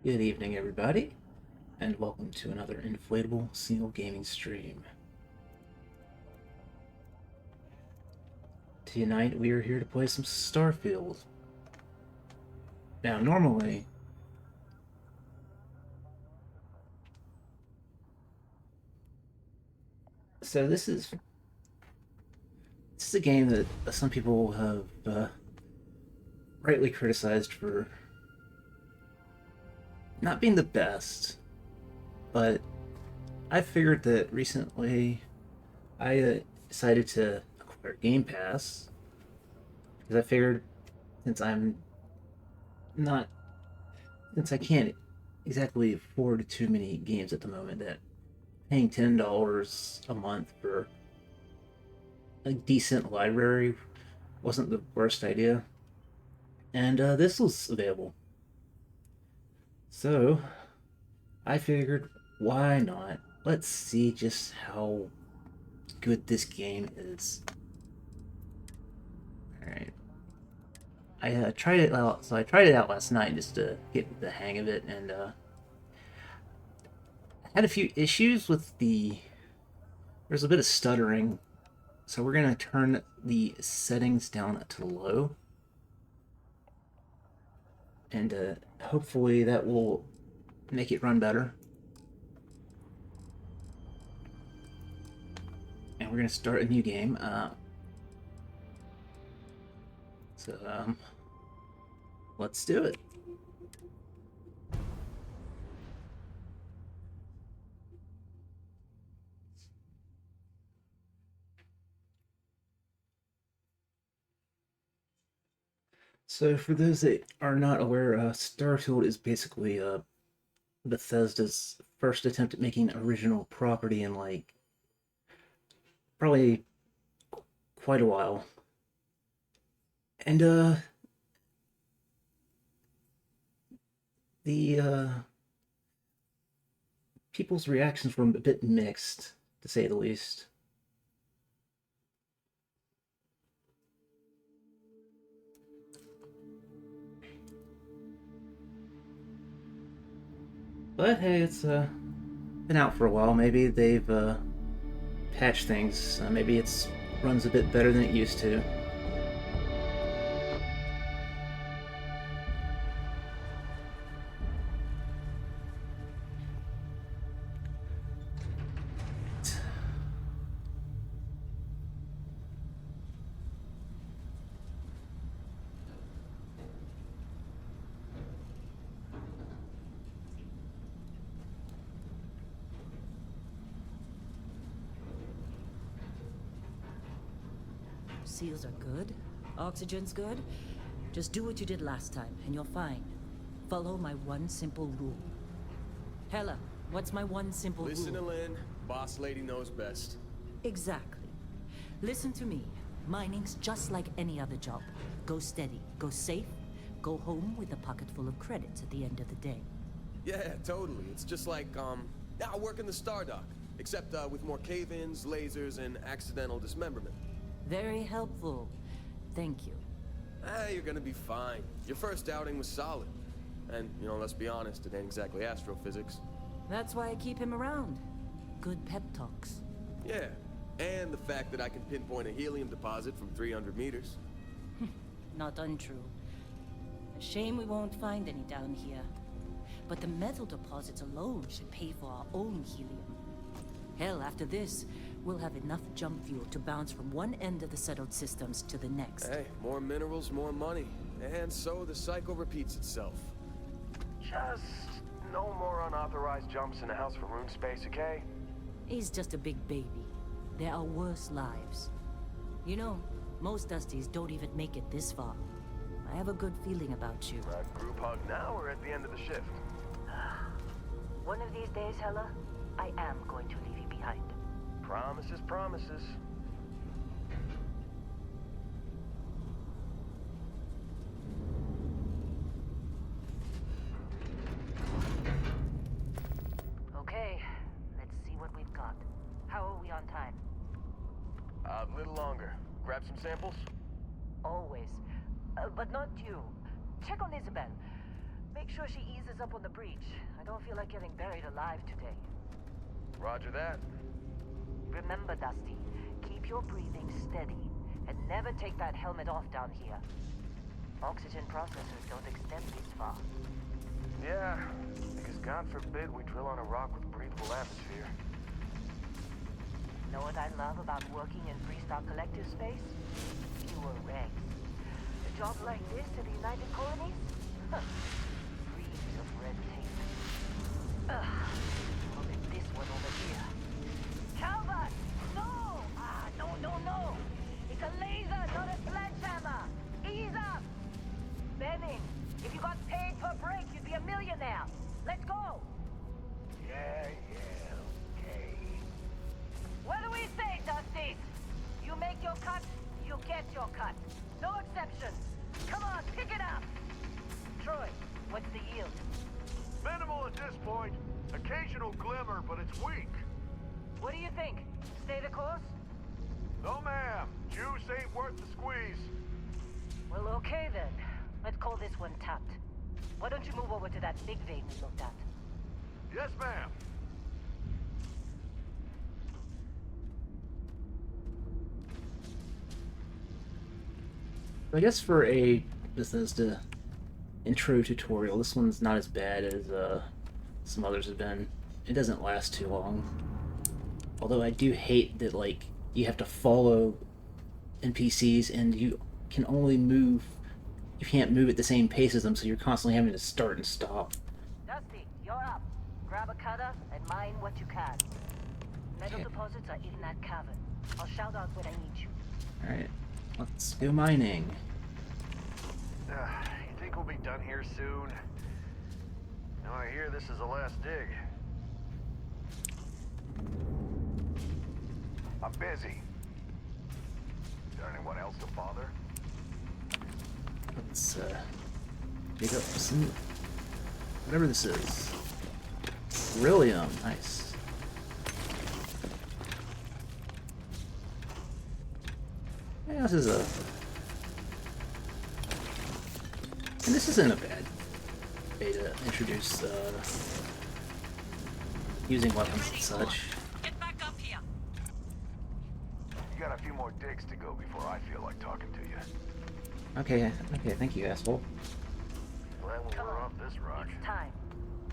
Good evening, everybody, and welcome to another inflatable single gaming stream. Tonight we are here to play some Starfield. Now, normally, so this is a game that some people have rightly criticized for not being the best, but I figured that recently I decided to acquire Game Pass because I figured since I'm not since I can't exactly afford too many games at the moment, that paying $10 a month for a decent library wasn't the worst idea. And this was available. So I figured, why not? Let's see just how good this game is. Alright. I tried it out, so I tried it out last night just to get the hang of it, and had a few issues with there's a bit of stuttering, so we're gonna turn the settings down to low, and hopefully that will make it run better. And we're gonna start a new game. So let's do it. So for those that are not aware, Starfield is basically Bethesda's first attempt at making original property in like probably quite a while. And the people's reactions were a bit mixed, to say the least. But hey, it's been out for a while. Maybe they've patched things. Maybe it's runs a bit better than it used to. Seals are good. Oxygen's good. Just do what you did last time, and you're fine. Follow my one simple rule. Hella, what's my one simple Listen to rule? Lynn. Boss lady knows best. Exactly. Listen to me. Mining's just like any other job. Go steady, go safe, go home with a pocket full of credits at the end of the day. Yeah, totally. It's just like, I work in the Stardock. Except, with more cave-ins, lasers, and accidental dismemberment. Very helpful. Thank you. You're gonna be fine. Your first outing was solid. And, let's be honest, it ain't exactly astrophysics. That's why I keep him around. Good pep talks. Yeah, and the fact that I can pinpoint a helium deposit from 300 meters. Not untrue. A shame we won't find any down here. But the metal deposits alone should pay for our own helium. Hell, after this, we'll have enough jump fuel to bounce from one end of the settled systems to the next. Hey, more minerals, more money. And so the cycle repeats itself. Just no more unauthorized jumps in the house for rune space, okay? He's just a big baby. There are worse lives. You know, most Dusties don't even make it this far. I have a good feeling about you. Group hug now or at the end of the shift? One of these days, Hella, I am going to leave you behind. Promises, promises. Okay, let's see what we've got. How are we on time? A little longer. Grab some samples? Always. But not you. Check on Isabel. Make sure she eases up on the breach. I don't feel like getting buried alive today. Roger that. Remember, Dusty, keep your breathing steady, and never take that helmet off down here. Oxygen processors don't extend this far. Yeah, because God forbid we drill on a rock with breathable atmosphere. Know what I love about working in Freestar Collective space? Fewer regs. A job like this in the United Colonies? Huh. Reams of red tape. Look at this one over here. Calvert! No! No! It's a laser, not a sledgehammer! Ease up! Benning, if you got paid per break, you'd be a millionaire. Let's go! Yeah, okay. What do we say, Dusties? You make your cut, you get your cut. No exceptions. Come on, pick it up! Troy, what's the yield? Minimal at this point. Occasional glimmer, but it's weak. What do you think? Stay the course? No, ma'am. Juice ain't worth the squeeze. Well, okay then. Let's call this one tapped. Why don't you move over to that big vein we looked at? Yes, ma'am. I guess for a Bethesda intro tutorial, this one's not as bad as some others have been. It doesn't last too long. Although I do hate that, like, you have to follow NPCs and you can only move, you can't move at the same pace as them, so you're constantly having to start and stop. Dusty, you're up. Grab a cutter and mine what you can. Metal Okay. deposits are in that cavern. I'll shout out when I need you. Alright, let's go mining. You think we'll be done here soon? Now I hear this is the last dig. I'm busy. Is there anyone else to bother? Let's dig up some, whatever this is. Beryllium, nice. Yeah, this is a... And this isn't a bad way to introduce using weapons and such. Get back up here. You got a few more digs to go before I feel like talking to you. Okay, thank you, asshole. Glad Come we're on. off this rock. It's time.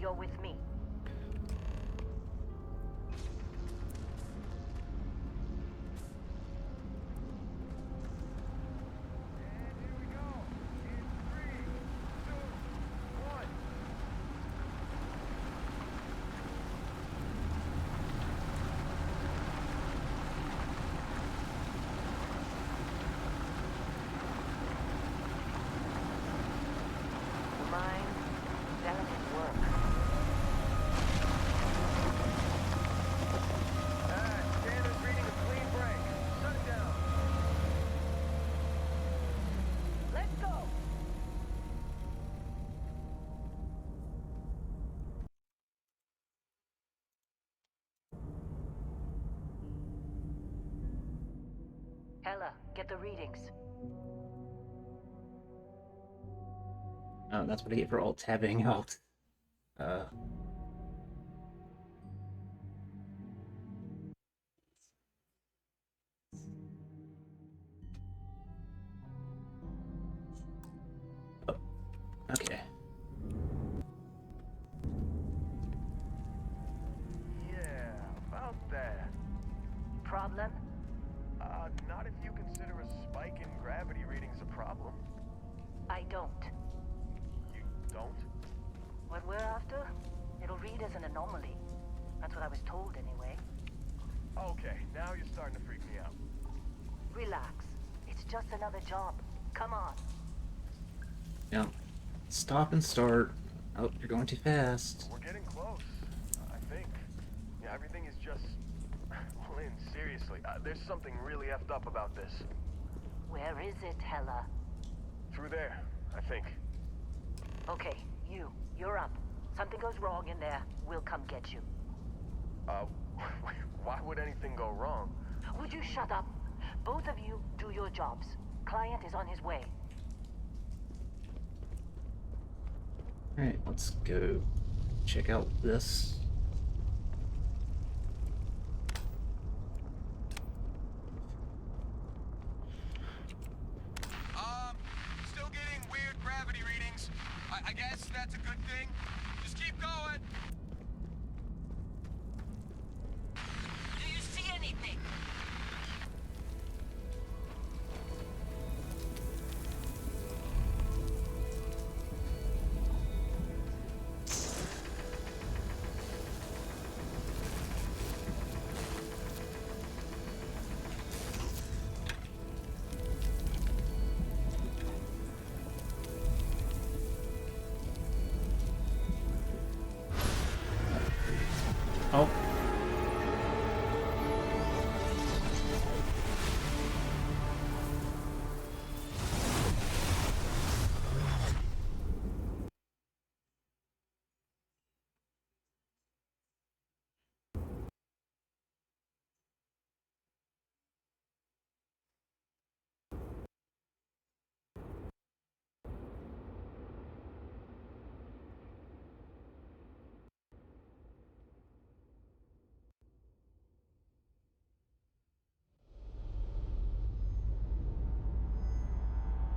You're with me. Mine, delicate work. Standard's reading a clean break. Shut it down. Let's go! Hella, get the readings. Oh, that's what I get for alt-tabbing out. Oh, okay. Yeah, about that. Problem? Not if you consider a spike in gravity readings a problem. I don't. You don't? What we're after? It'll read as an anomaly. That's what I was told anyway. Okay, now you're starting to freak me out. Relax. It's just another job. Come on. Yeah. Stop and start. Oh, you're going too fast. We're getting close, I think. Yeah, everything is just... Lynn, seriously, there's something really effed up about this. Where is it, Hella? Through there, I think. Okay, you're up. Something goes wrong in there, we'll come get you. Why would anything go wrong? Would you shut up? Both of you do your jobs. Client is on his way. Alright, let's go check out this. Still getting weird gravity readings. I guess that's a good thing. Just keep going. Do you see anything? Oh.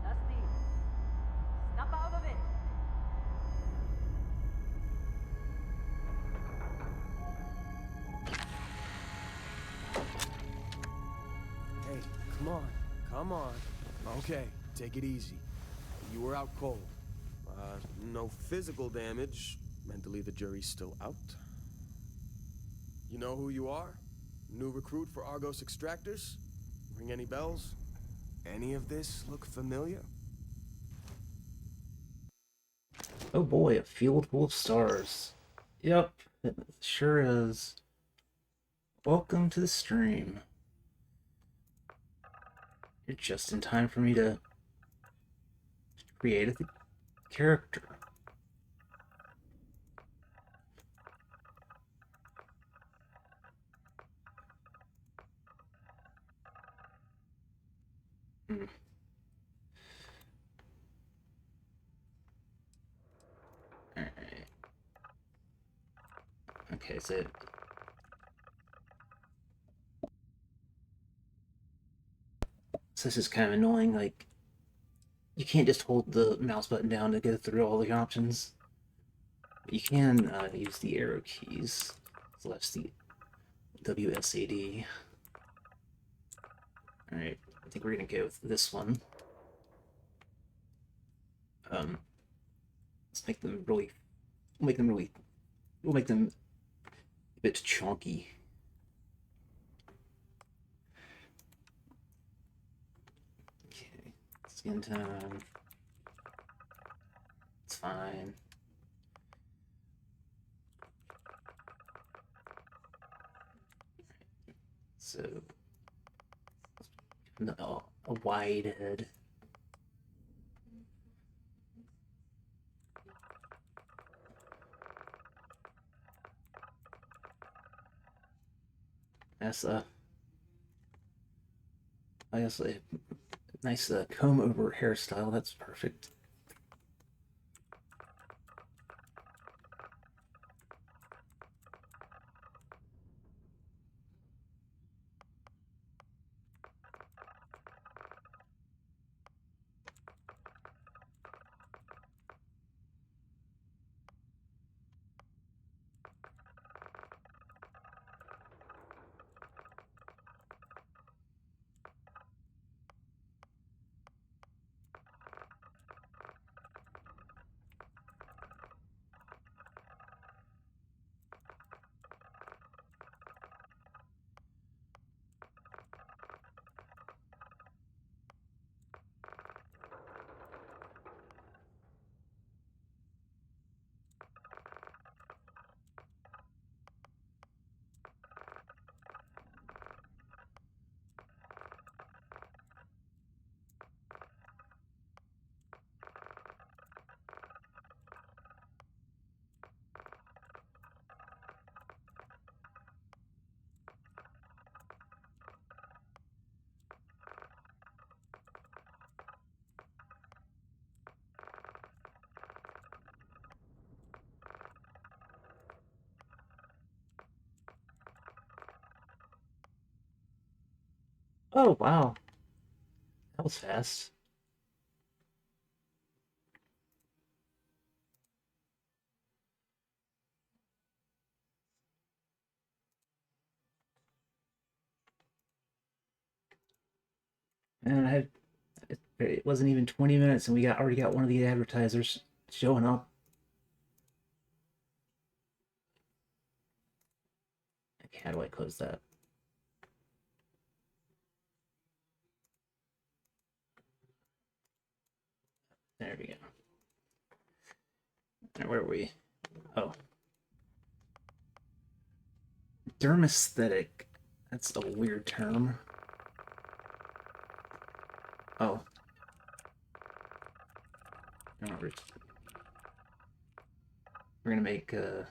Dusty, snap out of it. Hey, come on. Come on. Okay, take it easy. You were out cold. No physical damage. Mentally, the jury's still out. You know who you are? New recruit for Argos Extractors? Ring any bells? Any of this look familiar? Oh boy, a field full of stars. Yep, it sure is. Welcome to the stream. You're just in time for me to create a character. Hmm. Alright. Okay, so this is kind of annoying. Like, you can't just hold the mouse button down to go through all the options. But you can use the arrow keys. So that's the WSAD. Alright, I think we're gonna go with this one. Let's make them really, we'll make them a bit chunky. Okay, skin tone. It's fine. So, no, a wide head. That's I guess a nice comb over hairstyle. That's perfect. Oh, wow. That was fast. And it wasn't even 20 minutes and we already got one of the advertisers showing up. Okay, how do I close that? There we go. And where are we? Oh. Dermesthetic. That's a weird term. Oh. No, we're gonna make a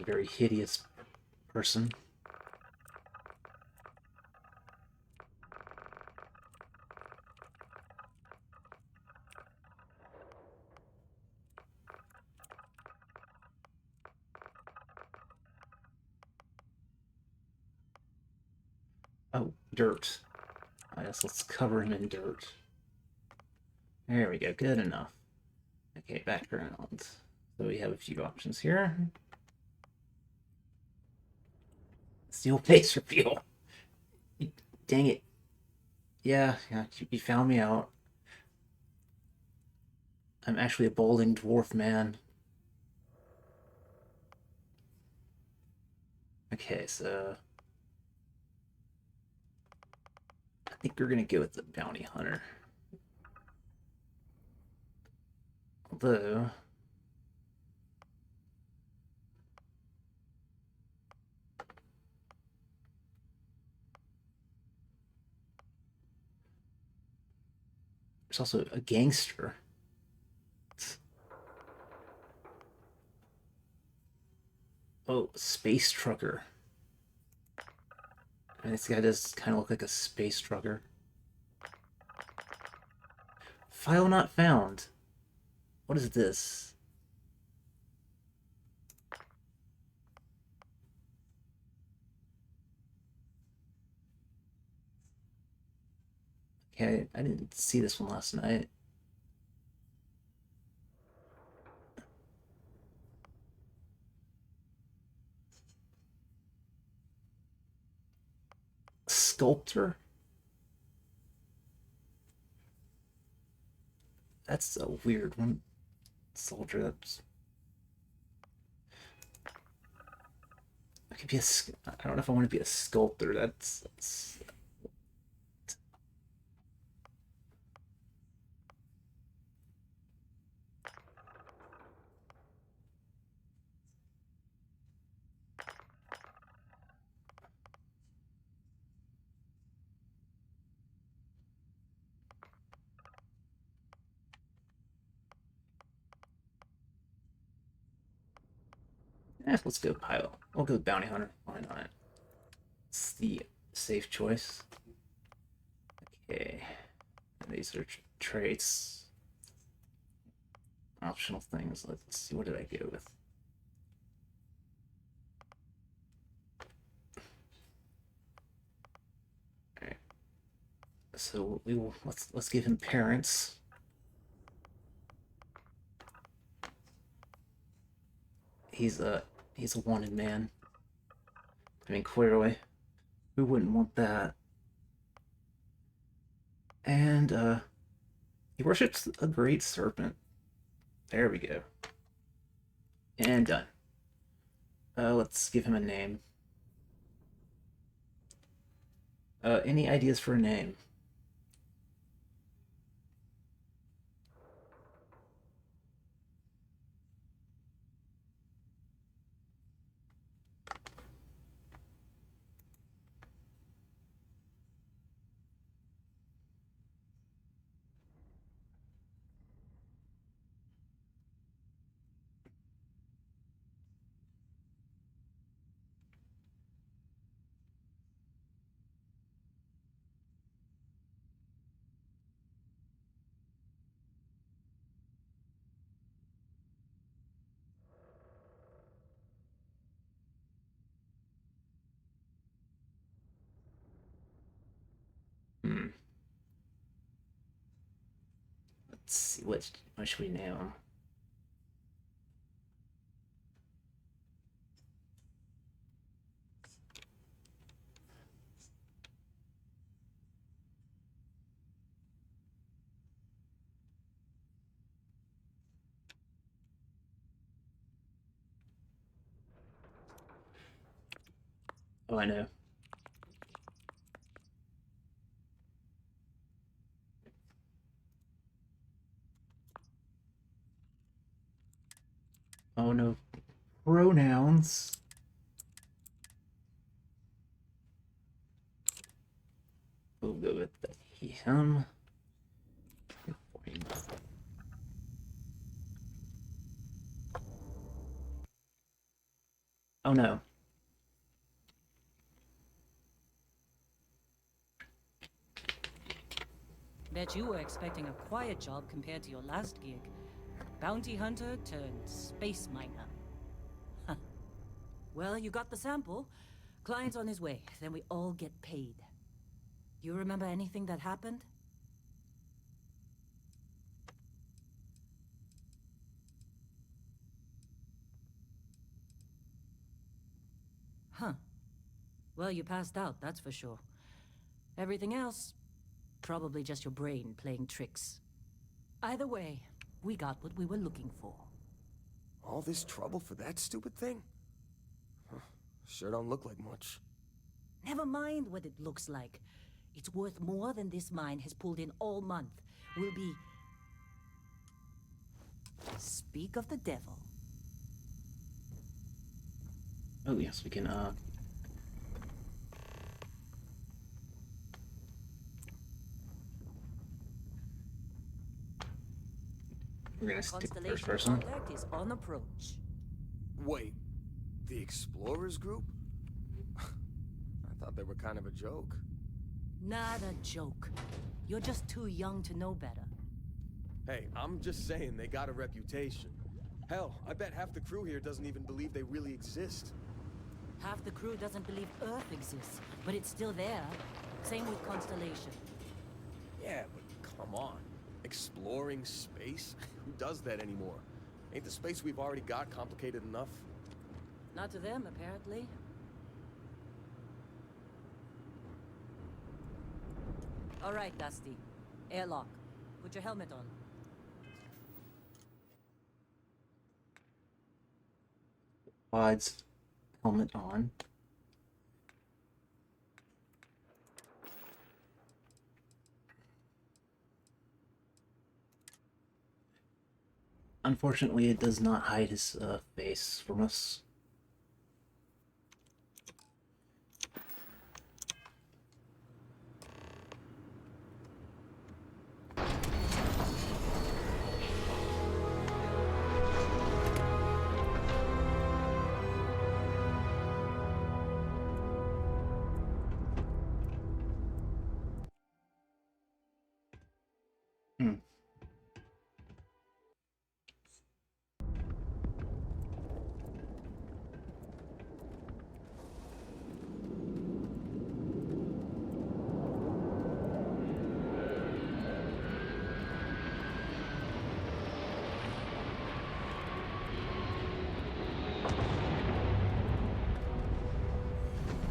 very hideous person. Oh, dirt. I guess let's cover him in dirt. There we go, good enough. Okay, background. So we have a few options here. Steel face reveal. Dang it. Yeah, you found me out. I'm actually a balding dwarf man. Okay, so I think we're gonna go with the bounty hunter. Although there's also a gangster. Oh, space trucker. And this guy does kind of look like a space trucker. File not found. What is this? Okay, I didn't see this one last night. Sculptor? That's a weird one. Soldier, that's... I could be a... I don't know if I want to be a sculptor. That's... let's go pilot. We'll go bounty hunter. Why not? It's the safe choice. Okay. And these are traits. Optional things. Let's see. What did I go with? All right. So we will let's give him parents. He's a wanted man. I mean, clearly, who wouldn't want that? And he worships a great serpent. There we go. And done. Let's give him a name. Any ideas for a name? Let's see, what should we name him? Oh, I know. Oh no. Pronouns. We'll go with the him. Oh no. Bet you were expecting a quiet job compared to your last gig. Bounty hunter turned space miner. Huh. Well, you got the sample. Client's on his way, then we all get paid. You remember anything that happened? Huh. Well, you passed out, that's for sure. Everything else, probably just your brain playing tricks. Either way, we got what we were looking for. All this trouble for that stupid thing? Huh. Sure don't look like much. Never mind what it looks like. It's worth more than this mine has pulled in all month. We'll be... Speak of the devil. Oh yes, we can we're gonna stick first Constellation person. contact is on approach. Wait, the Explorers group? I thought they were kind of a joke. Not a joke. You're just too young to know better. Hey, I'm just saying they got a reputation. Hell, I bet half the crew here doesn't even believe they really exist. Half the crew doesn't believe Earth exists, but it's still there. Same with Constellation. Yeah, but come on. Exploring space? Who does that anymore? Ain't the space we've already got complicated enough? Not to them, apparently. All right, Dusty. Airlock. Put your helmet on. Quad's helmet on. Unfortunately, it does not hide his face from us. Hmm.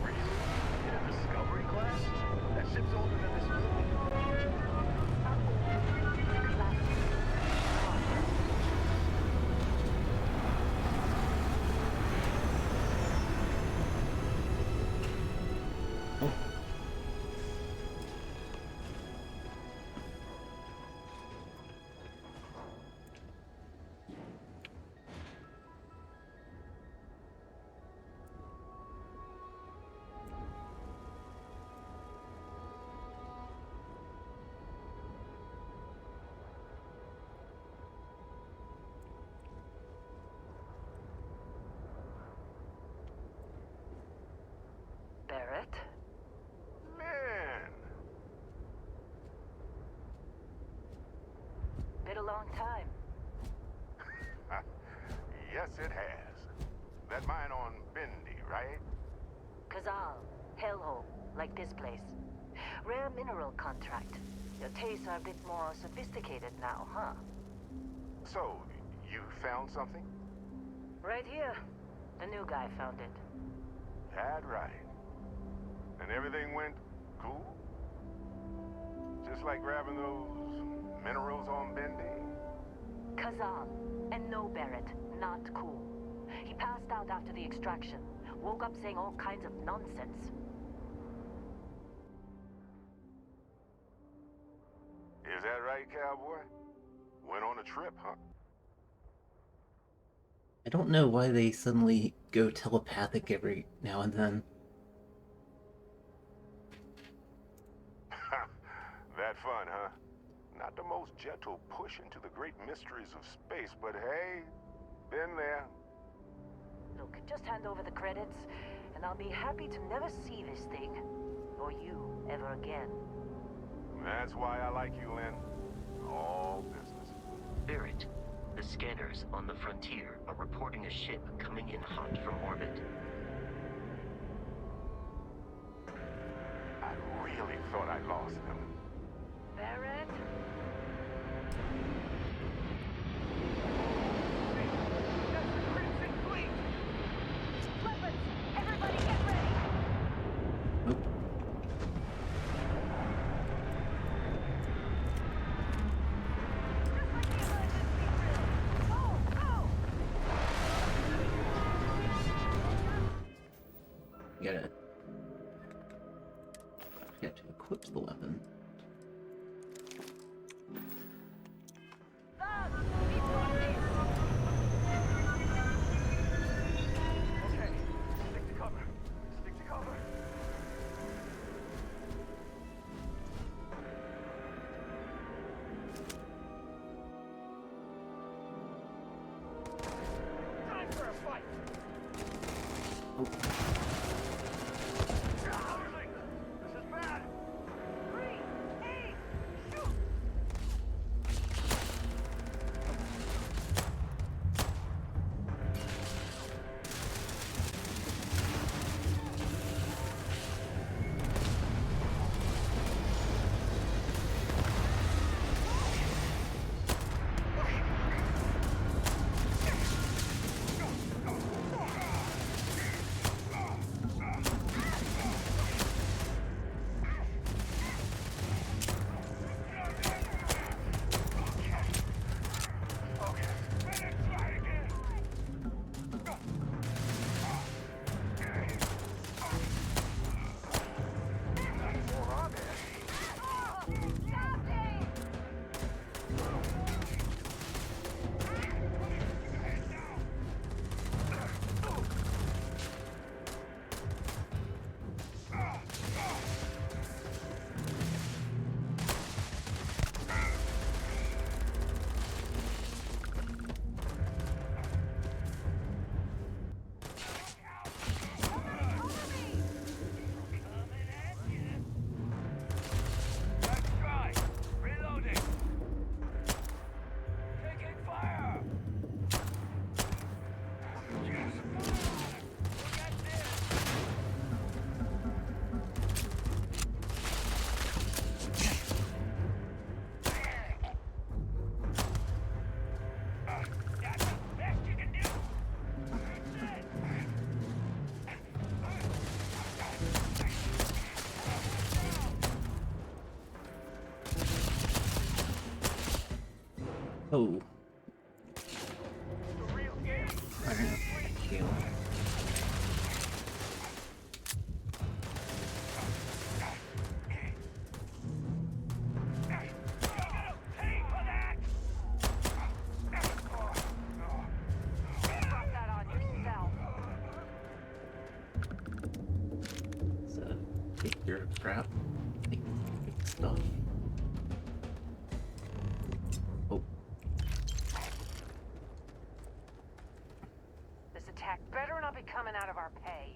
In a Discovery class? That ship's older than this room. Barrett? Man, Been a long time. yes it has. That mine on Bendy, right? Kazal, hellhole, like this place. Rare mineral contract. Your tastes are a bit more sophisticated now, huh? So, you found something? Right here. The new guy found it. That right. And everything went cool? Just like grabbing those minerals on Bendy? Kazan. And no Barrett. Not cool. He passed out after the extraction. Woke up saying all kinds of nonsense. Is that right, cowboy? Went on a trip, huh? I don't know why they suddenly go telepathic every now and then. That fun, huh? Not the most gentle push into the great mysteries of space, but hey, been there. Look, just hand over the credits, and I'll be happy to never see this thing. Or you, ever again. That's why I like you, Lynn. All business. Barrett, the scanners on the frontier are reporting a ship coming in hot from orbit. I really thought I lost them. Barrett? That's the Crimson Fleet! Weapons! Everybody get ready! Nope. Just like the emergency drill! Go! Go! Got to equip the weapon. Lad, we've got this! Okay, stick to cover. Stick to cover. Time for a fight! This is bad! 3, 8, shoot! Oh. The real game! Alright, thank you. Pay for that! Drop that on yourself. So, take your crap. Take your stuff. Oh, This attack better not be coming out of our pay.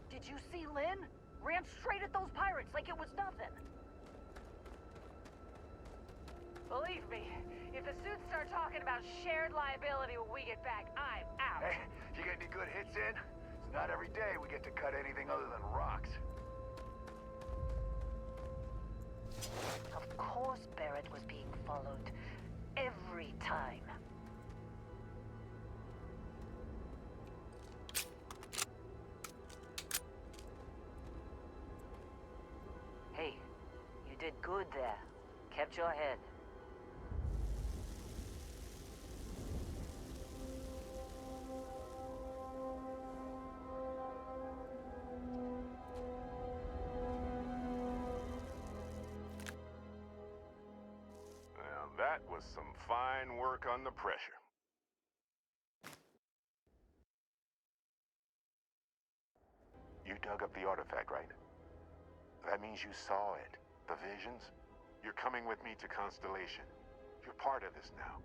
Did you see Lynn? Ran straight at those pirates like it was nothing. Believe me, if the suits start talking about shared liability when we get back, I'm out. Hey, you get any good hits in? It's not every day we get to cut anything other than rocks. Of course Barrett was being followed. Every time. Hey, you did good there. Kept your head. Now that was some fine work under pressure. You dug up the artifact, right? That means you saw it. The visions? You're coming with me to Constellation. You're part of this now.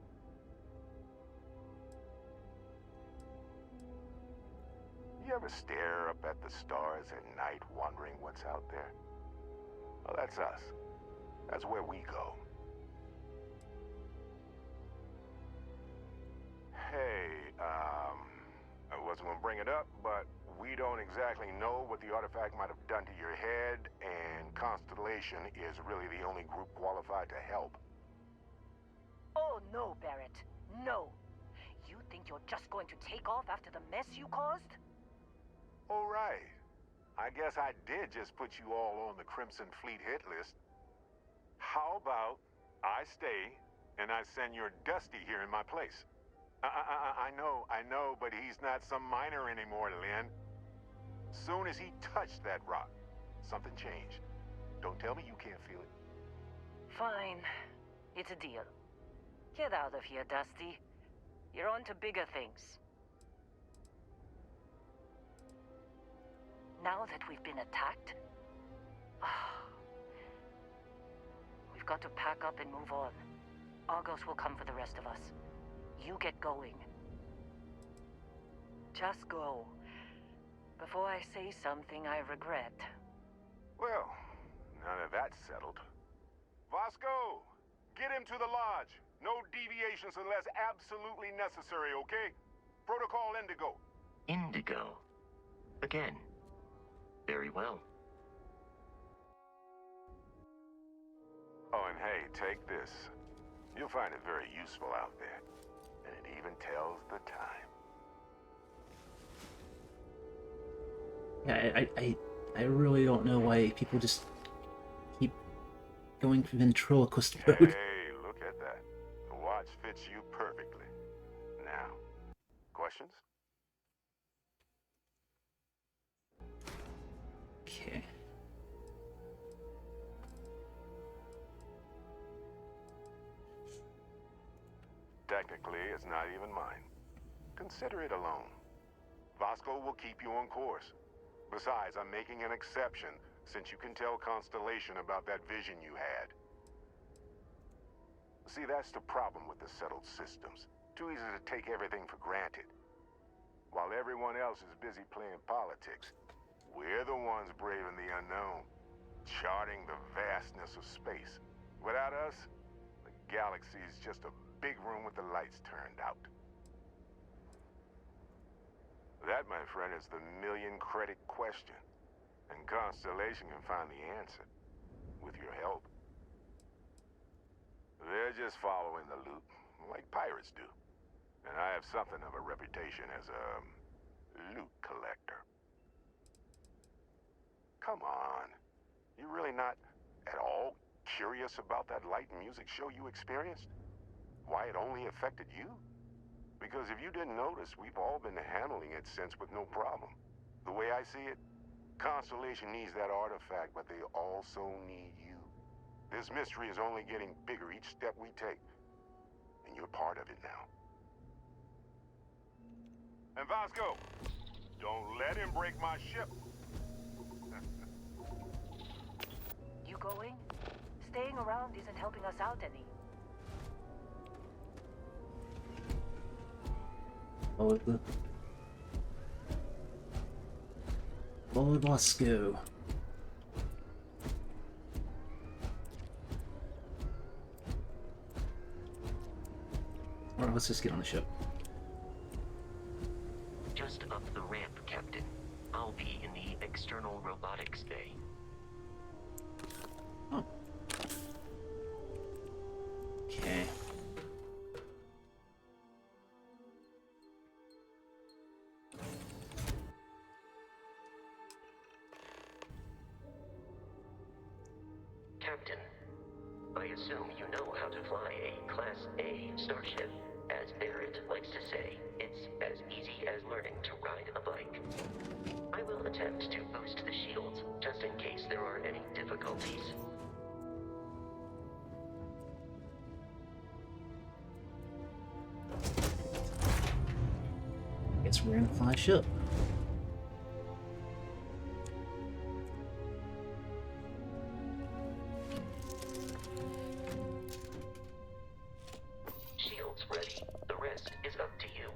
You ever stare up at the stars at night wondering what's out there? Well, that's us. That's where we go. Hey, I wasn't gonna bring it up, but we don't exactly know what the artifact might have done to your head, and Constellation is really the only group qualified to help. Oh no, Barrett. No. You think you're just going to take off after the mess you caused? All right. I guess I did just put you all on the Crimson Fleet hit list. How about I stay and I send your Dusty here in my place? I know, but he's not some miner anymore, Lynn. Soon as he touched that rock, something changed. Don't tell me you can't feel it. Fine. It's a deal. Get out of here, Dusty. You're on to bigger things. Now that we've been attacked, we've got to pack up and move on. Argos will come for the rest of us. You get going. Just go. Before I say something I regret. Well, none of that's settled. Vasco, get him to the lodge. No deviations unless absolutely necessary, okay? Protocol Indigo. Indigo. Again. Very well. Oh, and hey, take this. You'll find it very useful out there. And it even tells the time. Yeah, I really don't know why people just keep going ventriloquist mode. Hey, look at that. The watch fits you perfectly. Now, questions? Okay. Technically, it's not even mine. Consider it a loan. Vasco will keep you on course. Besides, I'm making an exception since you can tell Constellation about that vision you had. See, that's the problem with the settled systems. Too easy to take everything for granted. While everyone else is busy playing politics, we're the ones braving the unknown, charting the vastness of space. Without us, the galaxy is just a big room with the lights turned out. That, my friend, is the million-credit question. And Constellation can find the answer. With your help. They're just following the loot, like pirates do. And I have something of a reputation as a loot collector. Come on. You really not at all curious about that light and music show you experienced? Why it only affected you? Because if you didn't notice, we've all been handling it since with no problem. The way I see it, Constellation needs that artifact, but they also need you. This mystery is only getting bigger each step we take. And you're part of it now. And Vasco, don't let him break my ship. You going? Staying around isn't helping us out any. Follow Vasco. let's just get on the ship. Just up the ramp, Captain. I'll be in the external robotics bay. Oh. Okay. Captain, I assume you know how to fly a Class A starship. As Barrett likes to say, it's as easy as learning to ride a bike. I will attempt to boost the shields, just in case there are any difficulties. Guess we're gonna fly a ship. Shields ready. The rest is up to you.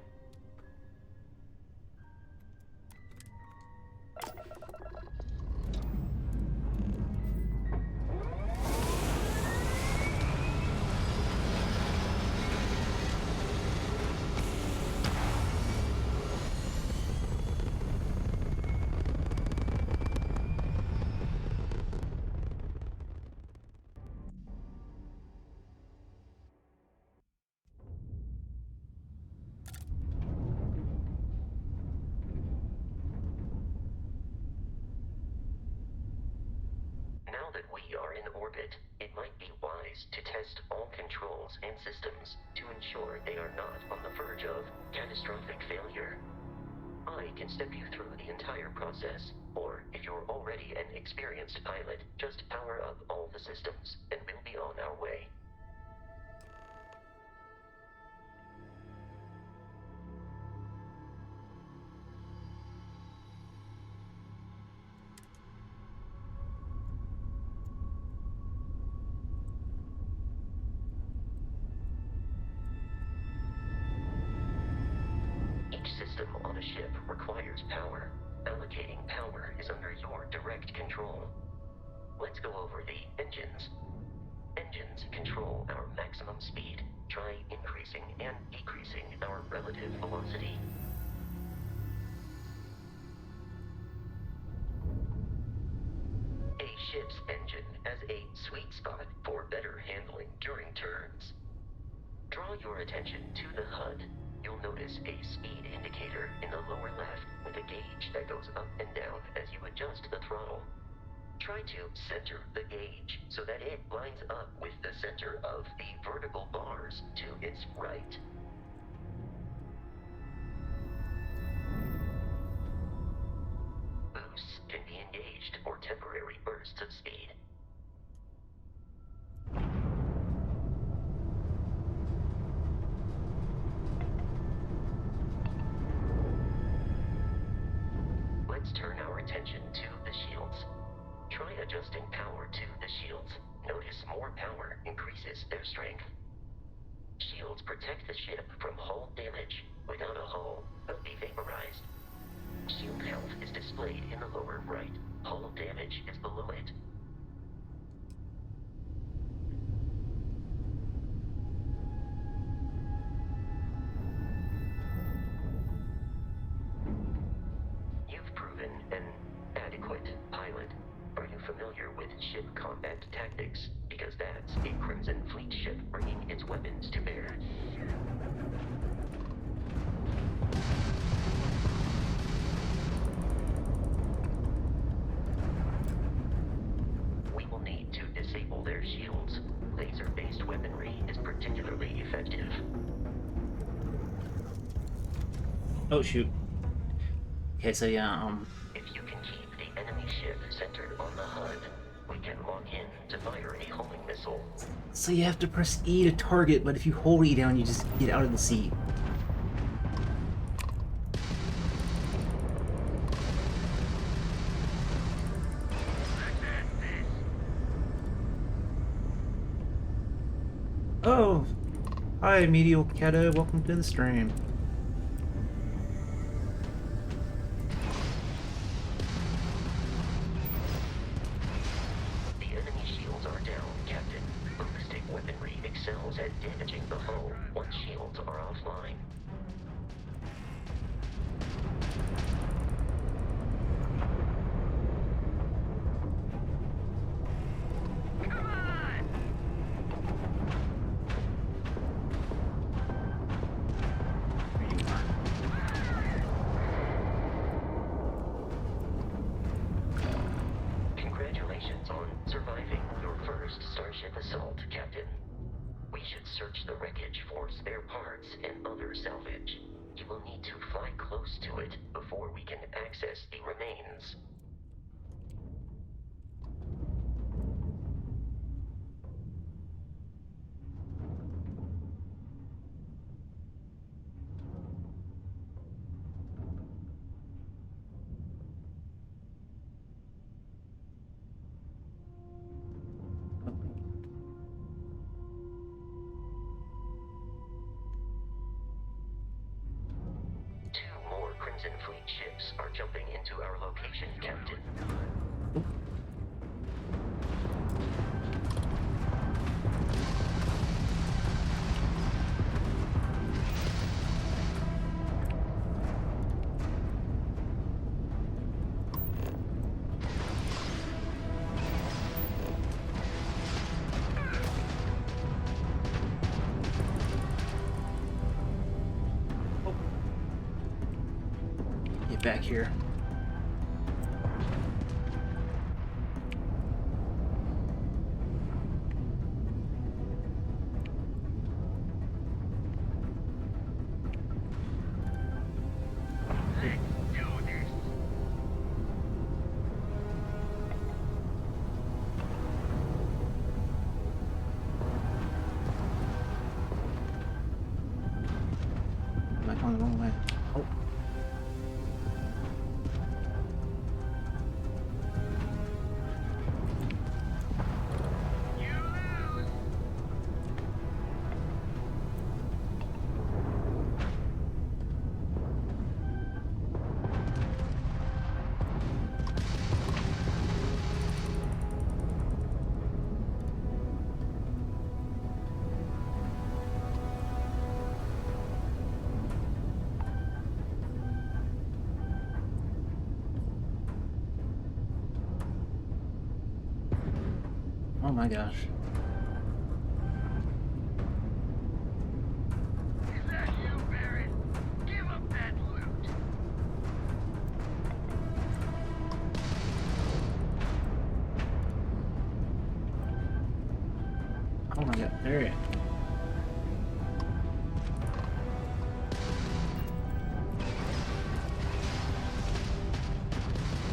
Now that we are in orbit, it might be wise to test all controls and systems to ensure they are not on the verge of catastrophic failure. I can step you through the entire process, or if you're already an experienced pilot, just power up all the systems, and we'll be on our way. Each system on a ship requires power. Allocating power is under your direct control. Let's go over the engines. Engines control our maximum speed. Try increasing and decreasing our relative velocity. A ship's engine has a sweet spot for better handling during turns. Draw your attention to the HUD. You'll notice a speed indicator in the lower left with a gauge that goes up and down as you adjust the throttle. Try to center the gauge so that it lines up with the center of the vertical bars to its right. Boosts can be engaged for temporary bursts of speed. Let's turn our attention to the shields. Try adjusting power to the shields. Notice more power increases their strength. Shields protect the ship from hull damage. Without a hull, they'll be vaporized. Shield health is displayed in the lower right. Hull damage is below it. You've proven an adequate pilot. Are you familiar with ship combat tactics? Because that's a Crimson Fleet ship bringing its weapons to bear. We will need to disable their shields. Laser-based weaponry is particularly effective. Oh shoot. Okay, so yeah, If you can keep the enemy ship centered on the HUD, we can lock in to fire a homing missile. so you have to press E to target, but if you hold E down, you just get out of the seat. Oh, hi, Medial Keta. Welcome to the stream. The enemy shields are down, Captain. Ballistic weaponry excels at damaging the hull once shields are off. search the wreckage for spare parts and other salvage. You will need to fly close to it before we can access the remains. Two more Crimson Fleet ships are jumping into our location, Captain. Get back here. Am I going the wrong way? Oh. Oh my gosh. Is that you, Barrett? Give up that loot. Oh my god. There it.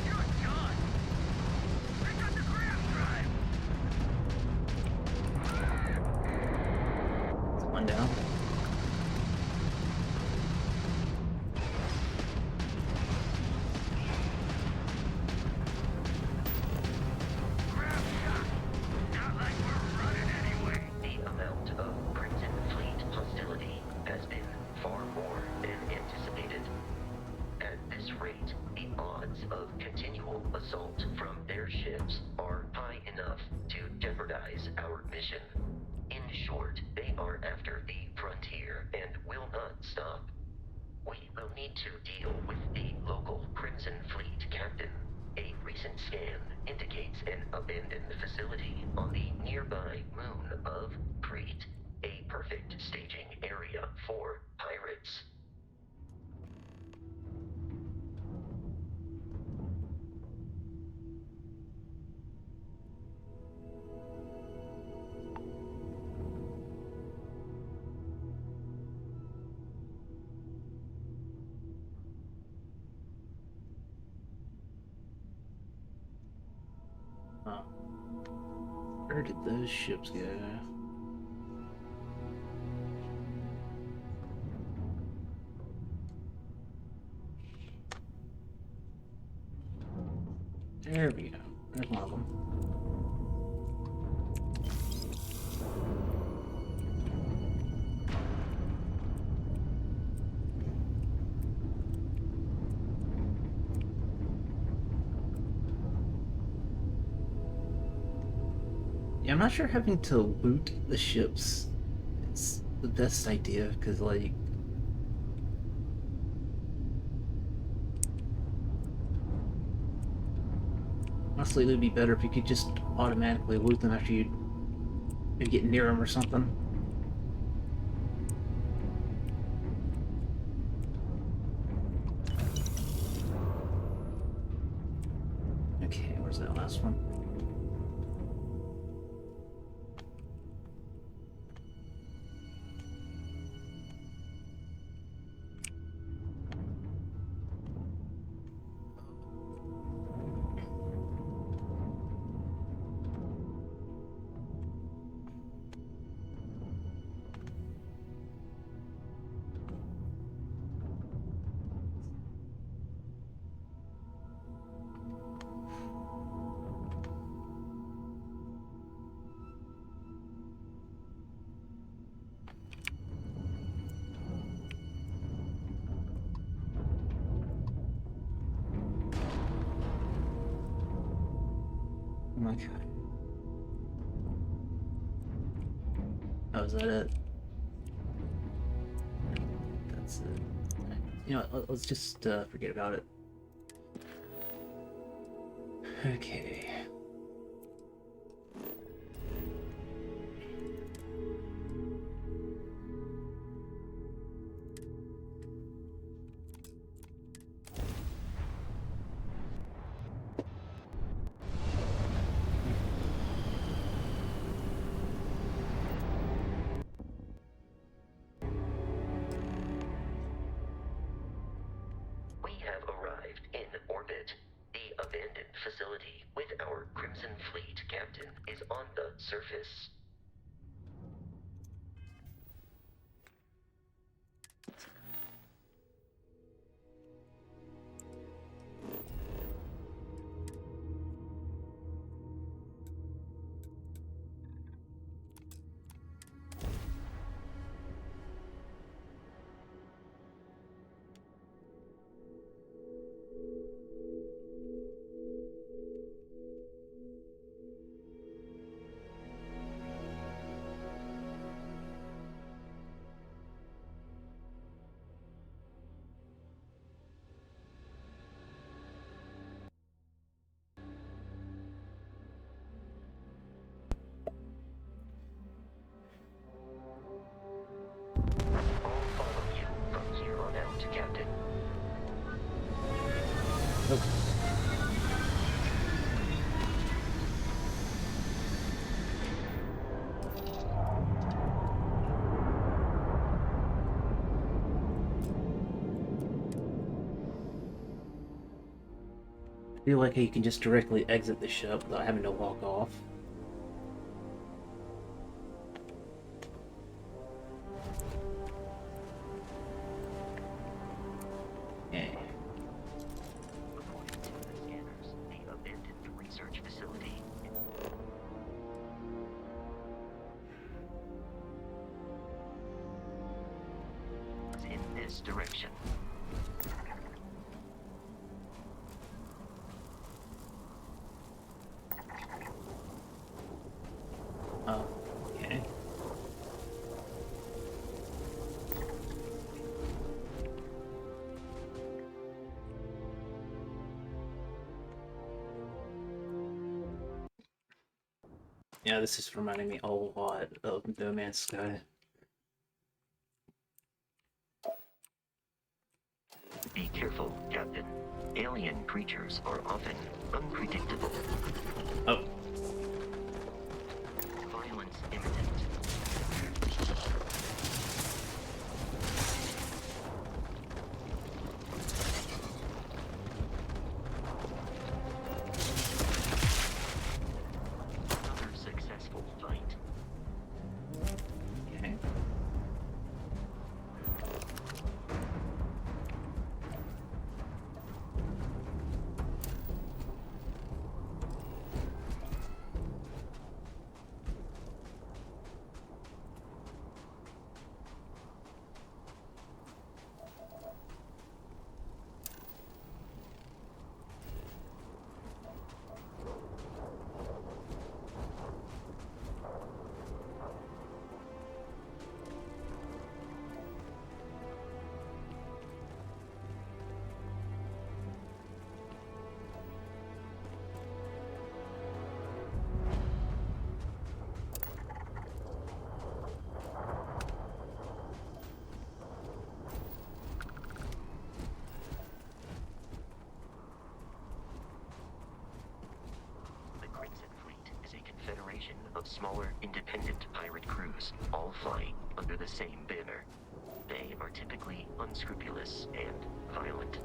You're done. Pick up the grab drive. One down. Grab shot. Not like we're running anyway. The amount of Crimson Fleet hostility has been far more than anticipated. At this rate, the odds of continual assault from their ships are high enough to jeopardize our mission. In short, they are after the frontier and will not stop. We will need to deal with the local Crimson Fleet captain. A recent scan indicates an abandoned facility on the nearby moon of Crete, a perfect staging area for pirates. Oh. Where did those ships go? There we go. There's one of them. Yeah, I'm not sure having to loot the ships is the best idea, because, like, honestly, it would be better if you could just automatically loot them after you maybe get near them or something. Okay, where's that last one? Oh my god. Oh, is that it? That's it. You know what, let's just forget about it. Okay. We have arrived in orbit. The abandoned facility with our Crimson Fleet captain is on the surface. I'll follow you from here on out, Captain. I feel like you can just directly exit the ship without having to walk off. Okay. According to the scanners, the abandoned research facility is in this direction. Oh, okay. Yeah, this is reminding me a lot of No Man's Sky. Be careful, Captain. Alien creatures are often unpredictable. Oh, Violence imminent. Another successful fight. okay. The Crimson Fleet is a confederation of smaller, independent pirate crews, all flying under the same banner. They are typically unscrupulous and violent.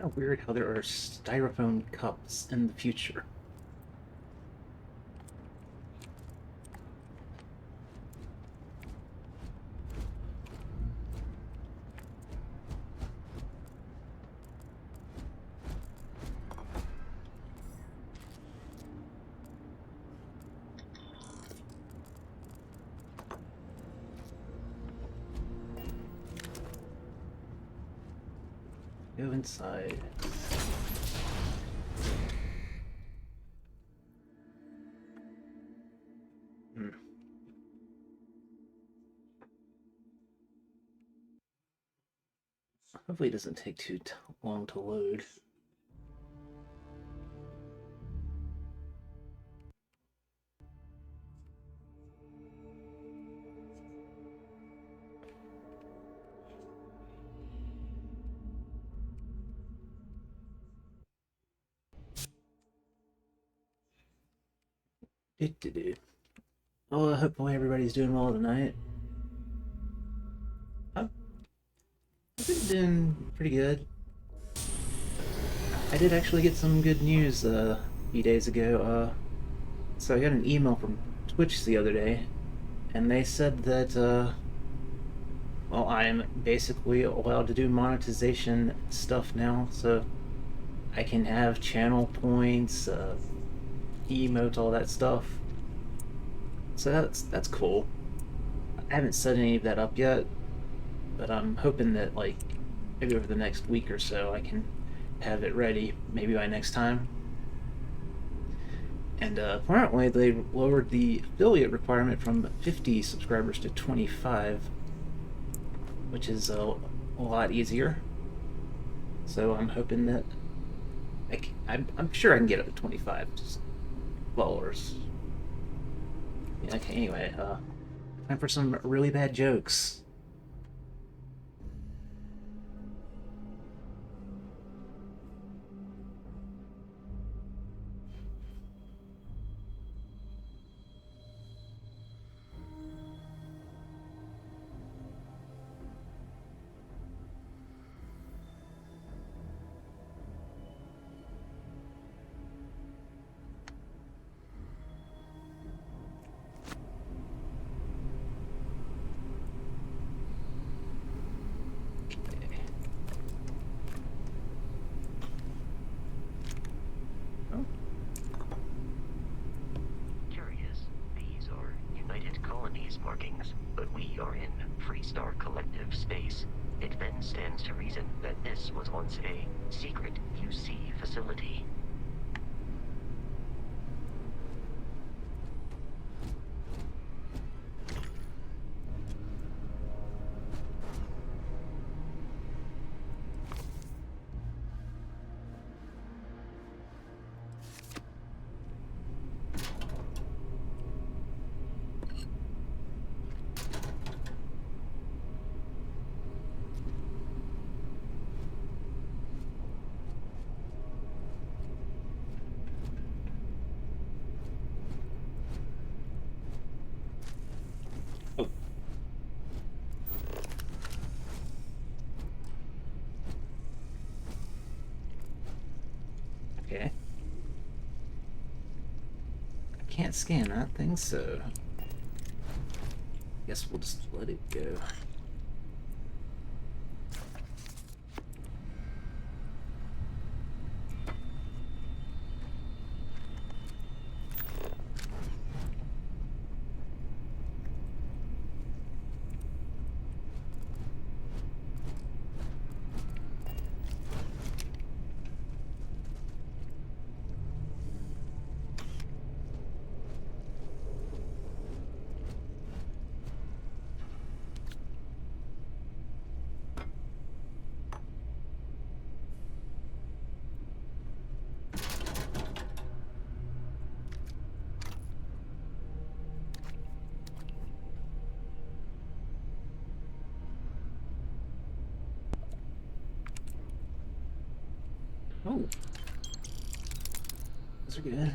kind of weird how there are styrofoam cups in the future. Go inside. Hopefully it doesn't take too long to load. Oh, hopefully everybody's doing well tonight. I've been doing pretty good. I did actually get some good news a few days ago. So I got an email from Twitch the other day, and they said that, well, I'm basically allowed to do monetization stuff now, so I can have channel points, emotes, all that stuff. So that's cool. I haven't set any of that up yet, but I'm hoping that, like, maybe over the next week or so I can have it ready, maybe by next time. And apparently they lowered the affiliate requirement from 50 subscribers to 25, which is a lot easier. So I'm hoping that I'm sure I can get up to 25 followers. Yeah, okay, anyway, time for some really bad jokes. Curious, these are United Colonies markings, but we are in Freestar Collective space. It then stands to reason that this was once a secret UC facility. Oh. Okay. I can't scan that thing, so guess we'll just let it go. Oh. Those are good.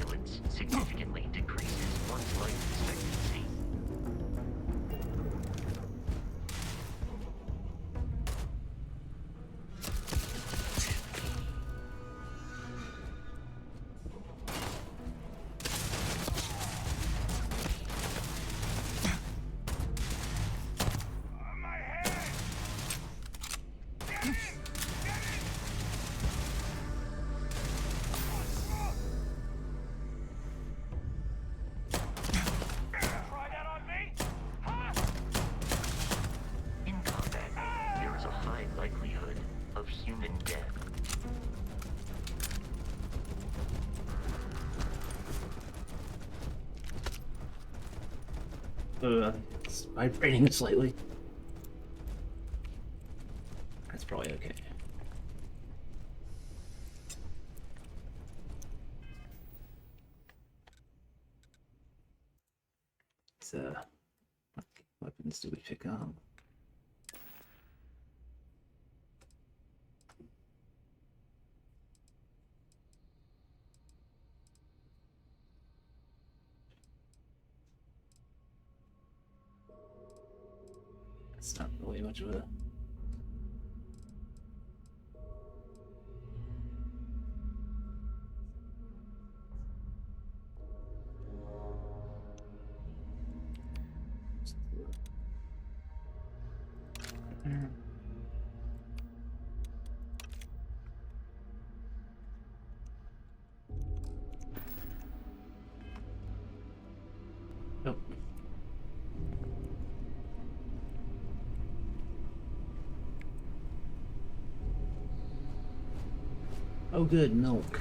violence significantly decreases one's life expectancy. In combat, there is a high likelihood of human death. It's vibrating slightly. That's probably okay. So, what weapons do we pick up? That's not really much of a... Oh. Oh, good, milk.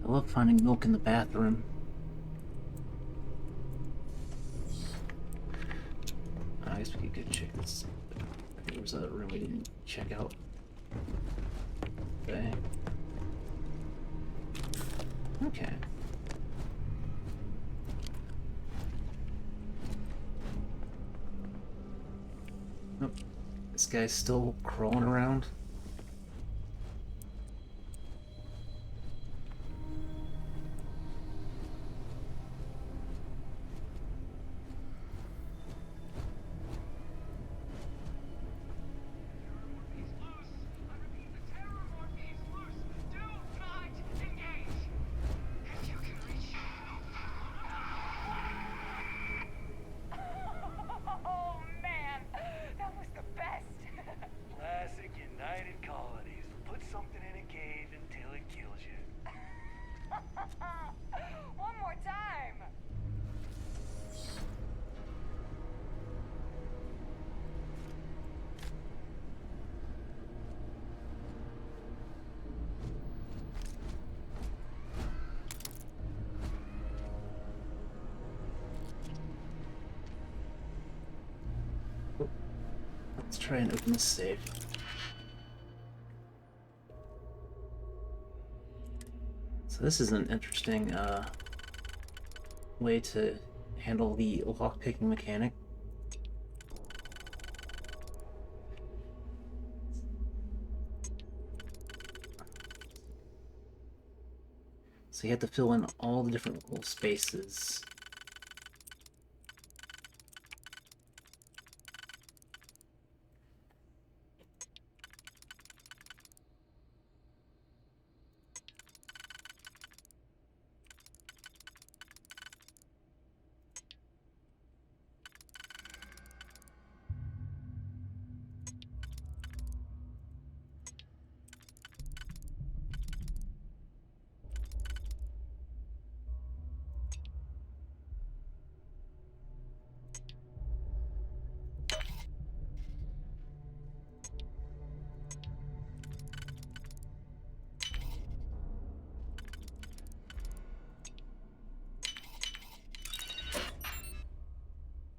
I love finding milk in the bathroom. I guess we could check this. I think there was a room we didn't check out. Okay. Okay. Nope. This guy's still crawling around. Oh man, that was the best. Classic United Colonies. Put something in a cave until it kills you. One more time. Let's try and open this safe. So this is an interesting way to handle the lockpicking mechanic. So you have to fill in all the different little spaces.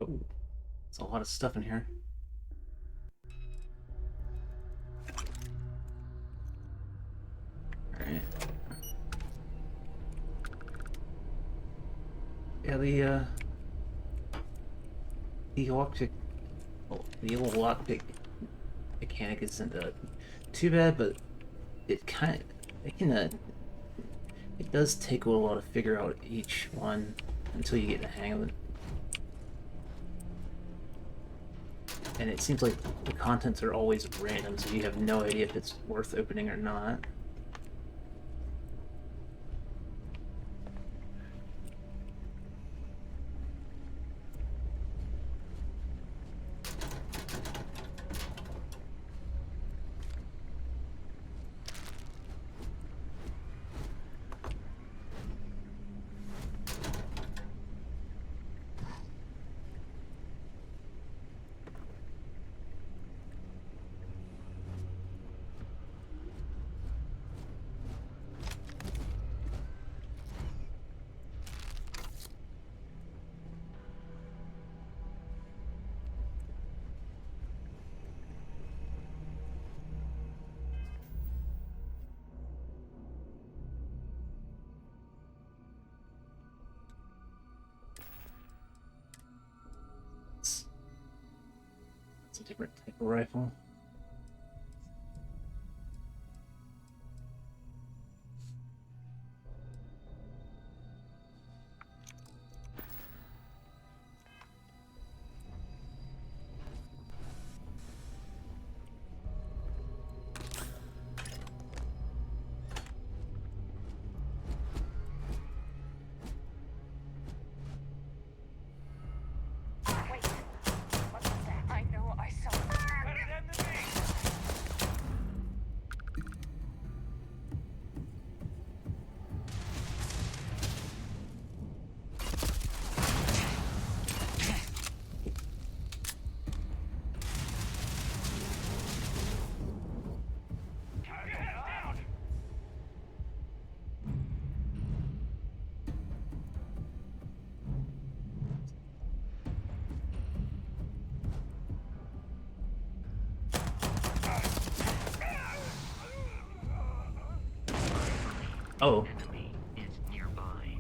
Oh, there's a lot of stuff in here. Alright. Yeah, the lockpick, the old lockpick mechanic isn't too bad, but it can it does take a little while to figure out each one until you get the hang of it. And it seems like the contents are always random, so you have no idea if it's worth opening or not. It's a different type of rifle. Wait. What was that? I know I saw it. Better than me. Get down. Oh, Enemy is nearby.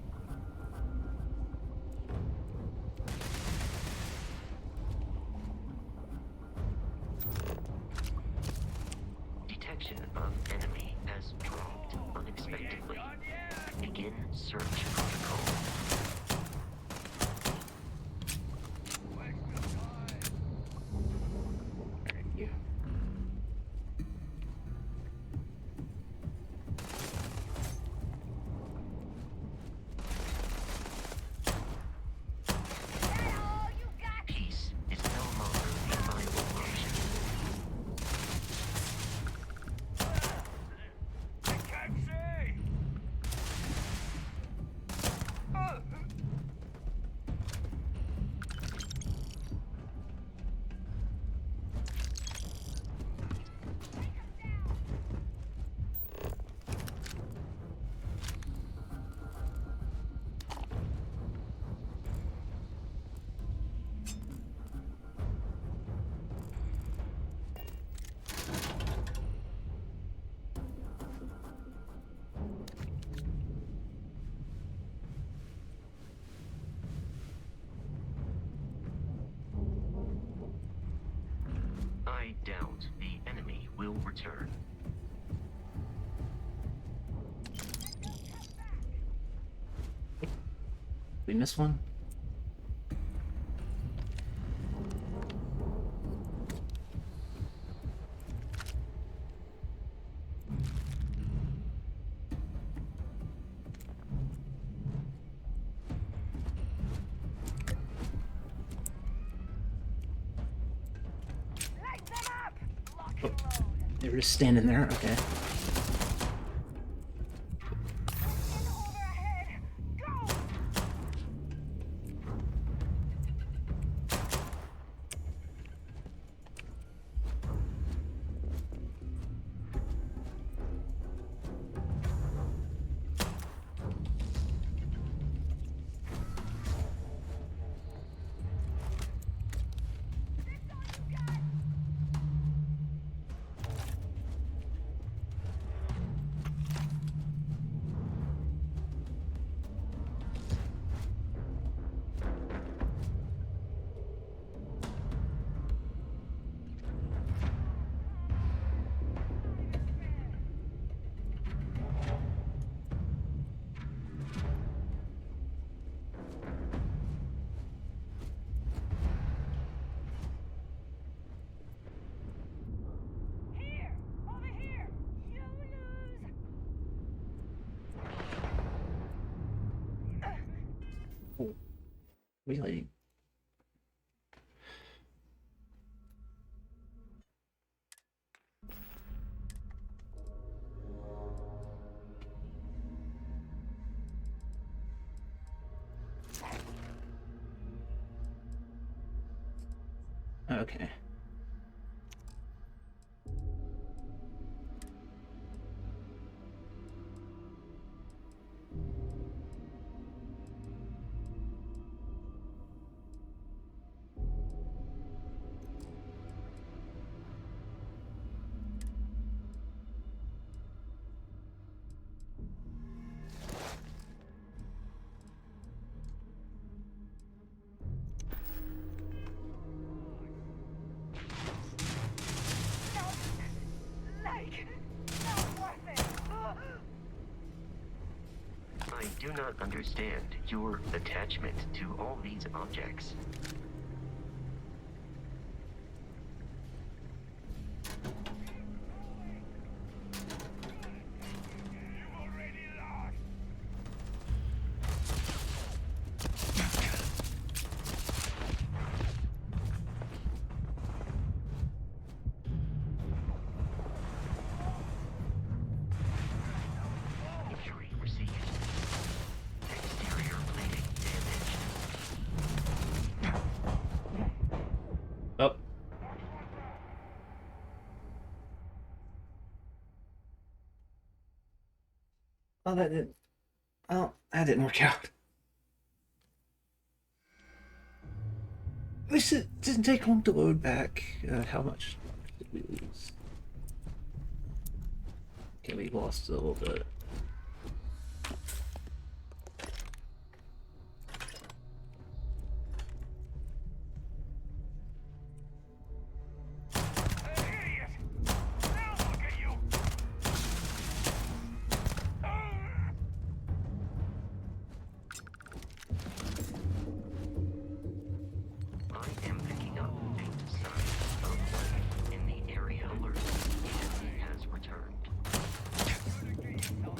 Detection of enemy has dropped unexpectedly. Done yet? Begin search protocol. Extra time. you. That all you got? Peace is no longer a viable option. I can't see. I doubt the enemy will return. We missed one? Light them up! Lock and load. They were just standing there? Okay. In overhead. Go! That's all you got? Oh, really? Okay. Like, not worth it. I do not understand your attachment to all these objects. Injury received. Exterior plating damaged. Oh. Oh, that didn't. Oh, that didn't work out. At least it didn't take long to load back. How much did we lose? Okay, we lost a little bit. Idiot! Now look at you! I am picking up faint signs of life in the area. Alert. Enemy has returned. Keep your heads down!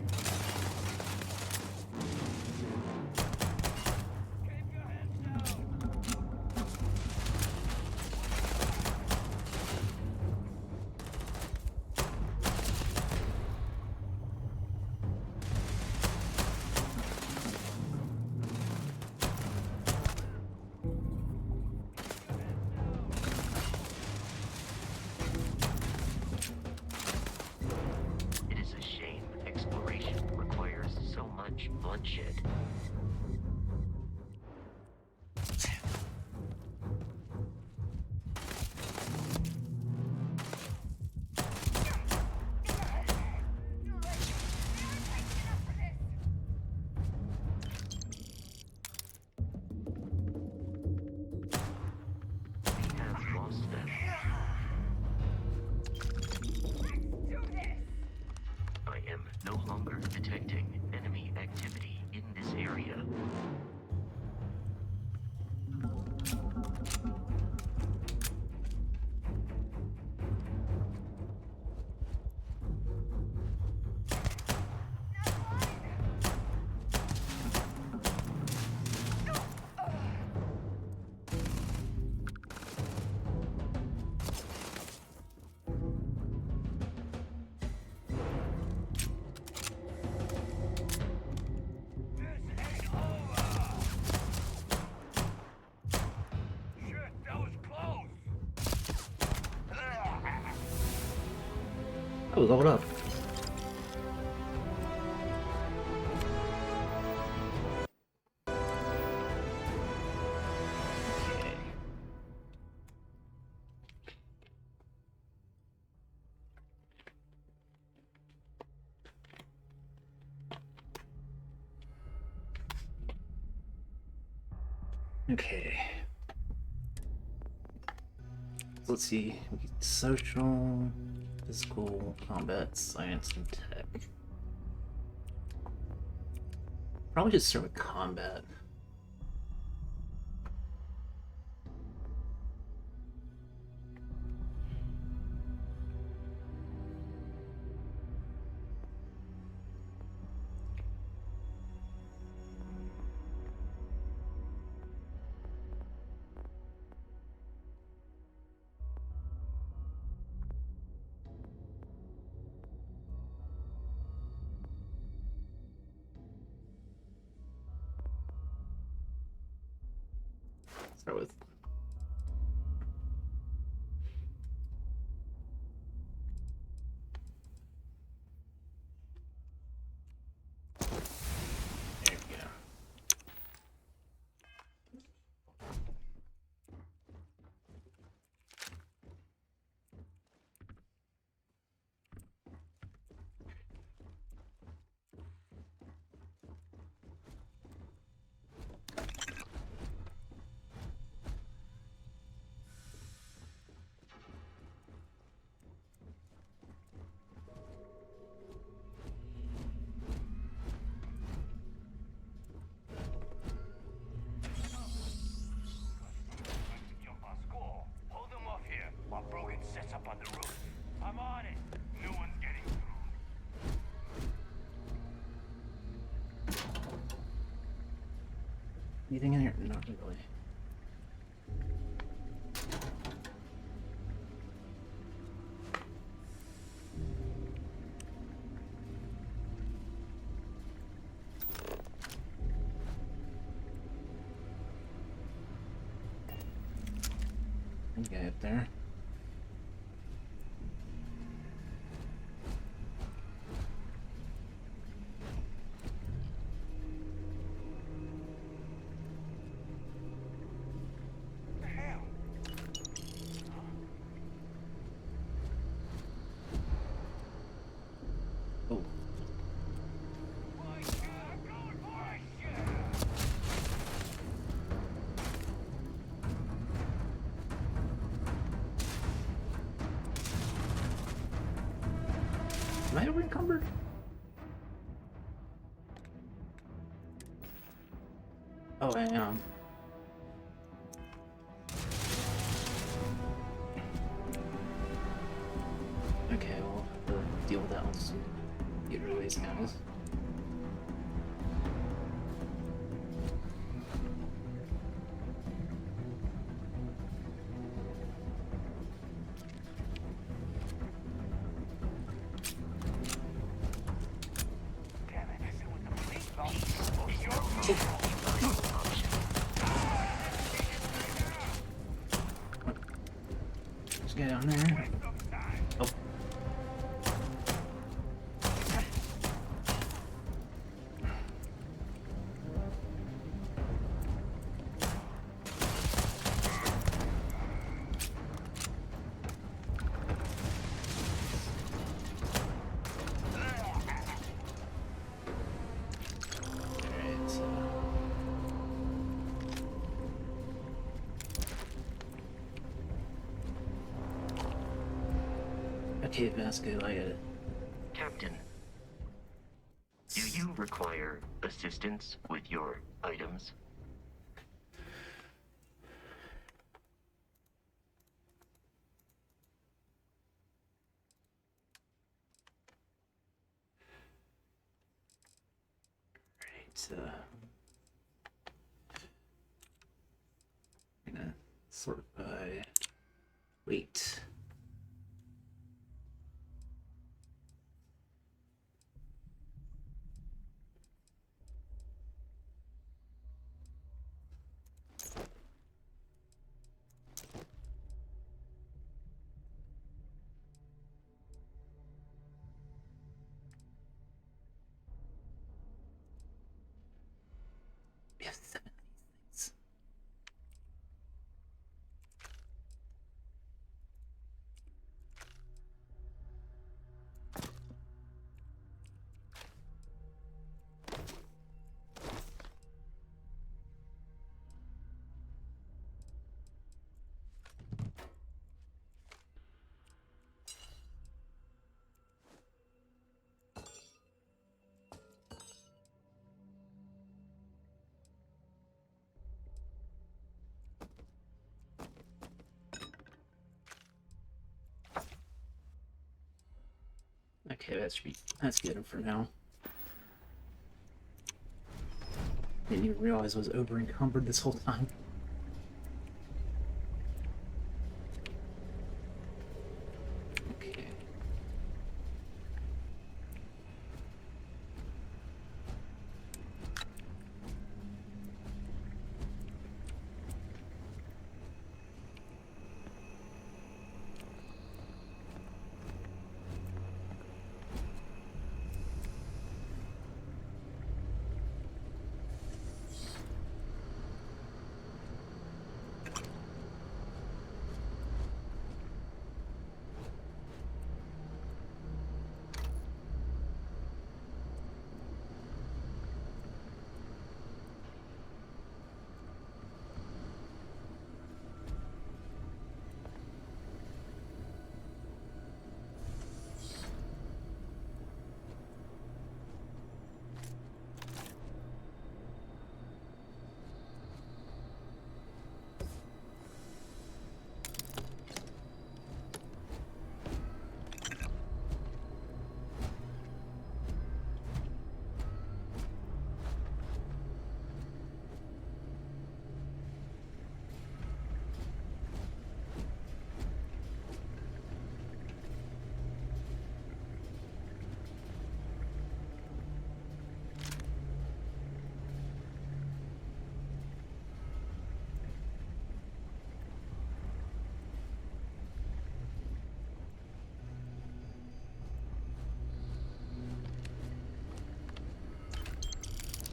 It is a shame exploration requires so much bloodshed. We have lost them. I am no longer detecting enemy activity in this area. This ain't over! Shit, that was close! Oh, leveled up. Okay. Okay. Let's see. Social, physical, combat, science, and tech. Probably just start with combat. Start with. There we go. Jump our score. Hold them off here while Brogan sets up on the roof. I'm on it. No one's getting through. Anything in here? Not really. Guy up there. What the hell? Oh, I'm going for it. Yeah. am I over encumbered? Oh, I am. Okay, we'll have to deal with that once we get rid of these guys. Damn it, messing with the police boss. Is your Let's get down there. Oh. Alright, so. Okay, Vasco, I got it. Captain, do you require assistance with your items? Right, I'm gonna sort by weight. We have 7 of these things. Okay, that's good for now. Didn't even realize I was over encumbered this whole time. Okay.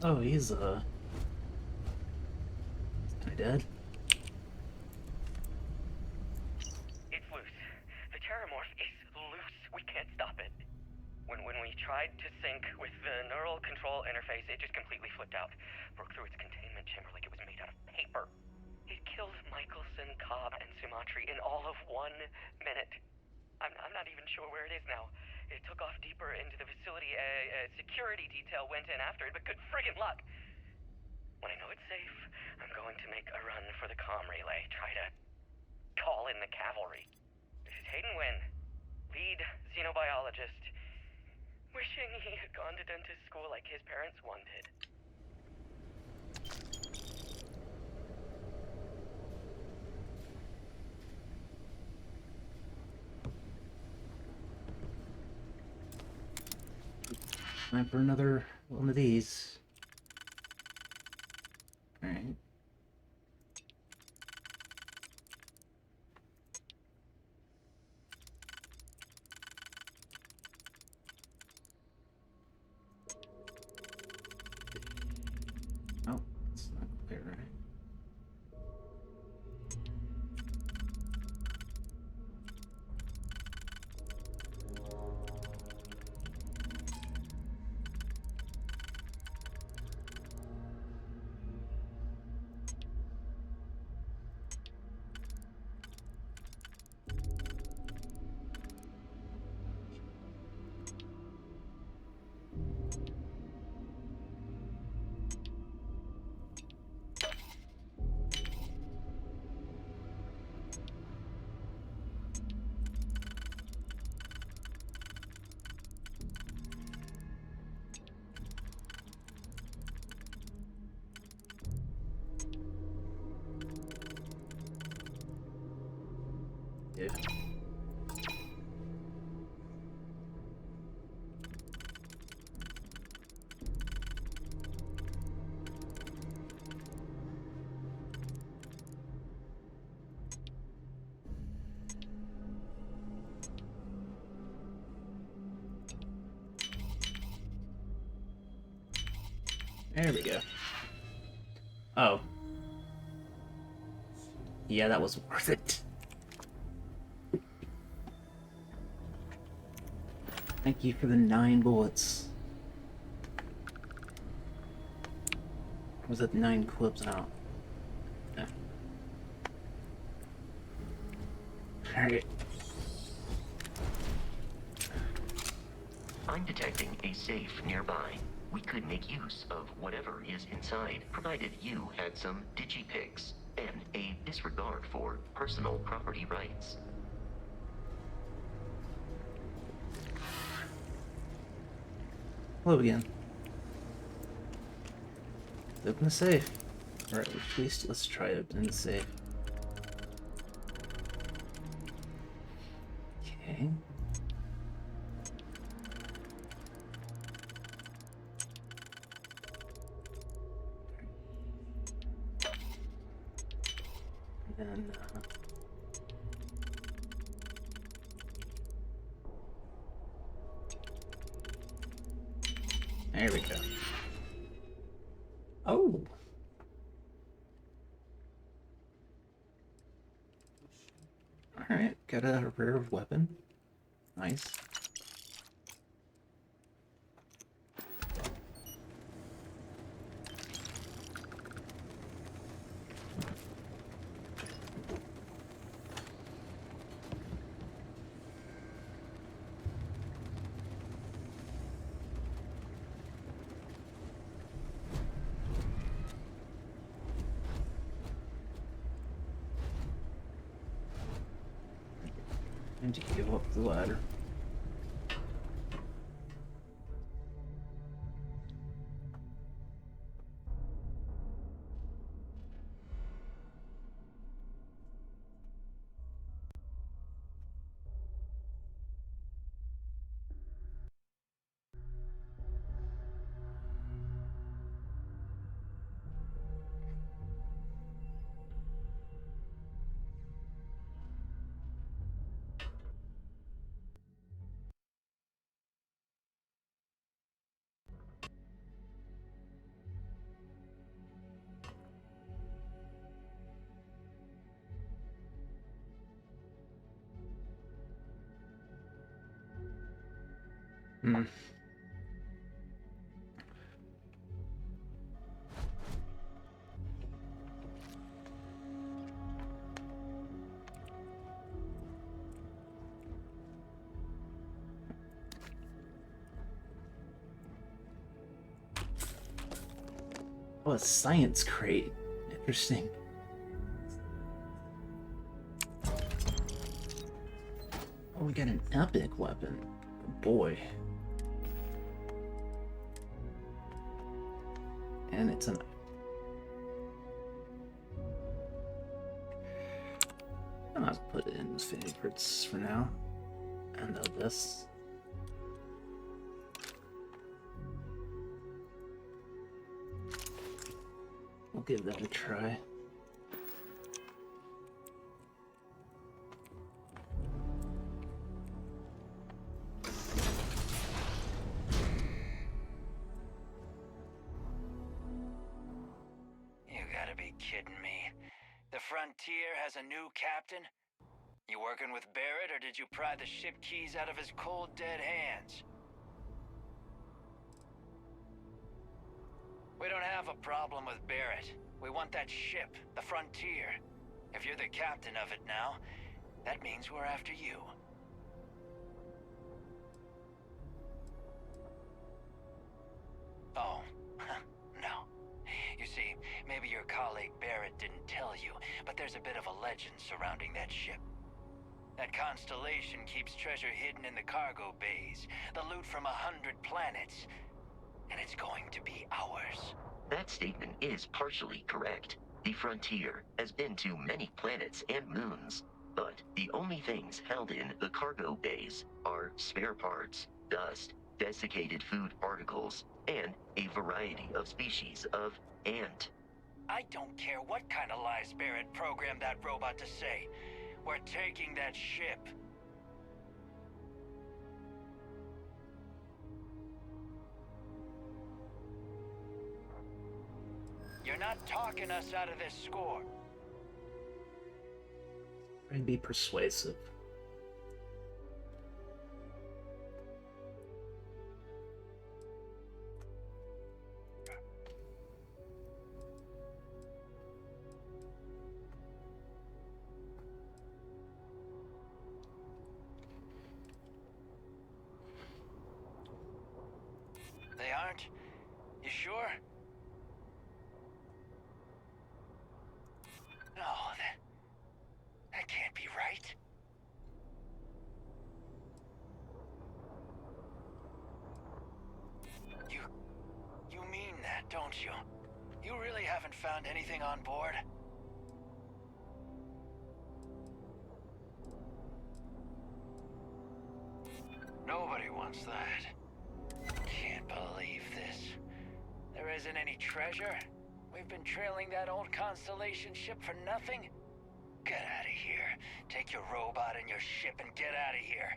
Oh, he's dead. It's loose. The Terramorph is loose. We can't stop it. When we tried to sync with the neural control interface, it just completely flipped out. Broke through its containment chamber like it was made out of paper. It killed Michelson, Cobb, and Sumatri in all of 1 minute. I'm not even sure where it is now. It took off deeper into the facility. A security detail went in after it, but good friggin' luck. When I know it's safe, I'm going to make a run for the comm relay. Try to call in the cavalry. This is Hayden Wynn, lead xenobiologist. Wishing he had gone to dentist school like his parents wanted. Time for another one of these. Alright. Oh, it's not clear, right? Yeah. There we go. Oh. Yeah, that was worth it. Thank you for the 9 bullets. Was it 9 clips out? Yeah. Alright. I'm detecting a safe nearby. We could make use of whatever is inside, provided you had some digipics and a disregard for personal property rights. Hello again. Open the safe. Alright, at least let's try to open the safe. Okay. And then, there we go. Oh! Alright, got a rare weapon. Nice. And to give up the ladder. Hmm. Oh, a science crate. Interesting. Oh, we got an epic weapon. Oh, boy. And it's an... I'm gonna put it in favorites for now. And this. We'll give that a try. You gotta be kidding me. The Frontier has a new captain? You working with Barrett, or did you pry the ship keys out of his cold, dead hands? We don't have a problem with Barrett. We want that ship, the Frontier. If you're the captain of it now, that means we're after you. Oh, no. You see, maybe your colleague Barrett didn't tell you, but there's a bit of a legend surrounding that ship. That constellation keeps treasure hidden in the cargo bays, the loot from 100 planets, and it's going to be ours. That statement is partially correct. The Frontier has been to many planets and moons, but the only things held in the cargo bays are spare parts, dust, desiccated food particles, and a variety of species of ant. I don't care what kind of lies Barrett programmed that robot to say. We're taking that ship. You're not talking us out of this score. Try and be persuasive. They aren't? You sure? No, that can't be right. You mean that, don't you? You really haven't found anything on board? Nobody wants that. Can't believe this. There isn't any treasure? We've been trailing that old Constellation ship for nothing? Get out of here. Take your robot and your ship and get out of here.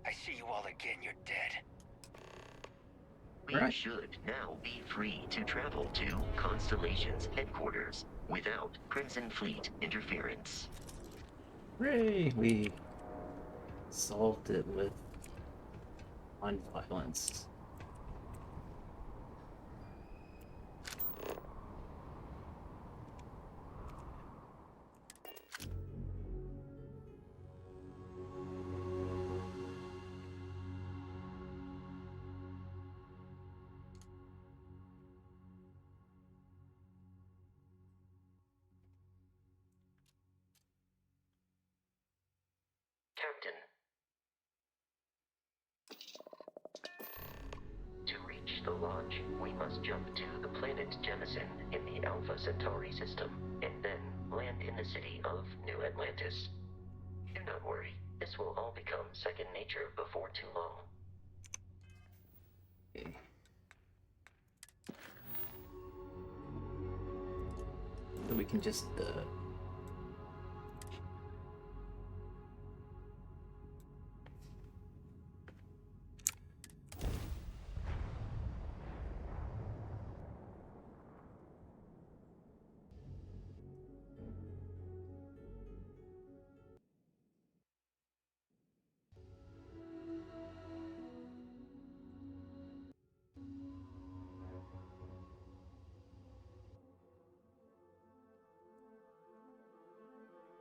I see you all again, you're dead. We should now be free to travel to Constellation's headquarters without Crimson Fleet interference. Hooray! We solved it with non-violence. Captain. To reach the launch, we must jump to the planet Jemison in the Alpha Centauri system, and then land in the city of New Atlantis. Do not worry, this will all become second nature before too long. Okay. So we can just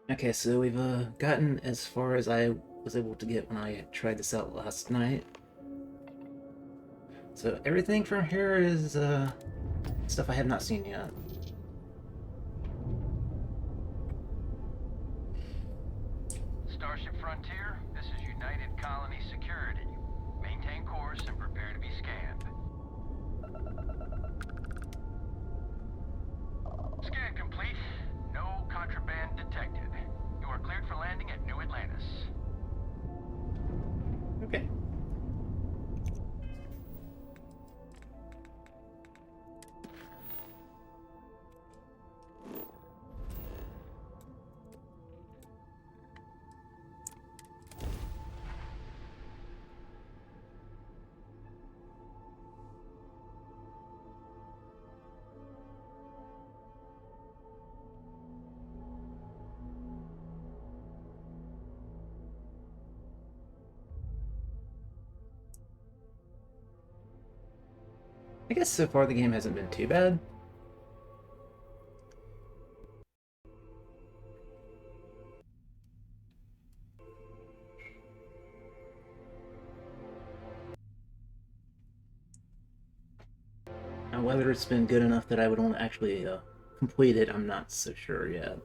Okay, so we've gotten as far as I was able to get when I tried this out last night. So everything from here is stuff I have not seen yet. Starship Frontier, this is United Colony Security. Maintain course and prepare to be scanned. Scan complete. No contraband detected. You are cleared for landing at New Atlantis. Okay. I guess so far the game hasn't been too bad. Now, whether it's been good enough that I would want to actually complete it, I'm not so sure yet.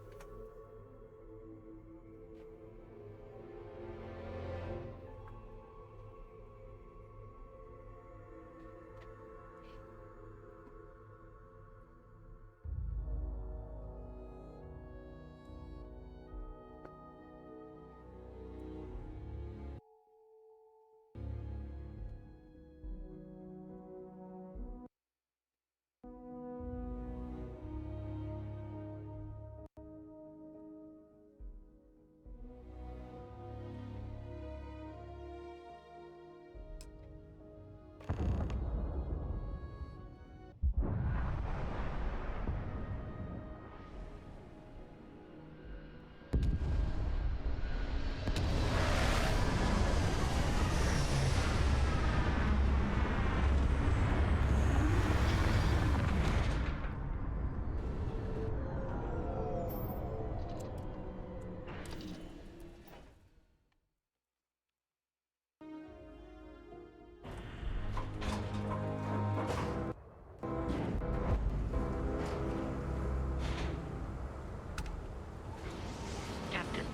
Captain,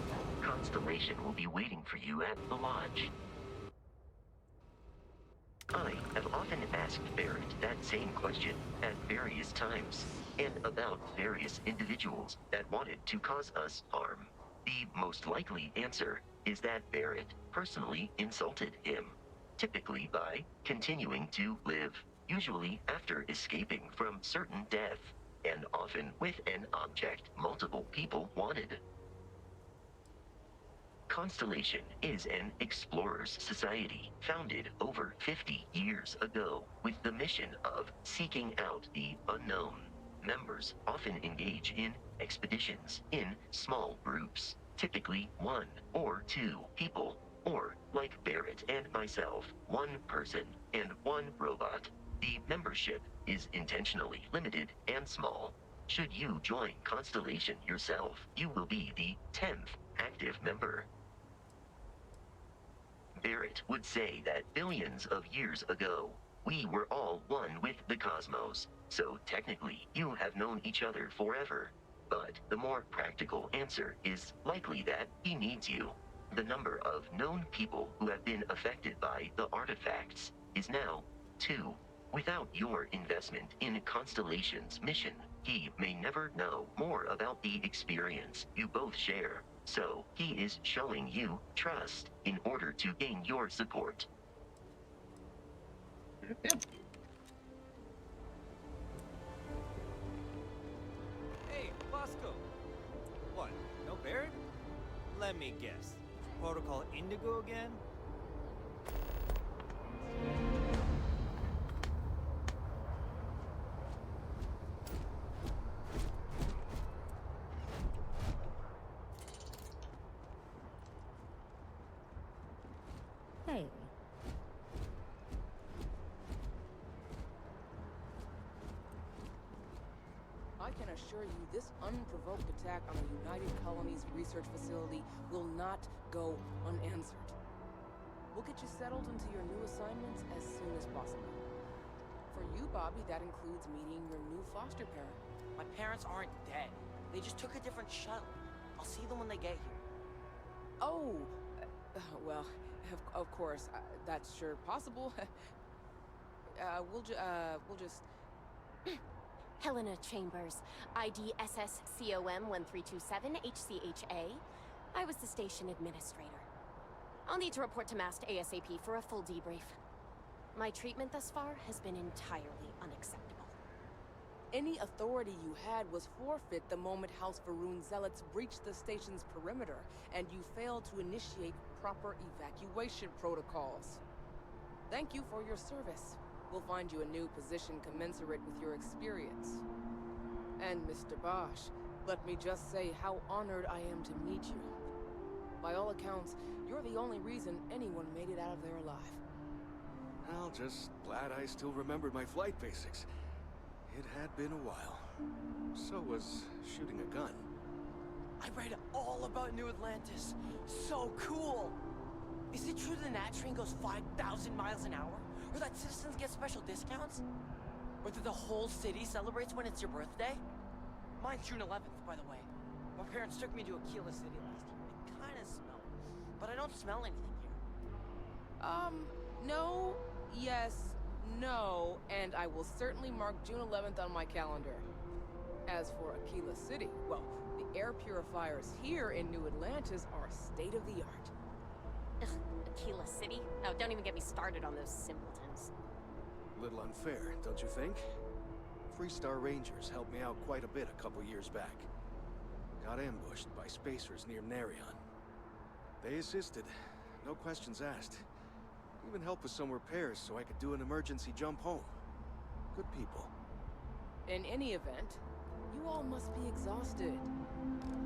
Constellation will be waiting for you at the lodge. I have often asked Barrett that same question at various times, and about various individuals that wanted to cause us harm. The most likely answer is that Barrett personally insulted him, typically by continuing to live, usually after escaping from certain death, and often with an object multiple people wanted. Constellation is an explorers society founded over 50 years ago with the mission of seeking out the unknown. Members often engage in expeditions in small groups, typically 1 or 2 people, or like Barrett and myself, 1 person and 1 robot. The membership is intentionally limited and small. Should you join Constellation yourself, you will be the 10th active member. Barrett would say that billions of years ago, we were all one with the cosmos, so technically you have known each other forever. But the more practical answer is likely that he needs you. The number of known people who have been affected by the artifacts is now 2. Without your investment in Constellation's mission, he may never know more about the experience you both share. So, he is showing you trust in order to gain your support. Okay. Hey, Bosco! What, no Barrett? Let me guess. Protocol Indigo again? Hey. I can assure you this unprovoked attack on a United Colonies research facility will not go unanswered. We'll get you settled into your new assignments as soon as possible. For you, Bobby, that includes meeting your new foster parent. My parents aren't dead. They just took a different shuttle. I'll see them when they get here. Oh, well, of course, that's sure possible. We'll just... Helena Chambers, ID SSCOM 1327 HCHA. I was the station administrator. I'll need to report to Mast ASAP for a full debrief. My treatment thus far has been entirely unacceptable. Any authority you had was forfeit the moment House Varun zealots breached the station's perimeter, and you failed to initiate proper evacuation protocols. Thank you for your service. We'll find you a new position commensurate with your experience. And Mr. Bosch, let me just say how honored I am to meet you. By all accounts, you're the only reason anyone made it out of there alive. Well, just glad I still remembered my flight basics. It had been a while. So was shooting a gun. I read all about New Atlantis. So cool! Is it true the Nat train goes 5,000 miles an hour? Or that citizens get special discounts? Or that the whole city celebrates when it's your birthday? Mine's June 11th, by the way. My parents took me to Aquila City last year. It kinda smelled. But I don't smell anything here. No, yes, no, and I will certainly mark June 11th on my calendar. As for Aquila City, well, the air purifiers here in New Atlantis are state-of-the-art. Ugh, Aquila City? Oh, don't even get me started on those simpletons. Little unfair, don't you think? Freestar Rangers helped me out quite a bit a couple years back. Got ambushed by spacers near Narion. They assisted, no questions asked. Even helped with some repairs so I could do an emergency jump home. Good people. In any event, you all must be exhausted.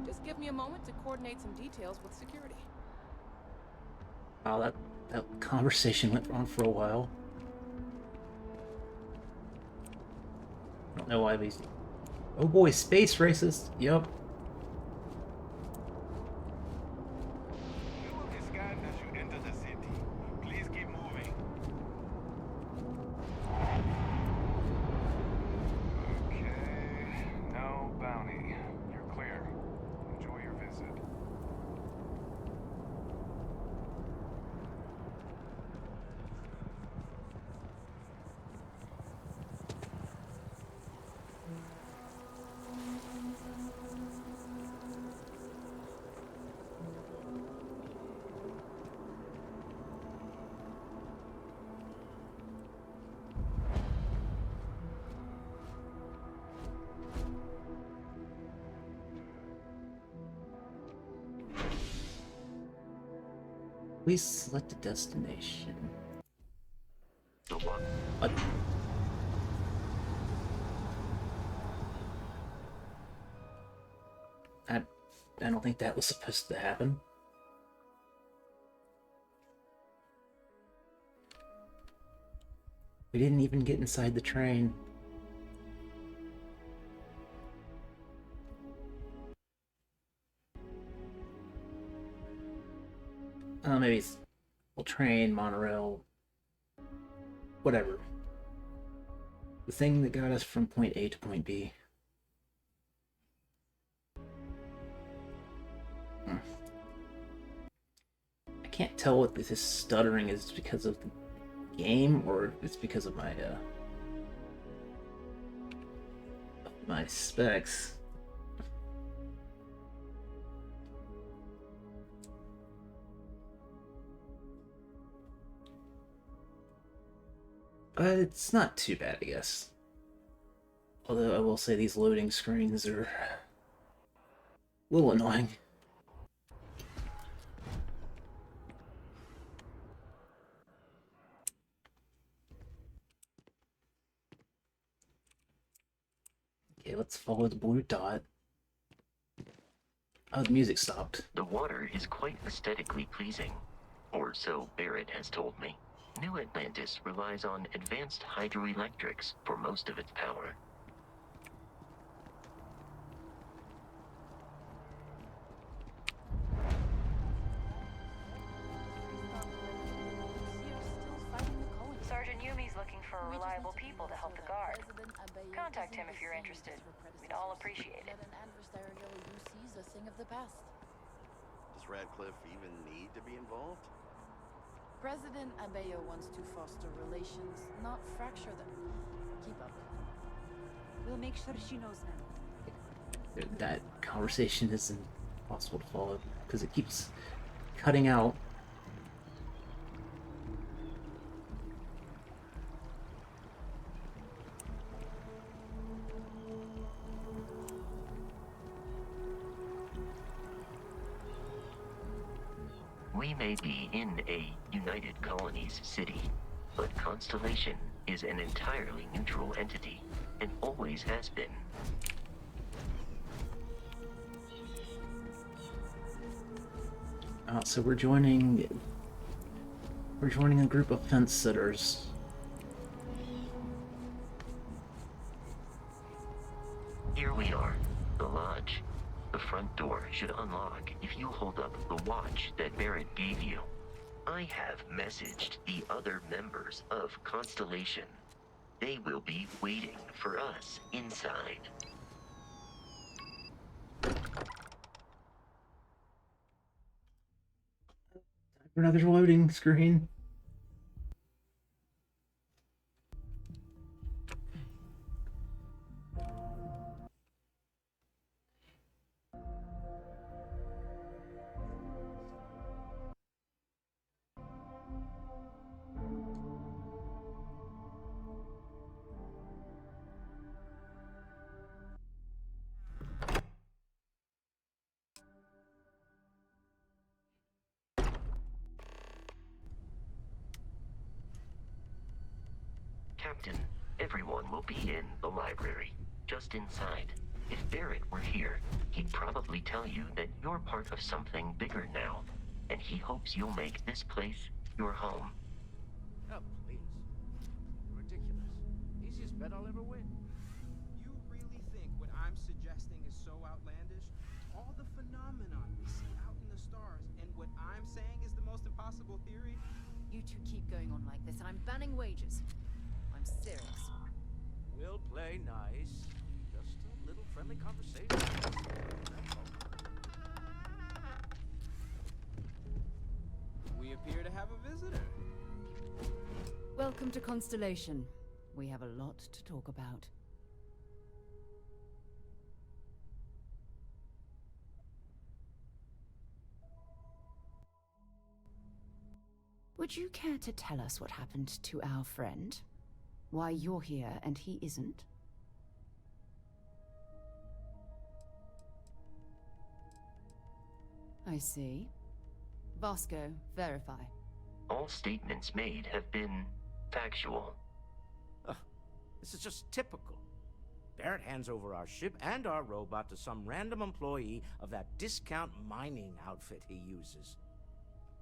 Just give me a moment to coordinate some details with security. Wow, that conversation went on for a while. I don't know why these... Oh boy, space racist. Yup. We will disguise as you enter the city. Please keep moving. Okay, no bounty. You're clear. Enjoy your visit. Please select a destination. What? I don't think that was supposed to happen. We didn't even get inside the train. Maybe it's train, monorail, whatever. The thing that got us from point A to point B. I can't tell if this stuttering is because of the game or if it's because of my specs. It's not too bad, I guess. Although I will say these loading screens are a little annoying. Okay, let's follow the blue dot. Oh, the music stopped. The water is quite aesthetically pleasing, or so Barrett has told me. New Atlantis relies on advanced hydroelectrics for most of its power. for reliable people to help the guard. Contact him if you're interested. We'd all appreciate it. Does Radcliffe even need to be involved? President Abeyo wants to foster relations, not fracture them. Keep up. We'll make sure she knows now. That conversation is impossible to follow because it keeps cutting out. We may be in a United Colonies city, but Constellation is an entirely neutral entity, and always has been. So we're joining a group of fence sitters. Here we are, the lodge. The front door should unlock if you hold up the watch that Barrett gave you. I have messaged the other members of Constellation. They will be waiting for us inside. Time for another loading screen. Captain, everyone will be in the library, just inside. If Barrett were here, he'd probably tell you that you're part of something bigger now, and he hopes you'll make this place your home. Oh, please. Ridiculous. Easiest bet I'll ever win. You really think what I'm suggesting is so outlandish? All the phenomenon we see out in the stars, and what I'm saying is the most impossible theory? You two keep going on like this, and I'm banning wagers. I'm serious. We'll play nice. Just a little friendly conversation. We appear to have a visitor. Welcome to Constellation. We have a lot to talk about. Would you care to tell us what happened to our friend? Why you're here and he isn't? I see. Vasco, verify. All statements made have been factual. This is just typical. Barrett hands over our ship and our robot to some random employee of that discount mining outfit he uses.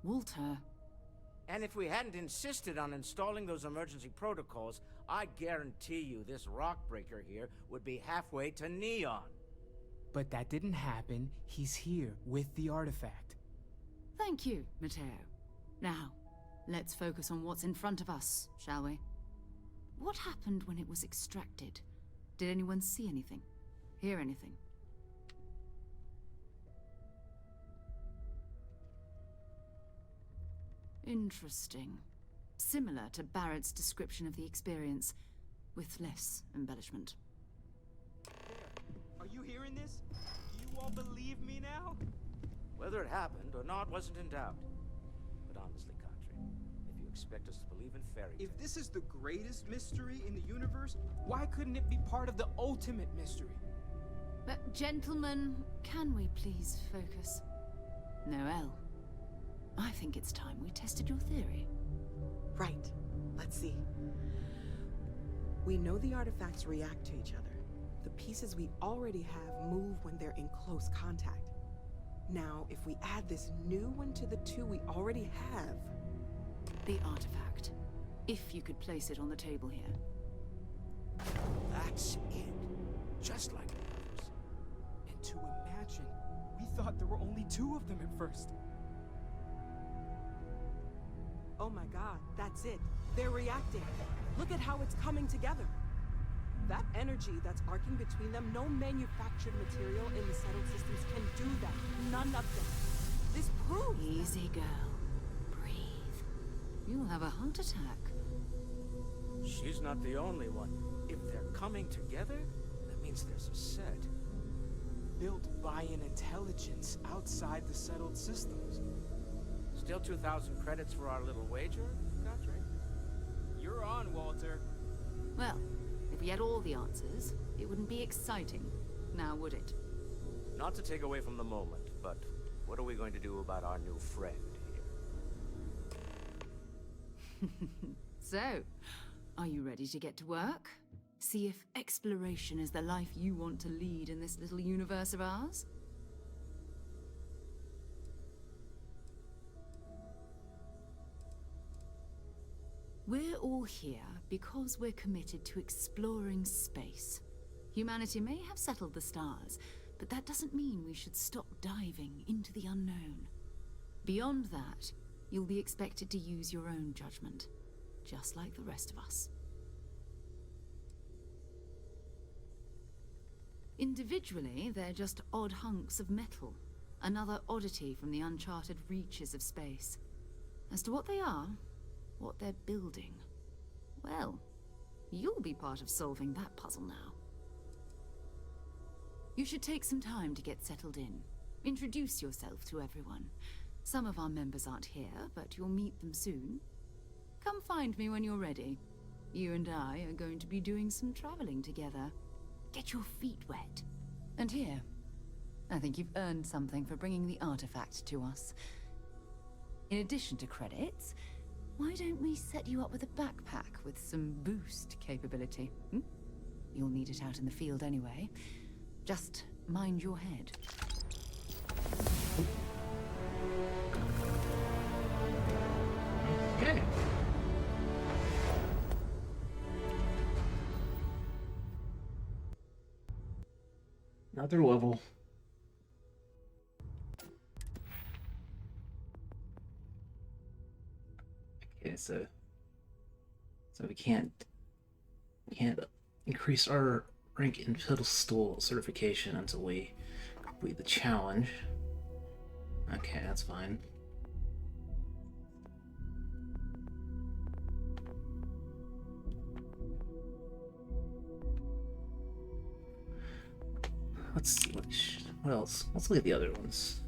Walter. And if we hadn't insisted on installing those emergency protocols, I guarantee you this rock breaker here would be halfway to Neon. But that didn't happen. He's here with the artifact. Thank you, Matteo. Now, let's focus on what's in front of us, shall we? What happened when it was extracted? Did anyone see anything? Hear anything? Interesting. Similar to Barrett's description of the experience, with less embellishment. Are you hearing this? Do you all believe me now? Whether it happened or not wasn't in doubt. But honestly, Country, if you expect us to believe in fairy tales... If this is the greatest mystery in the universe, why couldn't it be part of the ultimate mystery? But gentlemen, can we please focus? Noel, I think it's time we tested your theory. Right. Let's see. We know the artifacts react to each other. The pieces we already have move when they're in close contact. Now, if we add this new one to the two we already have... The artifact. If you could place it on the table here. That's it. Just like the others. And to imagine, we thought there were only two of them at first. Oh my god, that's it. They're reacting. Look at how it's coming together. That energy that's arcing between them, no manufactured material in the settled systems can do that. None of them. This proves... Easy, girl. Breathe. You'll have a heart attack. She's not the only one. If they're coming together, that means there's a set. Built by an intelligence outside the settled systems. Still 2,000 credits for our little wager, Godric? You're on, Walter. Well, if we had all the answers, it wouldn't be exciting, now would it? Not to take away from the moment, but what are we going to do about our new friend here? So, are you ready to get to work? See if exploration is the life you want to lead in this little universe of ours? We're all here because we're committed to exploring space. Humanity may have settled the stars, but that doesn't mean we should stop diving into the unknown. Beyond that, you'll be expected to use your own judgment, just like the rest of us. Individually, they're just odd hunks of metal, another oddity from the uncharted reaches of space. As to what they are, what they're building, well, you'll be part of solving that puzzle now. You should take some time to get settled in. Introduce yourself to everyone. Some of our members aren't here, but you'll meet them soon. Come find me when you're ready. You and I are going to be doing some traveling together. Get your feet wet. And here, I think you've earned something for bringing the artifact to us. In addition to credits, why don't we set you up with a backpack with some boost capability? You'll need it out in the field anyway. Just mind your head. Okay. Another level. Okay, so we can't increase our rank in pedestal certification until we complete the challenge. Okay, that's fine. Let's see what else. Let's look at the other ones.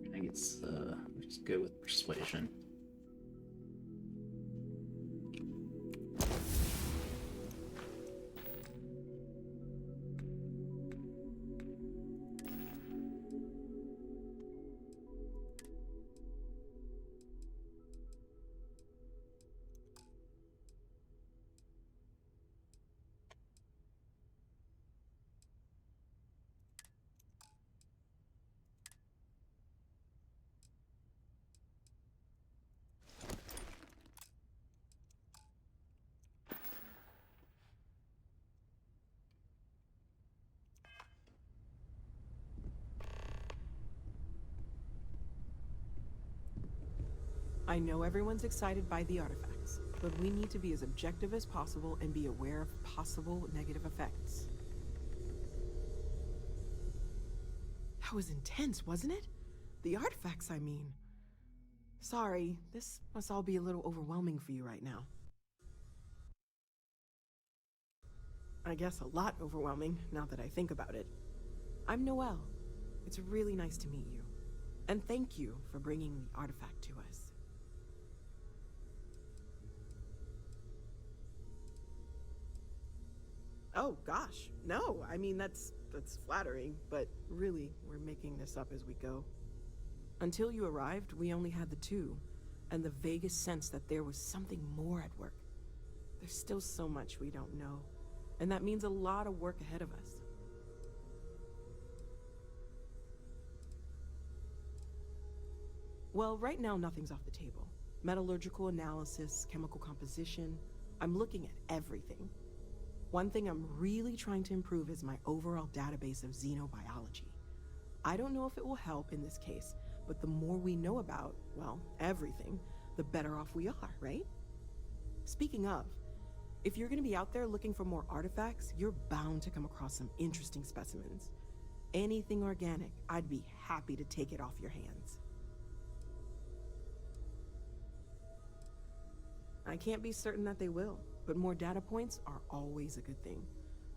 I think it's just go with persuasion. I know everyone's excited by the artifacts, but we need to be as objective as possible and be aware of possible negative effects. That was intense, wasn't it? The artifacts, I mean. Sorry, this must all be a little overwhelming for you right now. I guess a lot overwhelming, now that I think about it. I'm Noelle. It's really nice to meet you. And thank you for bringing the artifact to us. Oh, gosh. No, I mean, that's flattering, but really, we're making this up as we go. Until you arrived, we only had the two, and the vaguest sense that there was something more at work. There's still so much we don't know, and that means a lot of work ahead of us. Well, right now, nothing's off the table. Metallurgical analysis, chemical composition, I'm looking at everything. One thing I'm really trying to improve is my overall database of xenobiology. I don't know if it will help in this case, but the more we know about, well, everything, the better off we are, right? Speaking of, if you're gonna be out there looking for more artifacts, you're bound to come across some interesting specimens. Anything organic, I'd be happy to take it off your hands. I can't be certain that they will, but more data points are always a good thing.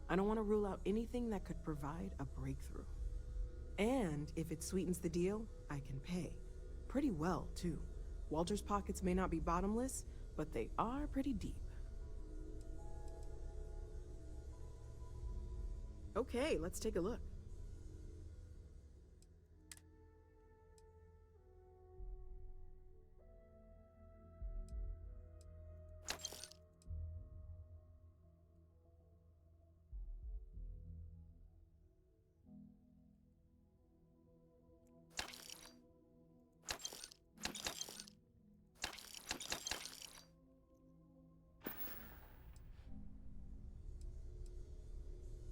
I don't want to rule out anything that could provide a breakthrough. And if it sweetens the deal, I can pay. Pretty well, too. Walter's pockets may not be bottomless, but they are pretty deep. Okay, let's take a look.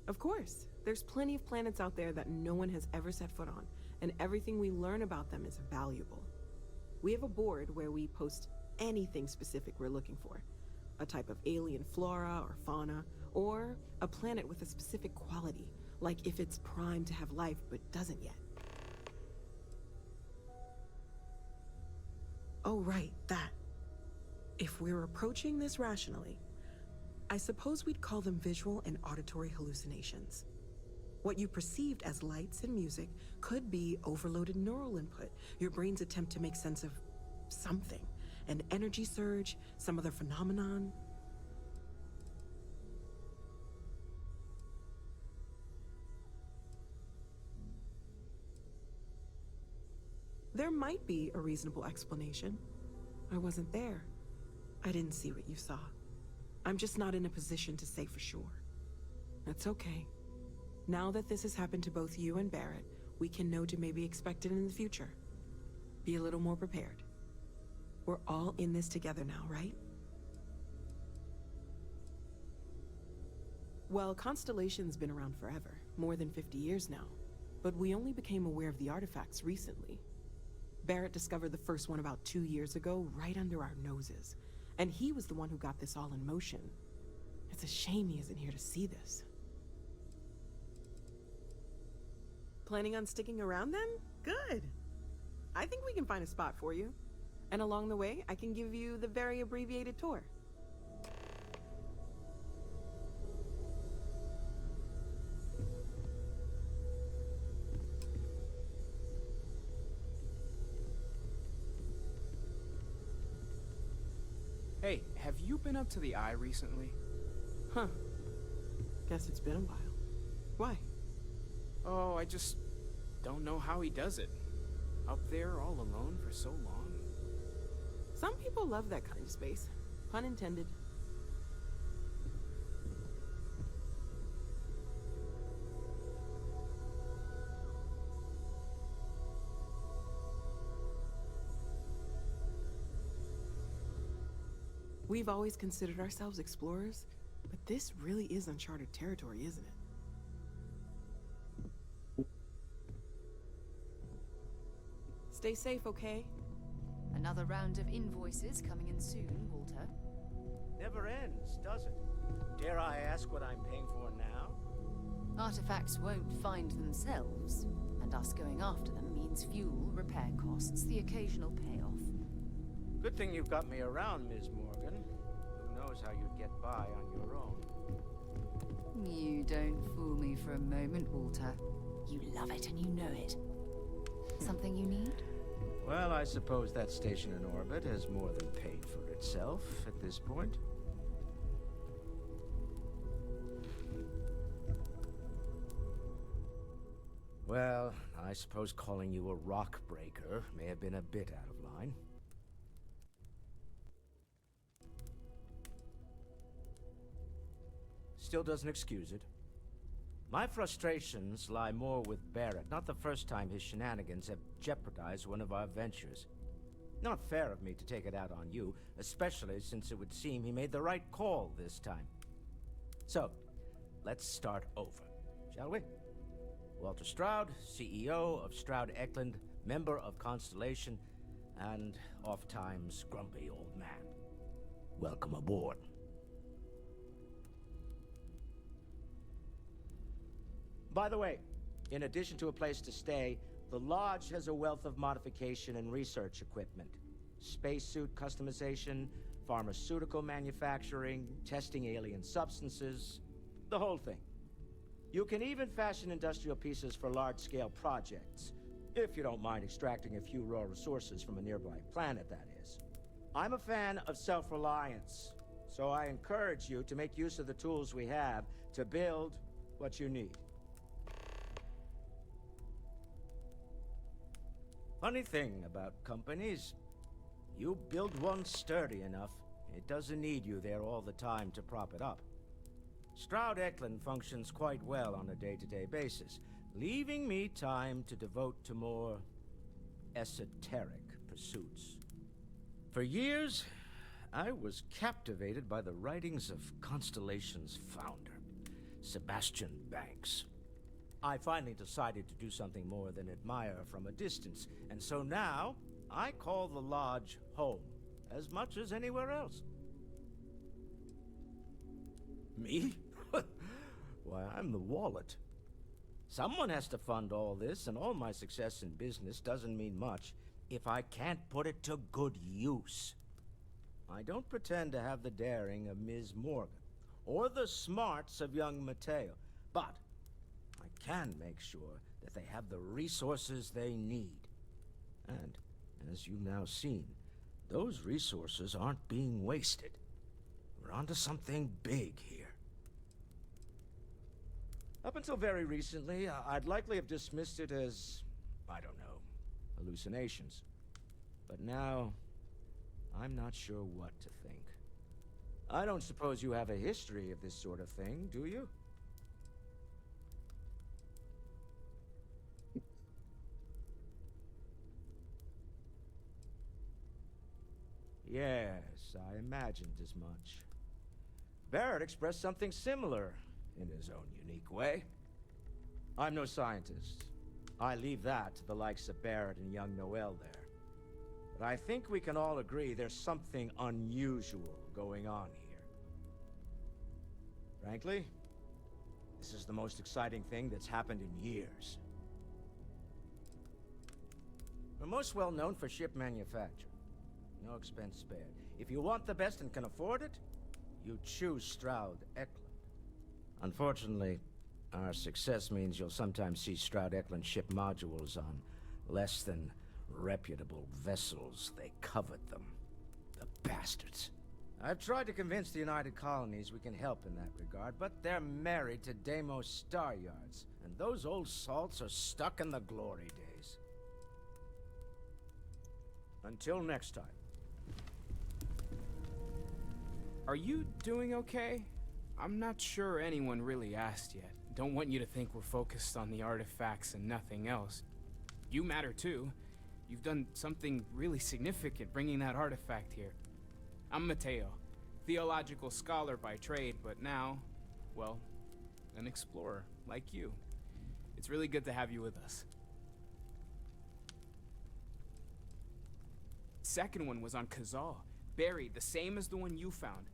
Of course, there's plenty of planets out there that no one has ever set foot on, and everything we learn about them is valuable. We have a board where we post anything specific we're looking for. A type of alien flora or fauna, or a planet with a specific quality, like if it's primed to have life but doesn't yet. Oh right, that. If we're approaching this rationally, I suppose we'd call them visual and auditory hallucinations. What you perceived as lights and music could be overloaded neural input, your brain's attempt to make sense of something. An energy surge, some other phenomenon. There might be a reasonable explanation. I wasn't there. I didn't see what you saw. I'm just not in a position to say for sure. That's okay. Now that this has happened to both you and Barrett, we can know to maybe expect it in the future. Be a little more prepared. We're all in this together now, right? Well, Constellation's been around forever, more than 50 years now. But we only became aware of the artifacts recently. Barrett discovered the first one about 2 years ago, right under our noses. And he was the one who got this all in motion. It's a shame he isn't here to see this. Planning on sticking around then? Good. I think we can find a spot for you. And along the way, I can give you the very abbreviated tour. Hey, have you been up to the Eye recently? Huh. Guess it's been a while. Why? Oh, I just don't know how he does it. Up there all alone for so long. Some people love that kind of space. Pun intended. We've always considered ourselves explorers, but this really is uncharted territory, isn't it? Stay safe, okay? Another round of invoices coming in soon, Walter. never ends, does it? Dare I ask what I'm paying for now? Artifacts won't find themselves, and us going after them means fuel, repair costs, the occasional payoff. Good thing you've got me around, Ms. Morgan. Who knows how you'd get by on your own. You don't fool me for a moment, Walter. You love it and you know it. Something you need? Well, I suppose that station in orbit has more than paid for itself at this point. Well, I suppose calling you a rock breaker may have been a bit out of line. Still doesn't excuse it. My frustrations lie more with Barrett, not the first time his shenanigans have jeopardized one of our ventures. Not fair of me to take it out on you, especially since it would seem he made the right call this time. So, let's start over, shall we? Walter Stroud, CEO of Stroud Eklund, member of Constellation, and oft-times grumpy old man. Welcome aboard. By the way, in addition to a place to stay, the Lodge has a wealth of modification and research equipment. Spacesuit customization, pharmaceutical manufacturing, testing alien substances, the whole thing. You can even fashion industrial pieces for large-scale projects, if you don't mind extracting a few raw resources from a nearby planet, that is. I'm a fan of self-reliance, so I encourage you to make use of the tools we have to build what you need. Funny thing about companies, you build one sturdy enough, it doesn't need you there all the time to prop it up. Stroud Eklund functions quite well on a day-to-day basis, leaving me time to devote to more esoteric pursuits. For years, I was captivated by the writings of Constellation's founder, Sebastian Banks. I finally decided to do something more than admire from a distance, and so now I call the Lodge home as much as anywhere else. Me? Why, I'm the wallet. Someone has to fund all this, and all my success in business doesn't mean much if I can't put it to good use. I don't pretend to have the daring of Ms. Morgan, or the smarts of young Mateo, but I can make sure that they have the resources they need. And, as you've now seen, those resources aren't being wasted. We're onto something big here. Up until very recently, I'd likely have dismissed it as, I don't know, hallucinations. But now, I'm not sure what to think. I don't suppose you have a history of this sort of thing, do you? Yes, I imagined as much. Barrett expressed something similar in his own unique way. I'm no scientist. I leave that to the likes of Barrett and young Noel there. But I think we can all agree there's something unusual going on here. Frankly, this is the most exciting thing that's happened in years. We're most well known for ship manufacture. No expense spared. If you want the best and can afford it, you choose Stroud Eklund. Unfortunately, our success means you'll sometimes see Stroud Eklund ship modules on less than reputable vessels. They covet them. The bastards. I've tried to convince the United Colonies we can help in that regard, but they're married to Deimos Star Yards, and those old salts are stuck in the glory days. Until next time. Are you doing okay? I'm not sure anyone really asked yet. Don't want you to think we're focused on the artifacts and nothing else. You matter too. You've done something really significant bringing that artifact here. I'm Mateo, theological scholar by trade, but now, well, an explorer like you. It's really good to have you with us. Second one was on Kazal, buried the same as the one you found.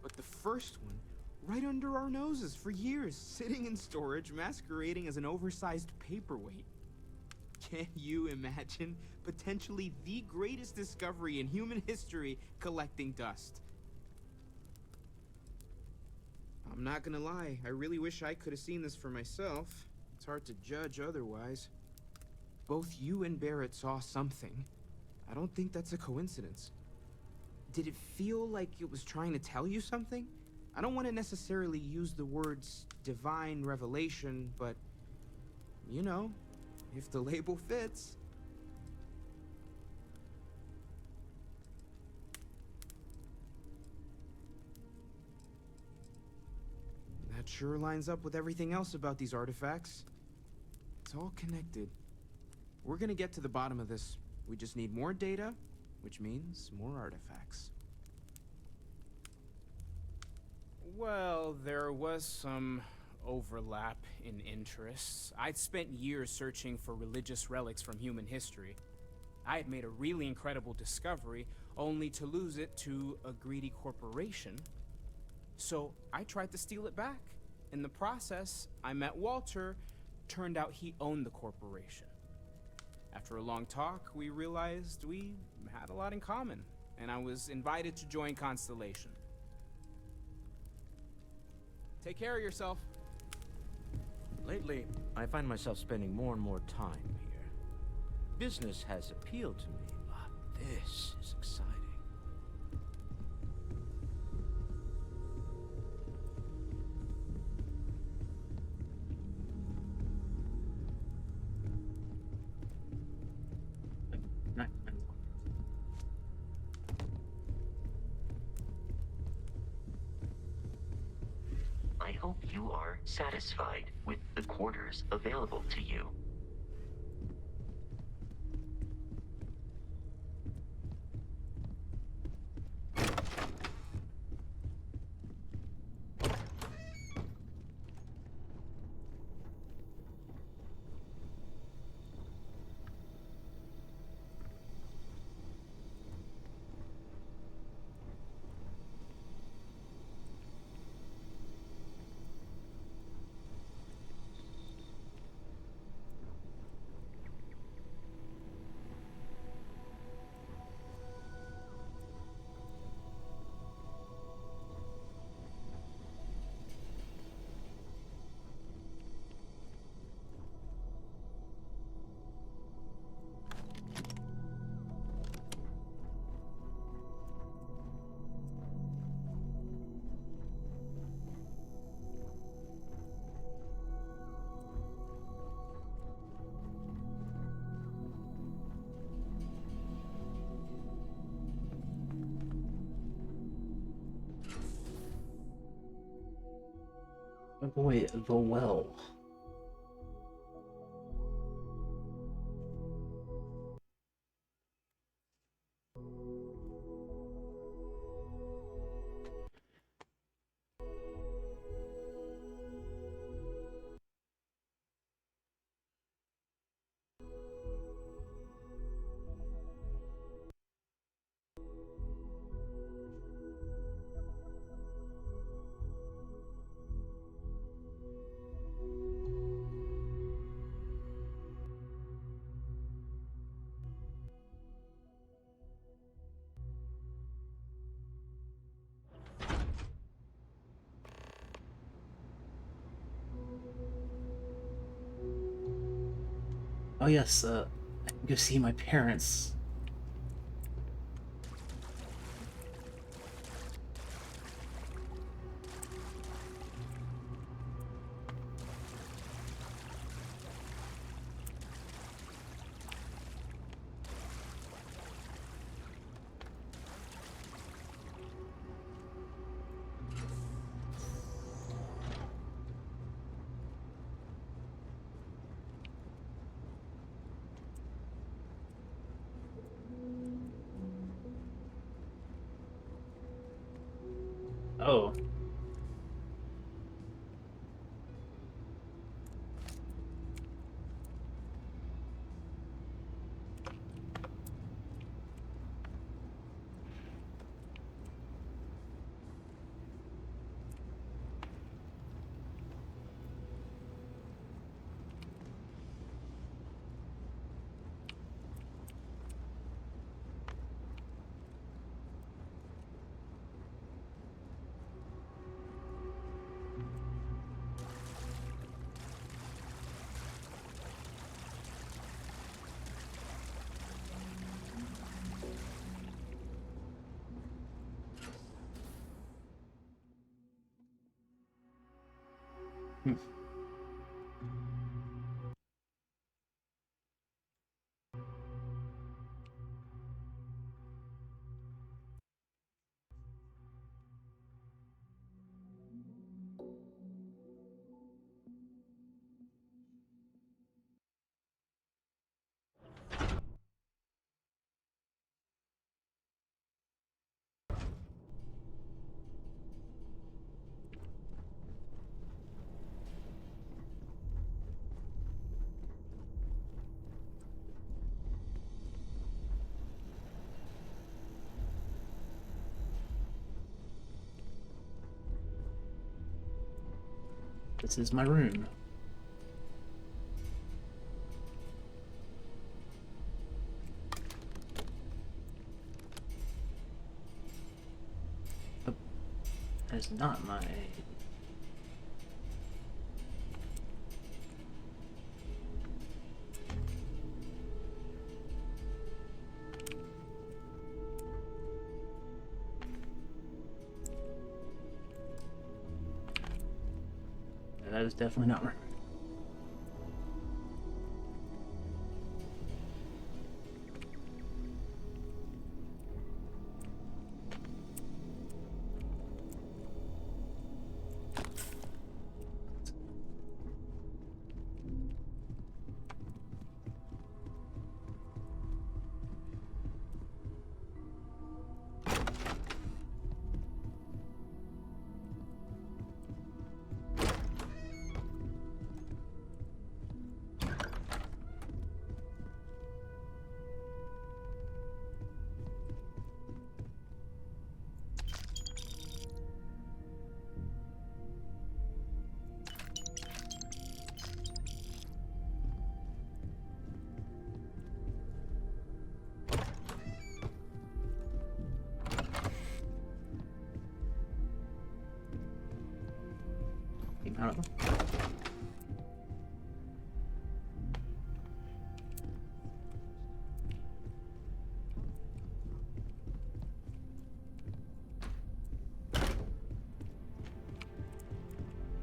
But the first one, right under our noses for years, sitting in storage, masquerading as an oversized paperweight. Can you imagine potentially the greatest discovery in human history collecting dust? I'm not gonna lie, I really wish I could have seen this for myself. It's hard to judge otherwise. Both you and Barrett saw something. I don't think that's a coincidence. Did it feel like it was trying to tell you something? I don't want to necessarily use the words divine revelation, but, you know, if the label fits. That sure lines up with everything else about these artifacts. It's all connected. We're gonna get to the bottom of this. We just need more data, which means more artifacts. Well, there was some overlap in interests. I'd spent years searching for religious relics from human history. I had made a really incredible discovery, only to lose it to a greedy corporation. So I tried to steal it back. In the process, I met Walter. Turned out he owned the corporation. After a long talk, we realized we had a lot in common, and I was invited to join Constellation. Take care of yourself. Lately, I find myself spending more and more time here. Business has appealed to me, but this is exciting. I hope you are satisfied with the quarters available to you. Oh boy, the well. Oh yes, I can go see my parents. Oh. Hmm. This is my room. Oh, that is not my... That is definitely not my room. I don't know.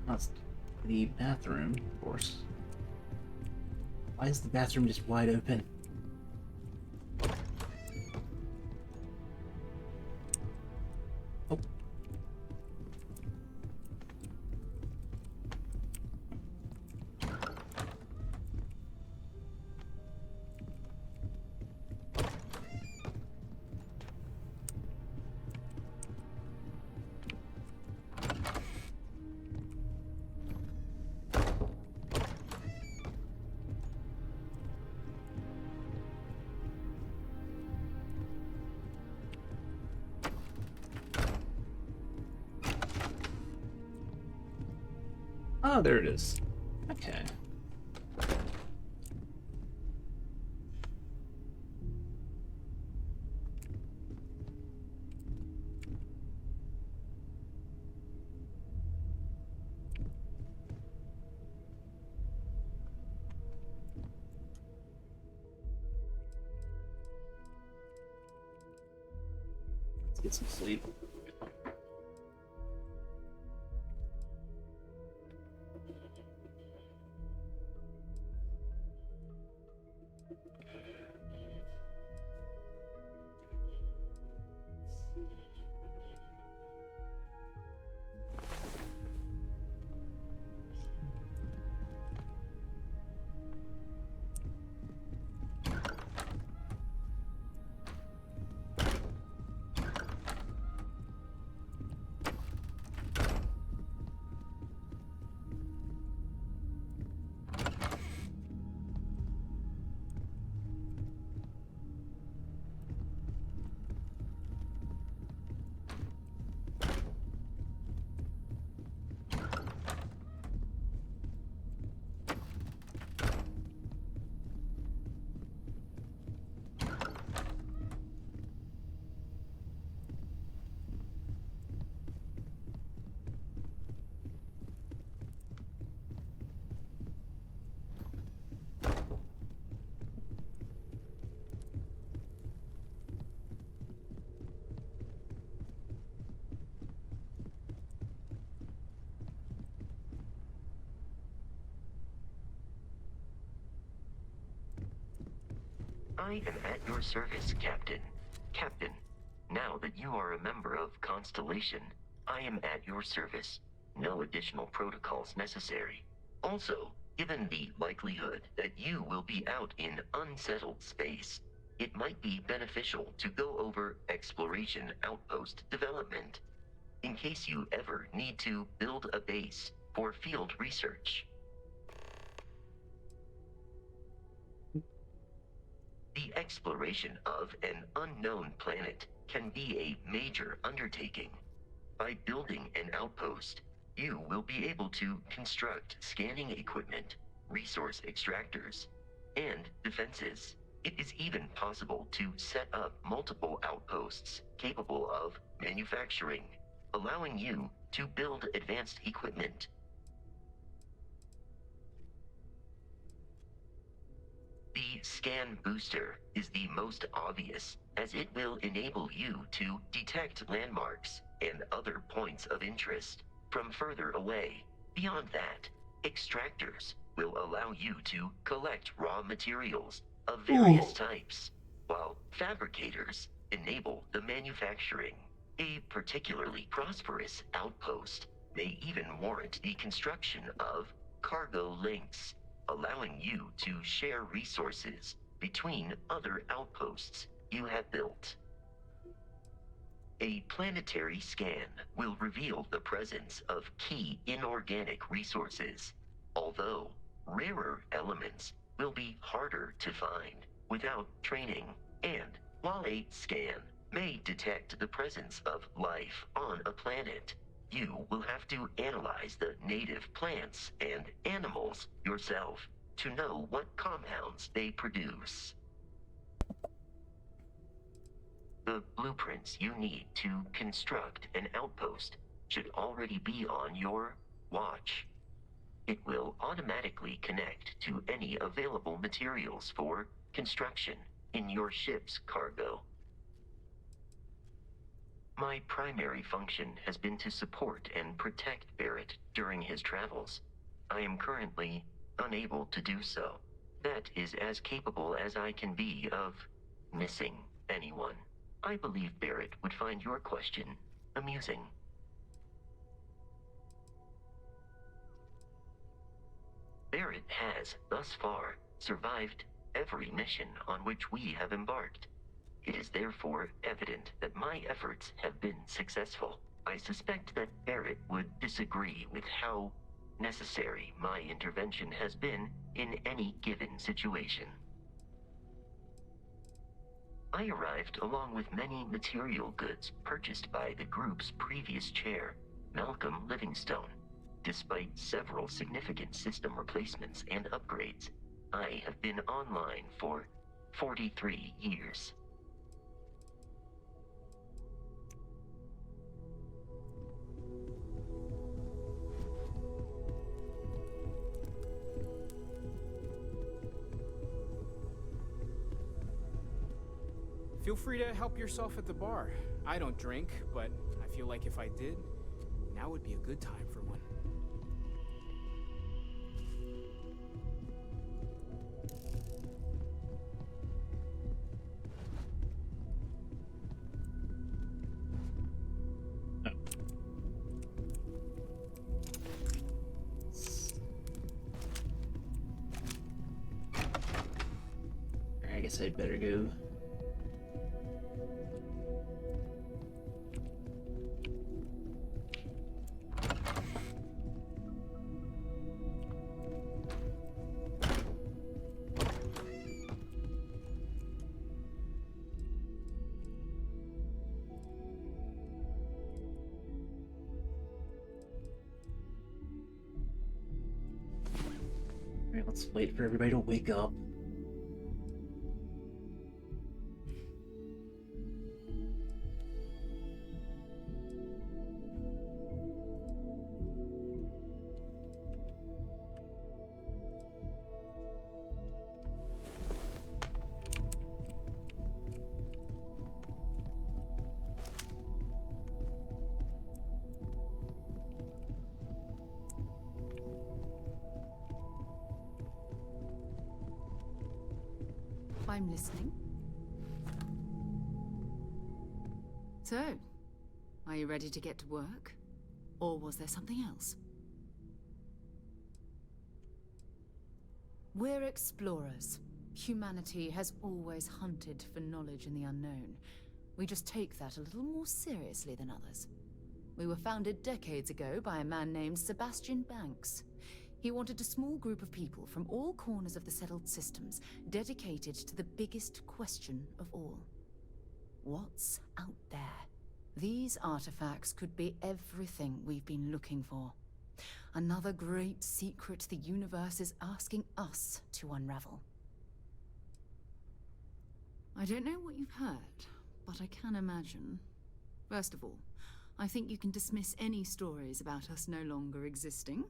That's the bathroom, of course. Why is the bathroom just wide open? Oh. Oh, there it is. Okay. Let's get some sleep. I am at your service, Captain. Captain, now that you are a member of Constellation, I am at your service. No additional protocols necessary. Also, given the likelihood that you will be out in unsettled space, it might be beneficial to go over exploration outpost development, in case you ever need to build a base for field research. The exploration of an unknown planet can be a major undertaking. By building an outpost, you will be able to construct scanning equipment, resource extractors, and defenses. It is even possible to set up multiple outposts capable of manufacturing, allowing you to build advanced equipment. The scan booster is the most obvious, as it will enable you to detect landmarks and other points of interest from further away. Beyond that, extractors will allow you to collect raw materials of various types, while fabricators enable the manufacturing. A particularly prosperous outpost may even warrant the construction of cargo links, allowing you to share resources between other outposts you have built. A planetary scan will reveal the presence of key inorganic resources, although rarer elements will be harder to find without training. And while a scan may detect the presence of life on a planet, you will have to analyze the native plants and animals yourself to know what compounds they produce. The blueprints you need to construct an outpost should already be on your watch. It will automatically connect to any available materials for construction in your ship's cargo. My primary function has been to support and protect Barrett during his travels. I am currently unable to do so. That is as capable as I can be of missing anyone. I believe Barrett would find your question amusing. Barrett has, thus far, survived every mission on which we have embarked. It is therefore evident that my efforts have been successful. I suspect that Barrett would disagree with how necessary my intervention has been in any given situation. I arrived along with many material goods purchased by the group's previous chair, Malcolm Livingstone. Despite several significant system replacements and upgrades, I have been online for 43 years. Feel free to help yourself at the bar. I don't drink, but I feel like if I did, now would be a good time for one. I guess I'd better go. Alright, let's wait for everybody to wake up. I'm listening. So, are you ready to get to work? Or was there something else? We're explorers. Humanity has always hunted for knowledge in the unknown. We just take that a little more seriously than others. We were founded decades ago by a man named Sebastian Banks. He wanted a small group of people from all corners of the settled systems dedicated to the biggest question of all. What's out there? These artifacts could be everything we've been looking for. Another great secret the universe is asking us to unravel. I don't know what you've heard, but I can imagine. First of all, I think you can dismiss any stories about us no longer existing.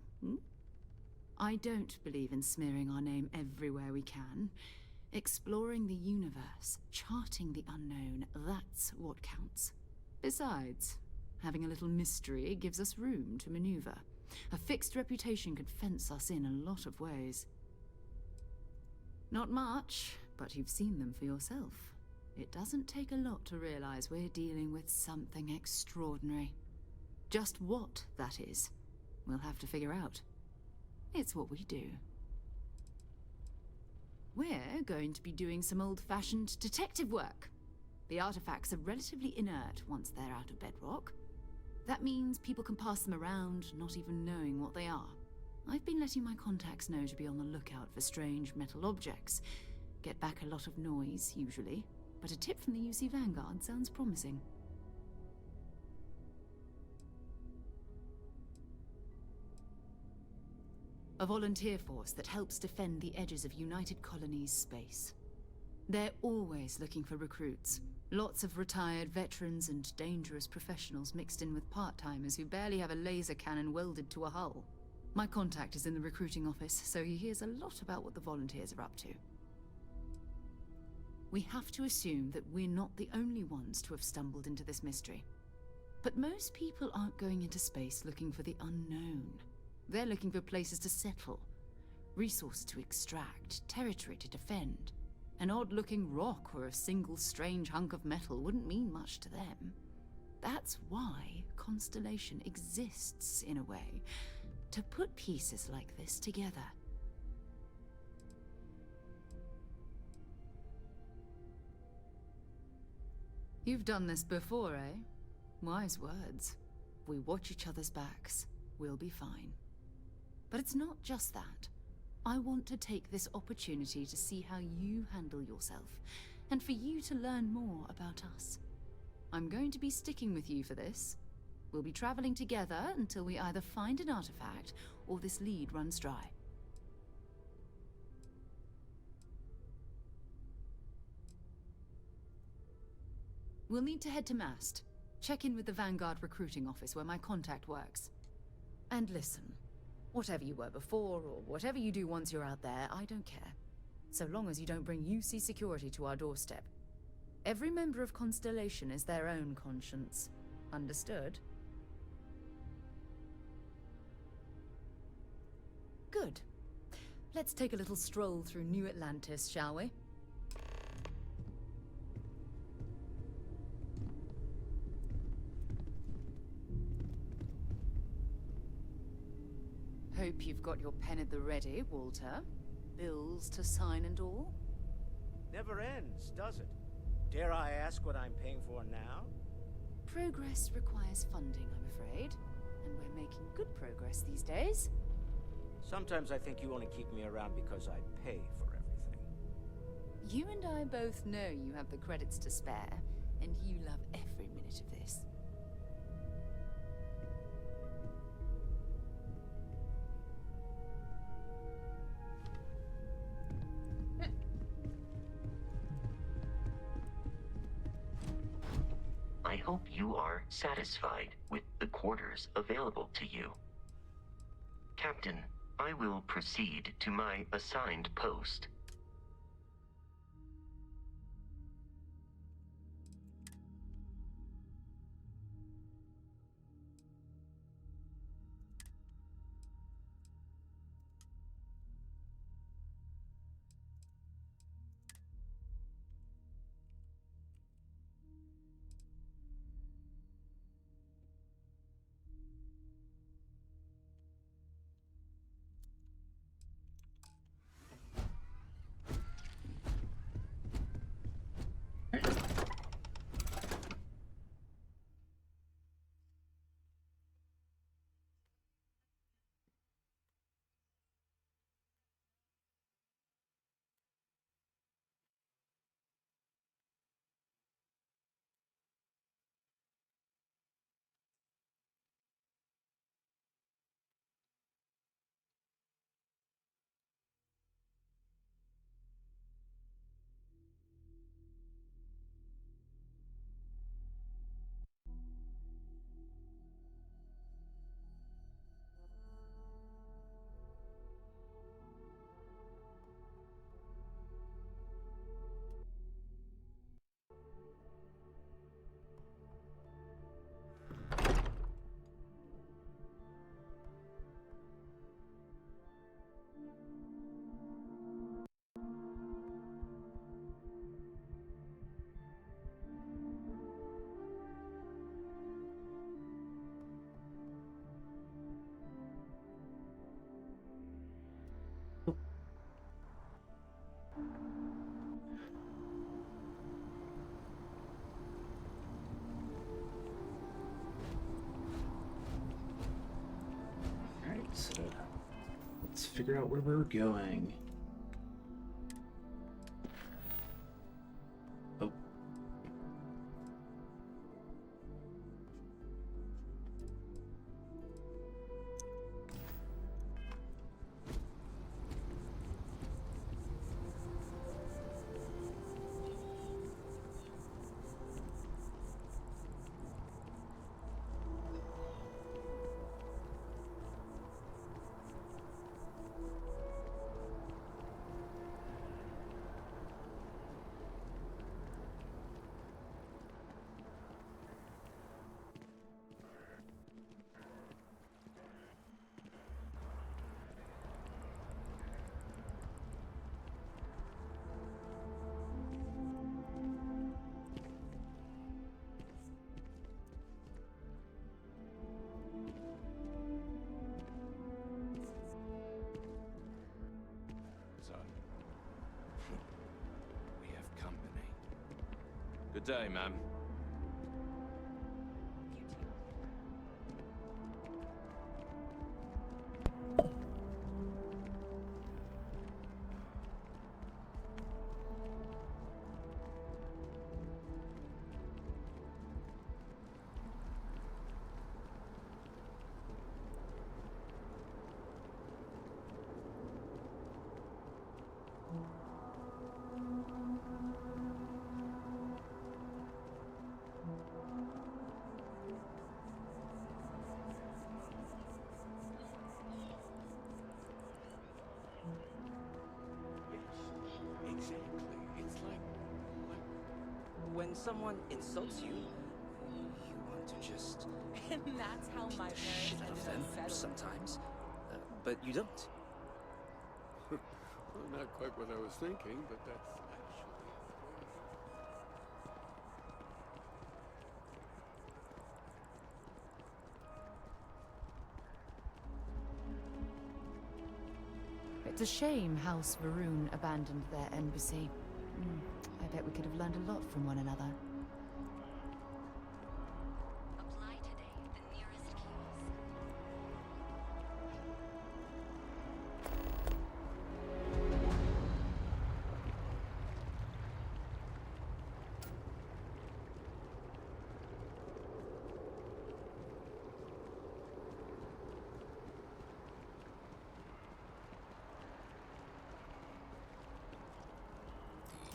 I don't believe in smearing our name everywhere we can. Exploring the universe, charting the unknown, that's what counts. Besides, having a little mystery gives us room to maneuver. A fixed reputation could fence us in a lot of ways. Not much, but you've seen them for yourself. It doesn't take a lot to realize we're dealing with something extraordinary. Just what that is, we'll have to figure out. It's what we do. We're going to be doing some old-fashioned detective work. The artifacts are relatively inert once they're out of bedrock. That means people can pass them around, not even knowing what they are. I've been letting my contacts know to be on the lookout for strange metal objects. Get back a lot of noise, usually, but a tip from the UC Vanguard sounds promising. A volunteer force that helps defend the edges of United Colonies space. They're always looking for recruits. Lots of retired veterans and dangerous professionals mixed in with part-timers who barely have a laser cannon welded to a hull. My contact is in the recruiting office, so he hears a lot about what the volunteers are up to. We have to assume that we're not the only ones to have stumbled into this mystery. But most people aren't going into space looking for the unknown. They're looking for places to settle, resources to extract, territory to defend. An odd-looking rock or a single strange hunk of metal wouldn't mean much to them. That's why Constellation exists, in a way, to put pieces like this together. You've done this before, eh? Wise words. If we watch each other's backs, we'll be fine. But it's not just that. I want to take this opportunity to see how you handle yourself, and for you to learn more about us. I'm going to be sticking with you for this. We'll be traveling together until we either find an artifact or this lead runs dry. We'll need to head to Mast. Check in with the Vanguard recruiting office where my contact works. And listen, whatever you were before, or whatever you do once you're out there, I don't care. So long as you don't bring UC security to our doorstep. Every member of Constellation is their own conscience. Understood? Good. Let's take a little stroll through New Atlantis, shall we? Hope you've got your pen at the ready, Walter. Bills to sign and all? Never ends, does it? Dare I ask what I'm paying for now? Progress requires funding, I'm afraid. And we're making good progress these days. Sometimes I think you only keep me around because I pay for everything. You and I both know you have the credits to spare, and you love every minute of this. I hope you are satisfied with the quarters available to you. Captain, I will proceed to my assigned post. figure out where we're going. Oh. So, we have company. Good day, ma'am. Exactly. It's like when someone insults you, you want to just And that's how my beat the parents shit out ended of up them settling. sometimes, but you don't. Well, not quite what I was thinking, but that's actually It's a shame House Varun abandoned their embassy. I bet we could have learned a lot from one another. Apply today at the nearest kiosk.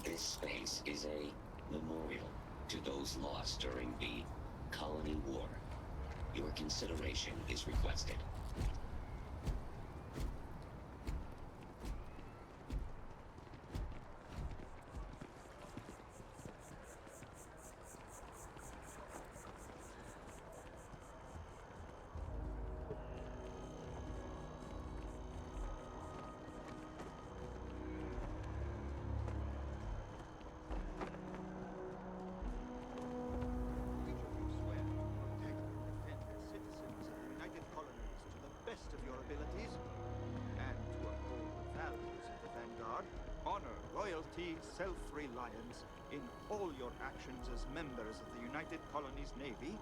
This space is a memorial to those lost during the Colony War. Your consideration is requested. Each of you swear to protect and defend the citizens of the United Colonies to the best of your abilities, and to uphold the values of the Vanguard, honor, loyalty, self-reliance in all your actions as members of the United Colonies Navy.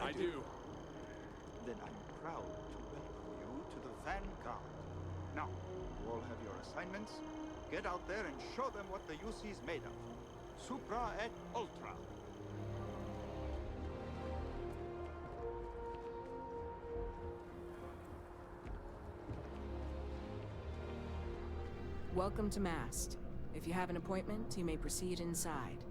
I do. Then I'm proud to welcome you to the Vanguard. Now, you all have your assignments. Get out there and show them what the UC is made of. Supra et Ultra. Welcome to Mast. If you have an appointment, you may proceed inside.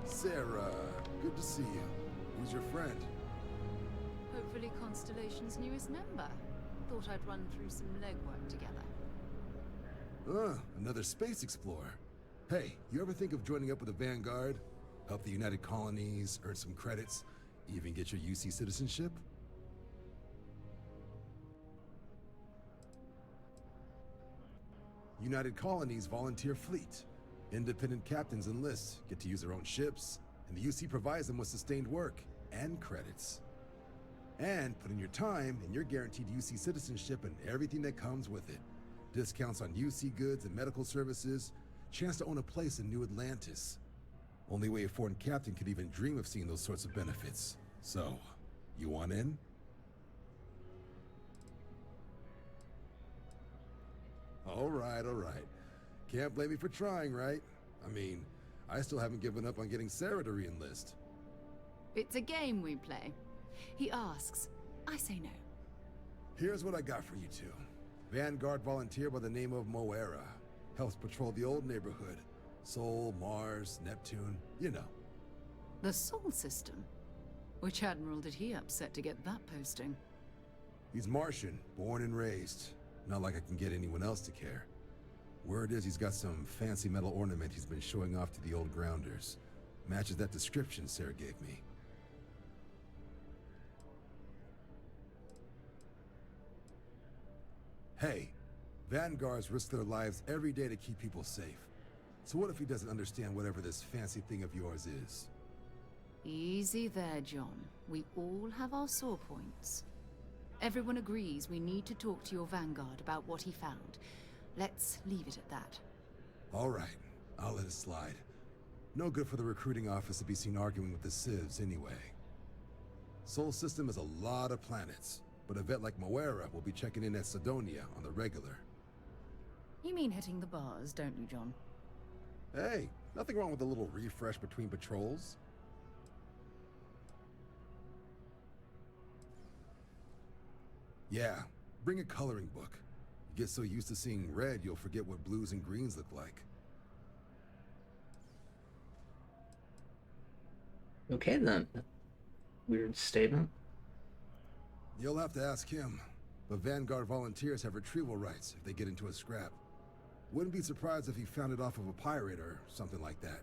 Sarah, good to see you. Who's your friend? Hopefully Constellation's newest member. Thought I'd run through some legwork together. Another space explorer. Hey, you ever think of joining up with the Vanguard? Help the United Colonies, earn some credits, even get your UC citizenship? United Colonies volunteer fleet. Independent captains enlist, get to use their own ships, and the UC provides them with sustained work and credits. And put in your time, and you're guaranteed UC citizenship and everything that comes with it. Discounts on UC goods and medical services, chance to own a place in New Atlantis. Only way a foreign captain could even dream of seeing those sorts of benefits. So, you want in? All right, all right. Can't blame me for trying, right? I mean, I still haven't given up on getting Sarah to re-enlist. It's a game we play. He asks, I say no. Here's what I got for you two. Vanguard volunteer by the name of Moera. Helps patrol the old neighborhood. Sol, Mars, Neptune, you know. The Sol system? Which admiral did he upset to get that posting? He's Martian, born and raised. Not like I can get anyone else to care. Word is he's got some fancy metal ornament he's been showing off to the old grounders. Matches that description Sarah gave me. Hey, Vanguards risk their lives every day to keep people safe. So what if he doesn't understand whatever this fancy thing of yours is? Easy there, John. We all have our sore points. Everyone agrees we need to talk to your Vanguard about what he found. Let's leave it at that. All right, I'll let it slide. No good for the recruiting office to be seen arguing with the civs anyway. Sol system has a lot of planets, but a vet like Moera will be checking in at Sidonia on the regular. You mean hitting the bars, don't you, John? Hey, nothing wrong with a little refresh between patrols. Yeah, bring a coloring book. You get so used to seeing red, you'll forget what blues and greens look like. Okay then. Weird statement. You'll have to ask him, but Vanguard volunteers have retrieval rights if they get into a scrap. Wouldn't be surprised if he found it off of a pirate or something like that.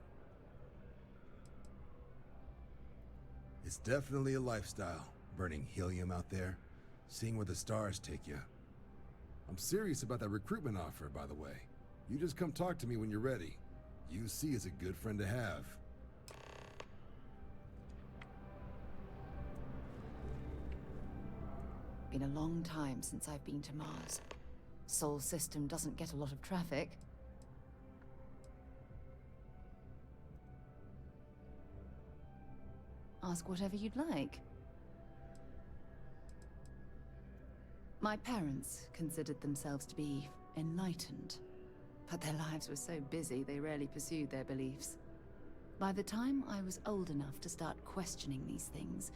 It's definitely a lifestyle, burning helium out there, seeing where the stars take you. I'm serious about that recruitment offer, by the way. You just come talk to me when you're ready. UC is a good friend to have. Been a long time since I've been to Mars. Sol system doesn't get a lot of traffic. Ask whatever you'd like. My parents considered themselves to be enlightened, but their lives were so busy they rarely pursued their beliefs. By the time I was old enough to start questioning these things,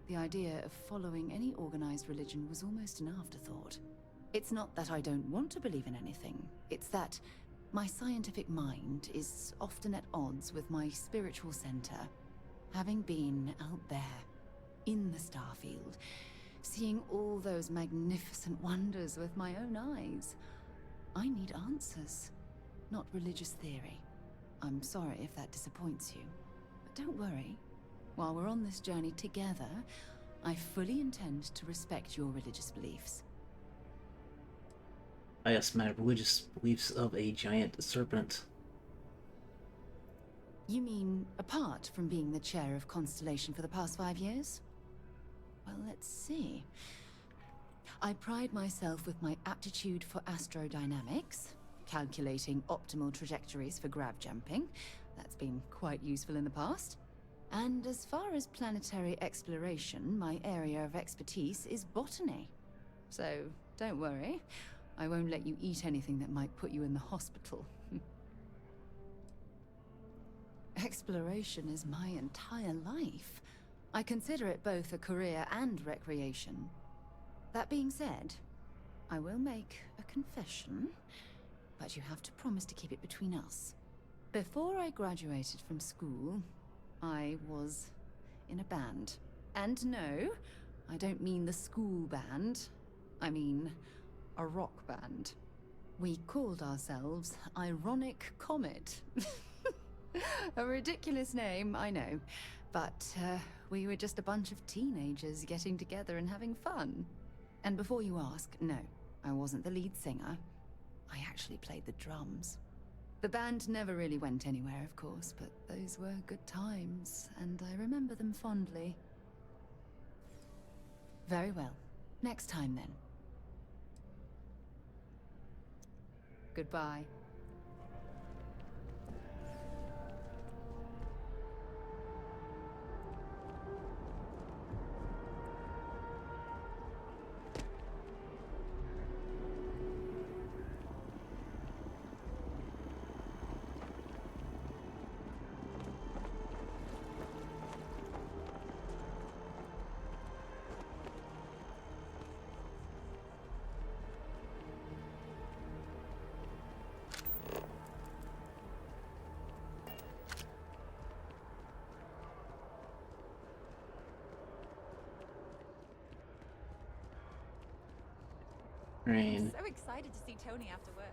the idea of following any organized religion was almost an afterthought. It's not that I don't want to believe in anything, it's that my scientific mind is often at odds with my spiritual center. Having been out there, in the Starfield, seeing all those magnificent wonders with my own eyes, I need answers, not religious theory. I'm sorry if that disappoints you, but don't worry. While we're on this journey together, I fully intend to respect your religious beliefs. I asked my religious beliefs of a giant serpent. You mean apart from being the chair of Constellation for the past 5 years? Well, let's see. I pride myself with my aptitude for astrodynamics, calculating optimal trajectories for grav jumping. That's been quite useful in the past. And as far as planetary exploration, my area of expertise is botany. So, don't worry. I won't let you eat anything that might put you in the hospital. Exploration is my entire life. I consider it both a career and recreation. That being said, I will make a confession, but you have to promise to keep it between us. Before I graduated from school, I was in a band. And no, I don't mean the school band. I mean a rock band. We called ourselves Ironic Comet. A ridiculous name, I know. But we were just a bunch of teenagers getting together and having fun. And before you ask, no, I wasn't the lead singer. I actually played the drums. The band never really went anywhere, of course, but those were good times, and I remember them fondly. Very well. Next time, then. Goodbye. Rain. So excited to see Tony after work.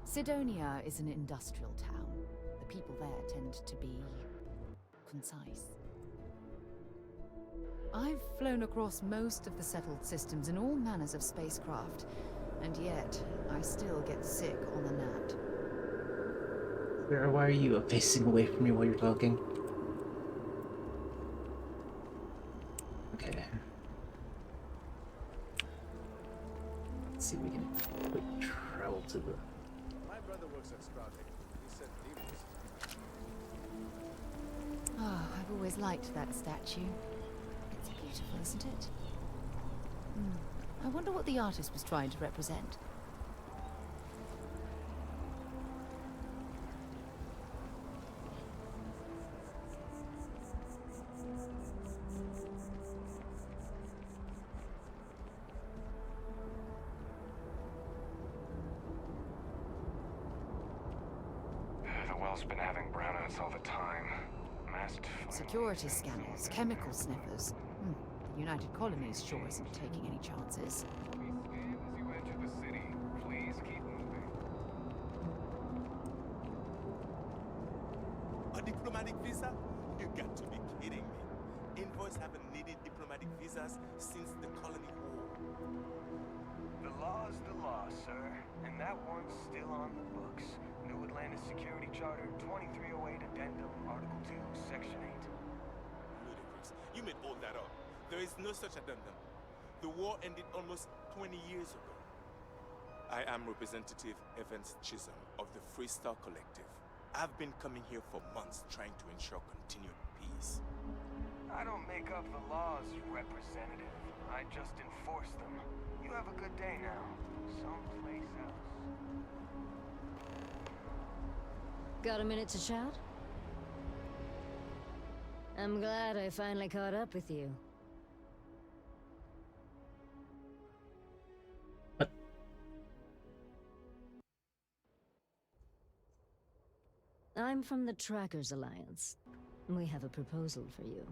Sidonia is an industrial town. The people there tend to be concise. I've flown across most of the settled systems in all manners of spacecraft, and yet I still get sick on the gnat. Sarah, why are you facing away from me while you're talking? Okay. Let's see if we can quick travel to the... My brother works at Starfield. He said demons. Ah, I've always liked that statue. It's beautiful, isn't it? I wonder what the artist was trying to represent. The well's been having brownouts all the time. Masked... Security scanners, chemical sniffers. The United Colonies sure isn't taking any chances. A diplomatic visa? You got to be kidding me. Envoys haven't needed diplomatic visas since the colony war. The law's the law, sir. And that one's still on the books. New Atlantis Security Charter 2308 Addendum, Article 2, Section 8. Ludicrous. You made all that up. There is no such addendum. The war ended almost 20 years ago. I am Representative Evans Chisholm of the Freestar Collective. I've been coming here for months trying to ensure continued peace. I don't make up the laws, Representative. I just enforce them. You have a good day now. Someplace else. Got a minute to chat? I'm glad I finally caught up with you. I'm from the Trackers Alliance. We have a proposal for you.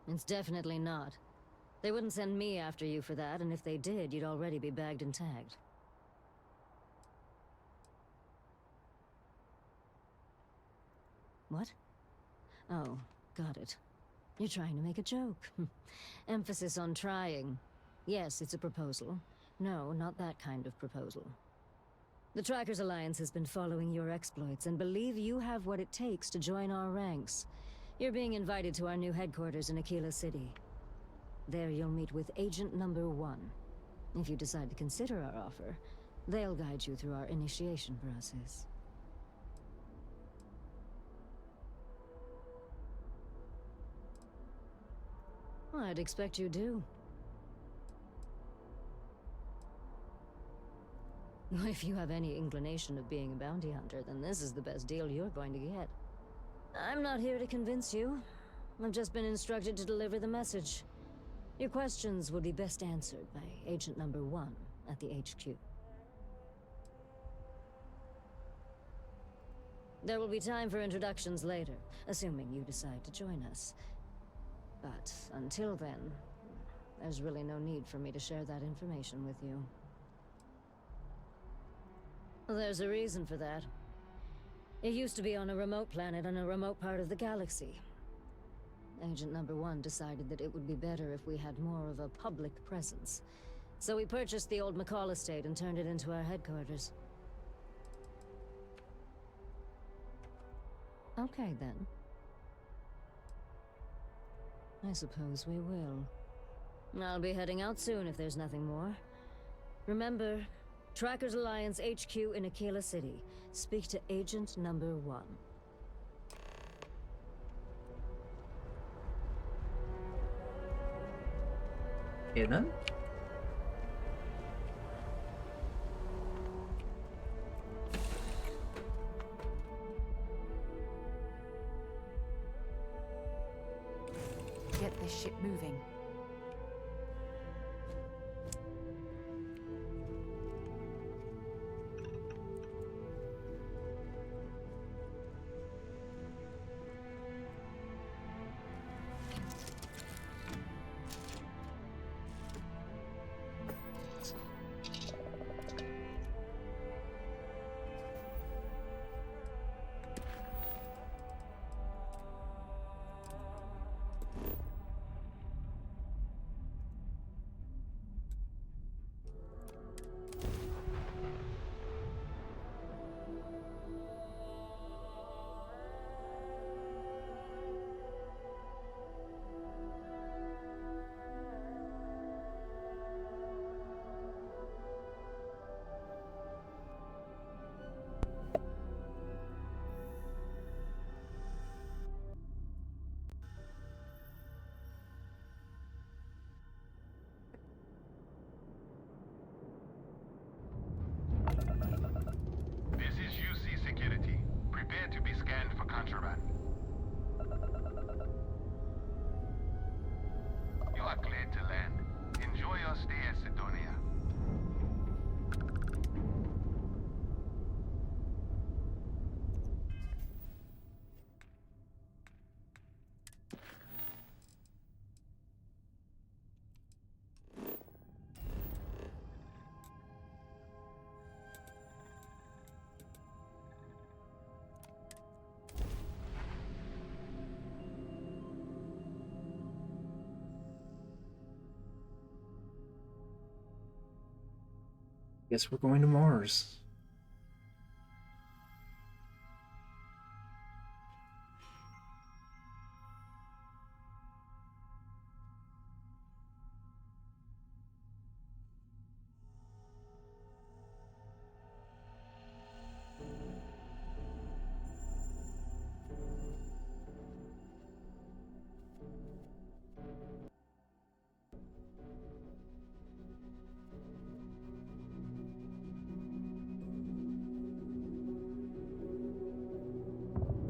It's definitely not. They wouldn't send me after you for that, and if they did, you'd already be bagged and tagged. What? Oh, got it. You're trying to make a joke. Emphasis on trying. Yes, it's a proposal. No, not that kind of proposal. The Trackers Alliance has been following your exploits and believe you have what it takes to join our ranks. You're being invited to our new headquarters in Aquila City. There you'll meet with Agent Number 1. If you decide to consider our offer, they'll guide you through our initiation process. I'd expect you do. If you have any inclination of being a bounty hunter, then this is the best deal you're going to get. I'm not here to convince you. I've just been instructed to deliver the message. Your questions would be best answered by Agent Number 1 at the HQ. There will be time for introductions later, assuming you decide to join us. But until then, there's really no need for me to share that information with you. There's a reason for that. It used to be on a remote planet in a remote part of the galaxy. Agent Number 1 decided that it would be better if we had more of a public presence. So we purchased the old McCall estate and turned it into our headquarters. Okay, then. I suppose we will. I'll be heading out soon if there's nothing more. Remember, Trackers Alliance HQ in Aquila City. Speak to Agent Number 1. Okay, then. Get this ship moving. This is UC Security. Prepare to be scanned for contraband. You are cleared to land. Enjoy your stay at Sidonia. Guess we're going to Mars.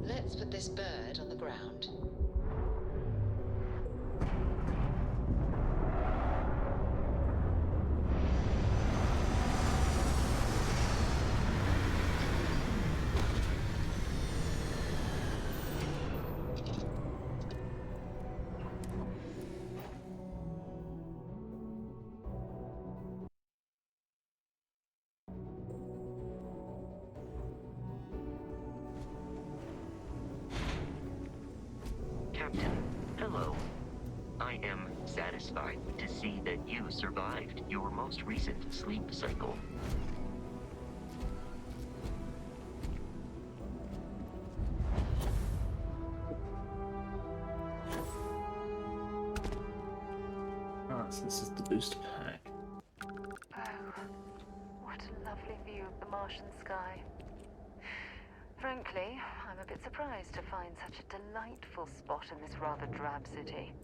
Let's put this bird on the ground. Captain, hello. I am satisfied to see that you survived your most recent sleep cycle. Ah, so this is the boost pack. Oh, what a lovely view of the Martian sky. Frankly, I'm a bit surprised to find such a delightful spot in this rather drab city.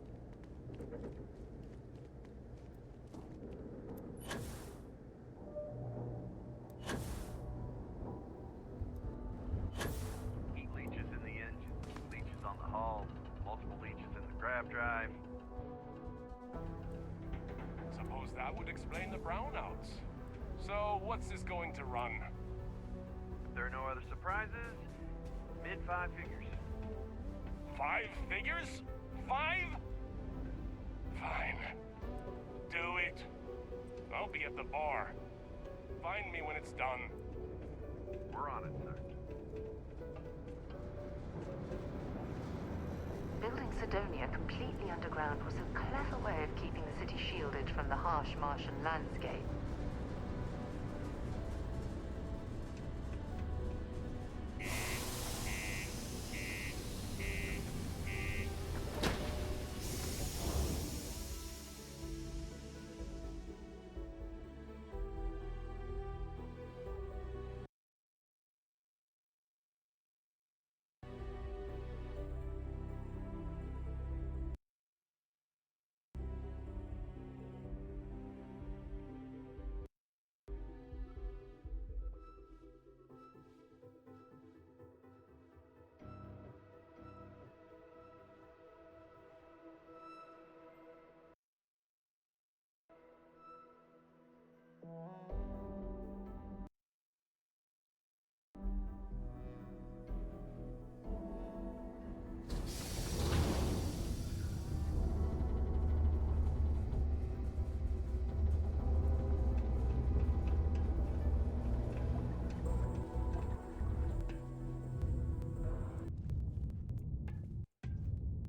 Heat leeches in the engine, leeches on the hull, multiple leeches in the grav drive. suppose that would explain the brownouts. So, what's this going to run? If there are no other surprises, mid-5 figures. 5 figures? 5? Fine. Do it. I'll be at the bar. Find me when it's done. We're on it, sir. Building Sidonia completely underground was a clever way of keeping the city shielded from the harsh Martian landscape.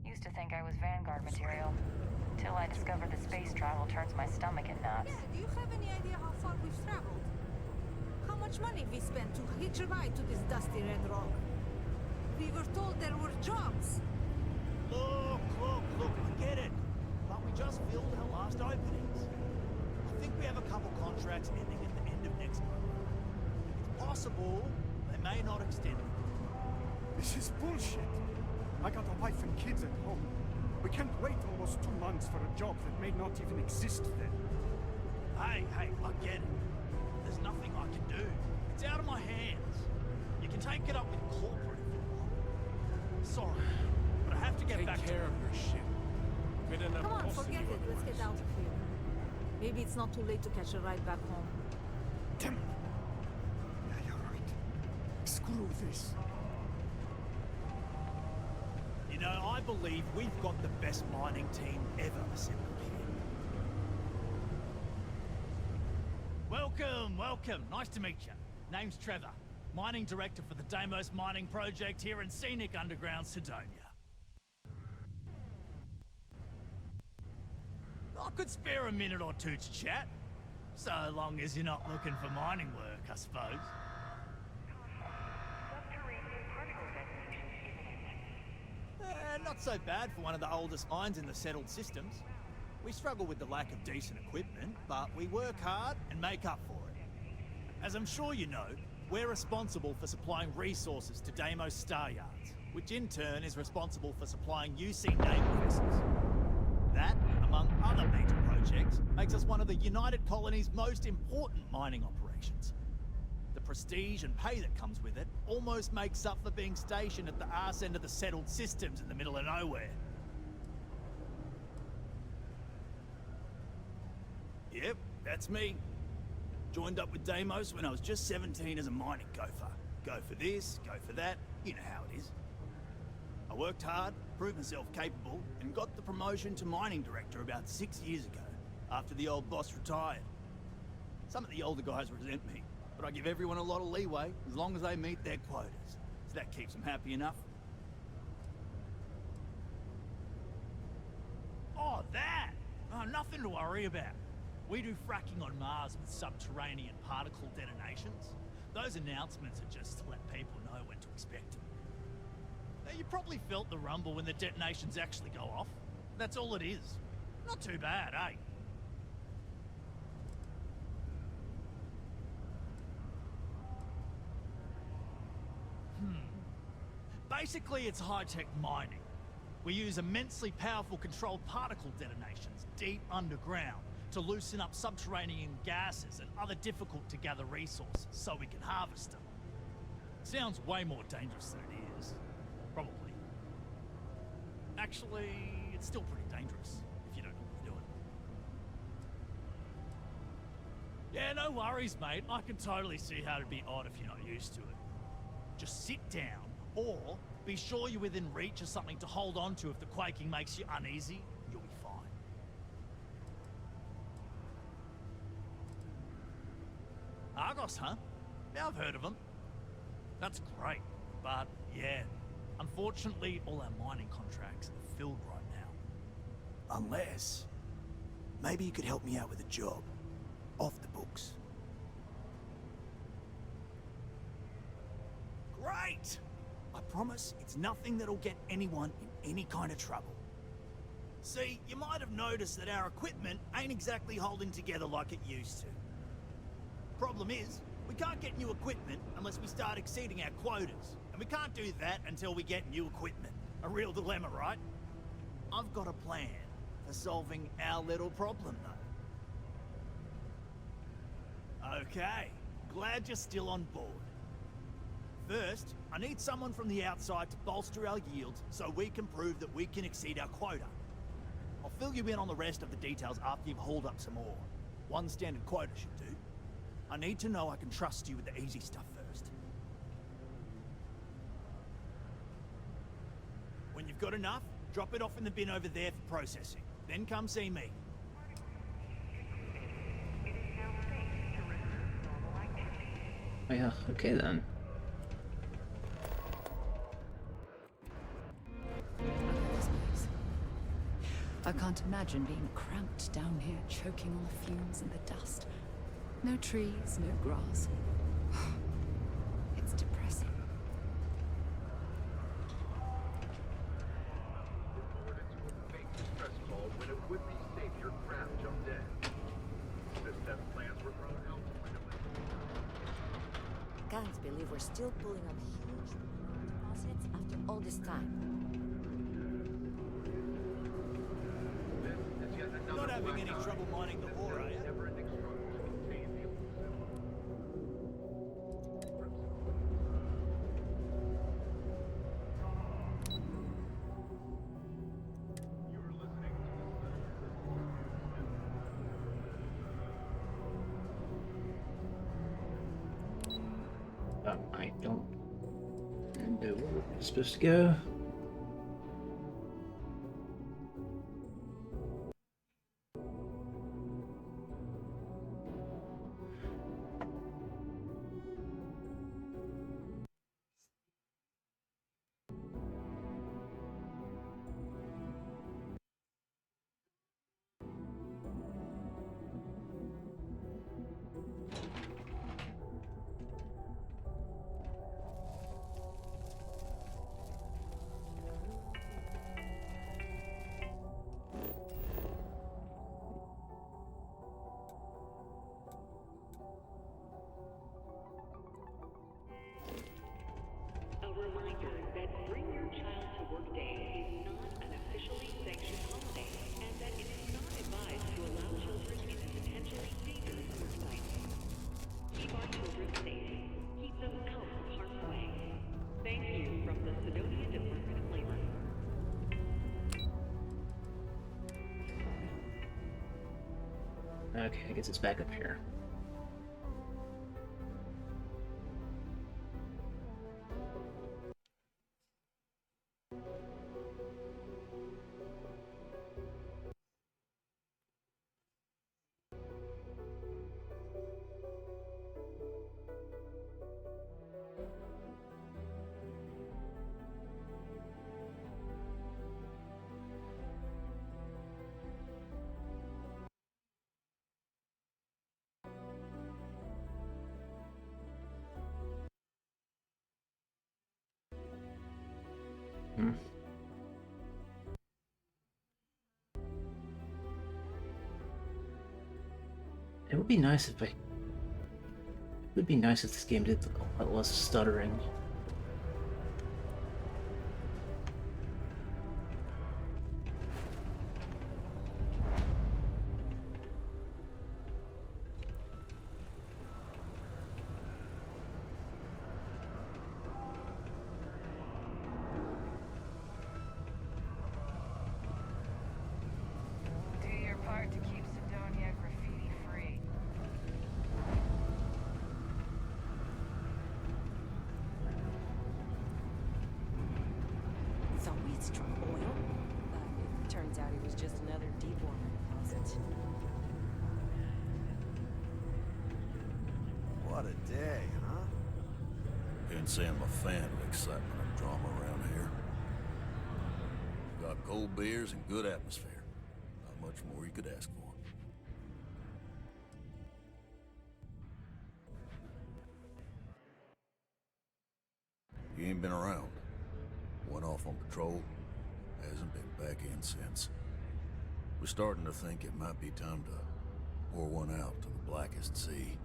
Used to think I was Vanguard material, until I discovered the space travel turns my stomach in knots. Yeah, do you have any idea how far we've traveled? How much money we spent to hitch a ride to this dusty red rock? We were told there were jobs. Look, I get it. But we just filled our last openings. I think we have a couple contracts ending at the end of next month. It's possible they may not extend it. This is bullshit. I got a wife and kids at home. We can't wait almost 2 months for a job that may not even exist then. Hey, I get it. There's nothing I can do. It's out of my hands. You can take it up with corporate if you want. Sorry, but I have to get back to... Take care of your ship. Been enough Come on, bossing forget you it. Let's get out of here. Maybe it's not too late to catch a ride back home. Damn it. Yeah, you're right. Screw this. You know, I believe we've got the best mining team ever assembled here. Welcome. Nice to meet you. Name's Trevor, mining director for the Deimos mining project here in scenic underground Sidonia. I could spare a minute or two to chat, so long as you're not looking for mining work, I suppose. Not so bad for one of the oldest mines in the settled systems. We struggle with the lack of decent equipment, but we work hard and make up for it. As I'm sure you know, we're responsible for supplying resources to Deimos Star Yards, which in turn is responsible for supplying UC naval vessels. That, among other major projects, makes us one of the United Colony's most important mining operations. The prestige and pay that comes with it almost makes up for being stationed at the arse end of the settled systems in the middle of nowhere. Yep, that's me. Joined up with Deimos when I was just 17 as a mining gopher. Go for this, go for that, you know how it is. I worked hard, proved myself capable, and got the promotion to mining director about 6 years ago, after the old boss retired. Some of the older guys resent me, but I give everyone a lot of leeway as long as they meet their quotas. So that keeps them happy enough. Oh, that! Oh, nothing to worry about. We do fracking on Mars with subterranean particle detonations. Those announcements are just to let people know when to expect them. Now, you probably felt the rumble when the detonations actually go off. That's all it is. Not too bad, eh? Basically, it's high-tech mining. We use immensely powerful controlled particle detonations deep underground to loosen up subterranean gases and other difficult-to-gather resources so we can harvest them. Sounds way more dangerous than it is. Probably. Actually, it's still pretty dangerous if you don't know what you're doing. Yeah, no worries, mate. I can totally see how it'd be odd if you're not used to it. Just sit down, or be sure you're within reach of something to hold on to if the quaking makes you uneasy. You'll be fine. Argos, huh? Yeah, I've heard of them. That's great, but yeah, unfortunately, all our mining contracts are filled right now. Unless, maybe you could help me out with a job, off the books. Great! I promise it's nothing that'll get anyone in any kind of trouble. See, you might have noticed that our equipment ain't exactly holding together like it used to. Problem is, we can't get new equipment unless we start exceeding our quotas. And we can't do that until we get new equipment. A real dilemma, right? I've got a plan for solving our little problem, though. Okay, glad you're still on board. First, I need someone from the outside to bolster our yields so we can prove that we can exceed our quota. I'll fill you in on the rest of the details after you've hauled up some ore. One standard quota should do. I need to know I can trust you with the easy stuff first. When you've got enough, drop it off in the bin over there for processing. Then come see me. Oh yeah, okay then. I can't imagine being cramped down here, choking on the fumes and the dust. No trees, no grass. It's depressing. Reported to a fake distress call when a would-be savior craft jumped in. System plans were thrown out to find a way. Can't believe we're still pulling up huge deposits after all this time. Not having any trouble mining the ore, are you? I don't know where we're supposed to go. A reminder that Bring Your Child to Work Day is not an officially sanctioned holiday, and that it is not advised to allow children in a potentially dangerous work site. Keep our children safe. Keep them out of harm's way. Thank you from the Sidonia Department of Labor. Okay, I guess it's back up here. It would be nice if it would be nice if this game did a lot less stuttering. Do your part to keep Sidonia graffiti free. it. What a day, huh? Can't say I'm a fan of excitement and drama around here. Got cold beers and good atmosphere. Not much more you could ask for. He ain't been around. Went off on patrol. Hasn't been back in since. We're starting to think it might be time to pour one out to the blackest sea.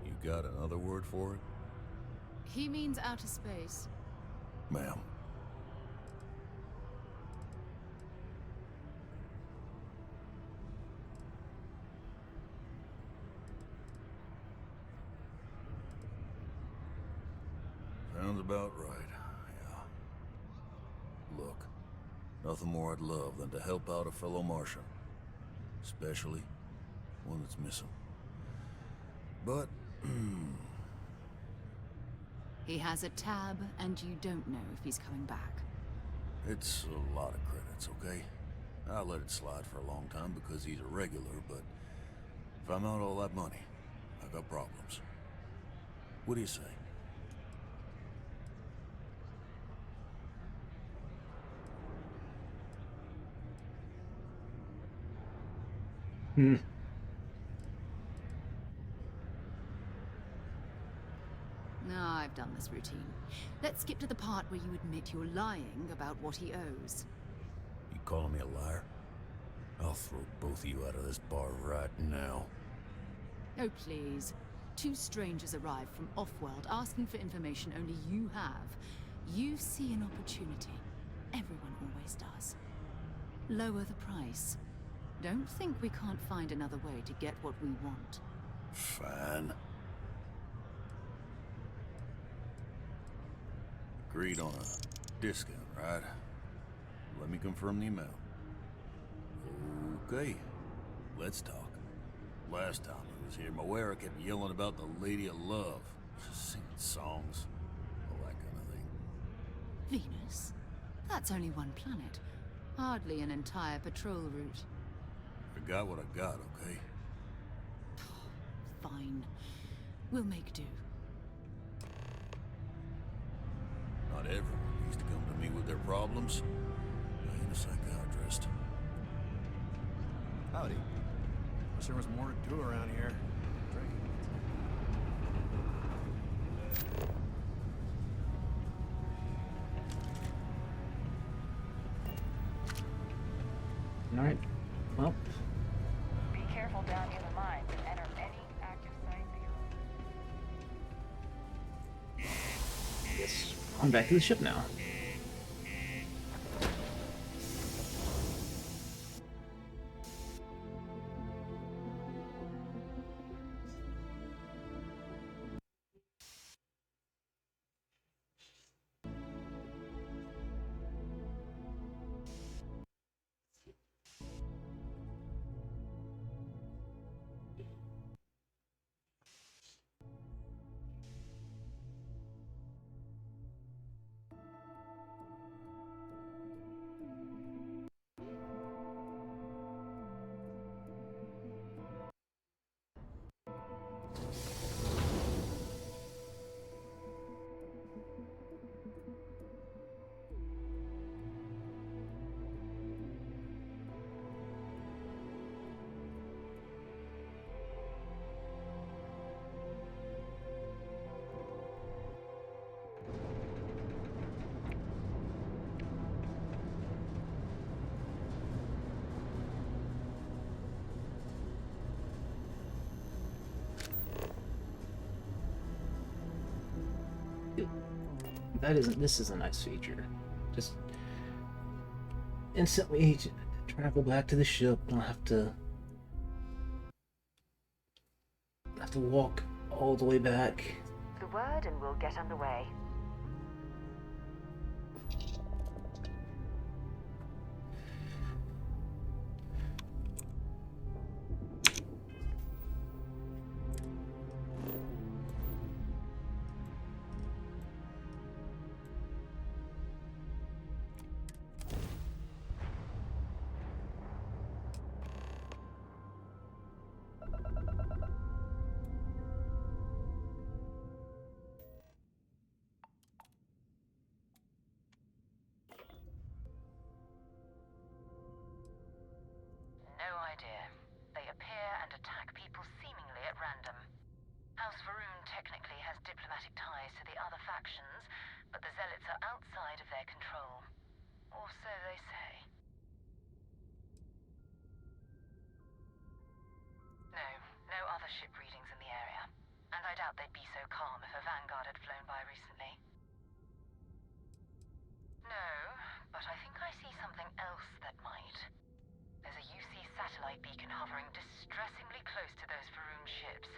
You got another word for it? He means outer space. Ma'am. Sounds about right, yeah. Look, nothing more I'd love than to help out a fellow Martian. Especially one that's missing. But, He has a tab, and you don't know if he's coming back. it's a lot of credits, okay? I let it slide for a long time because he's a regular, but if I'm out all that money, I got problems. What do you say? Hmm. No, I've done this routine. Let's skip to the part where you admit you're lying about what he owes. You calling me a liar? I'll throw both of you out of this bar right now. Oh, please. Two strangers arrive from off-world asking for information only you have. You see an opportunity. Everyone always does. Lower the price. Don't think we can't find another way to get what we want. Fine. Agreed on a discount, right? Let me confirm the amount. Okay, let's talk. Last time I was here, Moera kept yelling about the Lady of Love. Singing songs, all that kind of thing. Venus? That's only one planet. Hardly an entire patrol route. I got what I got, okay? Fine. We'll make do. Not everyone needs to come to me with their problems. I ain't a psychiatrist. Howdy. Wish there was more to do around here. Drink. Alright. Well. Be careful down near the mines and enter any active sites that you're... Yes. I'm back to the ship now. This is a nice feature. Just instantly travel back to the ship. Don't have to walk all the way back. The word and we'll get underway. diplomatic ties to the other factions, but the Zealots are outside of their control. Or so they say. No, no other ship readings in the area. And I doubt they'd be so calm if a Vanguard had flown by recently. No, but I think I see something else that might. There's a UC satellite beacon hovering distressingly close to those Faroon ships.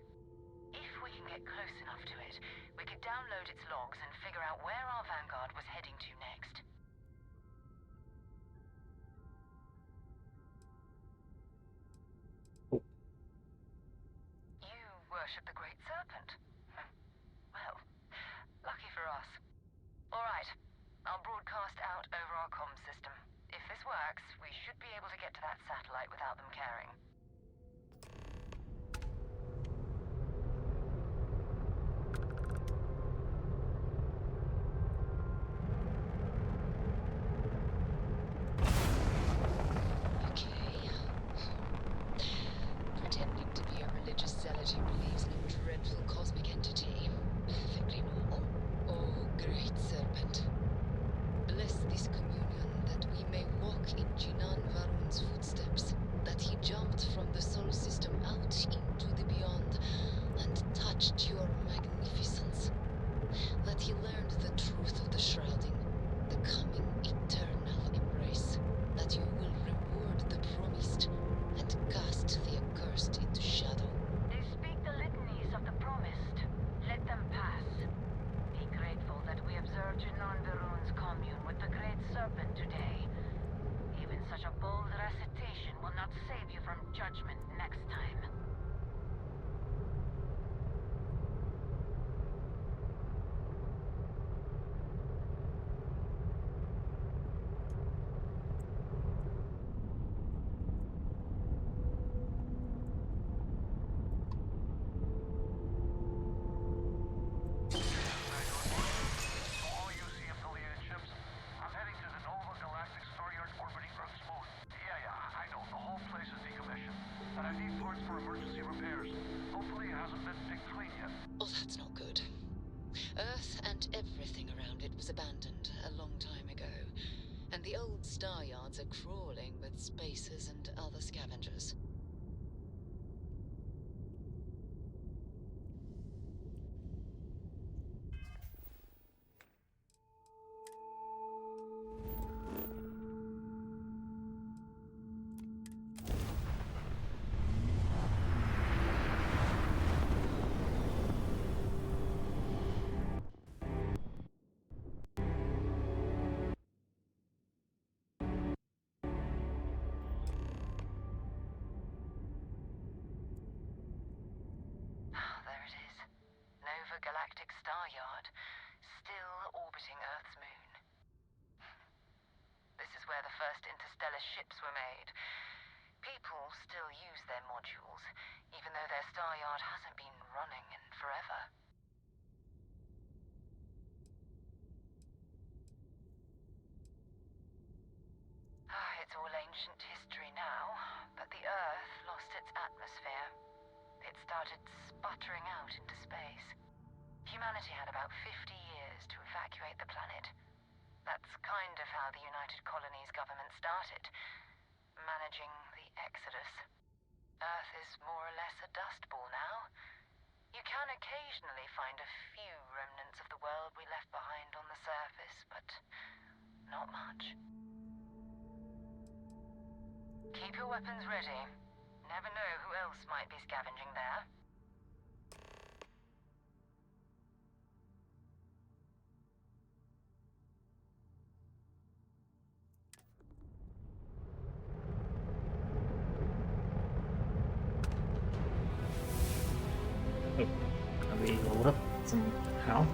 If we can get close enough to it, we could download its logs and figure out where our Vanguard was heading to next. You worship the Great Serpent? Well, lucky for us. Alright, I'll broadcast out over our comms system. If this works, we should be able to get to that satellite without them caring. Okay. Pretending to be a religious zealot who believes in a dreadful cosmic entity. Perfectly normal. Oh, great serpent. Bless this communion that we may walk in Jinan Varun's footsteps, that he jumped from the Sol system out into the beyond and touched your magnificence, that he learned the truth of the shrouding, the coming eternal embrace, that you will reward the promised and cast the accursed into shadow. They speak the litanies of the promised. Let them pass. Be grateful that we observed Jinan Varun's commune with the Great Serpent today. Even such a bold recitation will not save you from judgment next time. All UC affiliated ships, I'm heading to the Nova Galactic Star Yard orbiting Earth's moon. Yeah, I know. The whole place is decommissioned. But I need parts for emergency repairs. Hopefully it hasn't been picked clean yet. Oh, that's not good. Earth and everything around it was abandoned a long time ago, and the old star yards are crawling with spacers and other scavengers. There it is. Nova Galactic Star Yard, still orbiting Earth's moon. This is where the first interstellar ships were made. People still use their modules, even though their star yard hasn't been running in forever. It's all ancient history now, but the Earth lost its atmosphere. It started sputtering out into space. Humanity had about 50 years to evacuate the planet. That's kind of how the United Colonies government started, managing the exodus. Earth is more or less a dust ball now. You can occasionally find a few remnants of the world we left behind on the surface, but not much. Keep your weapons ready. Never know who else might be scavenging there. Are we able up somehow?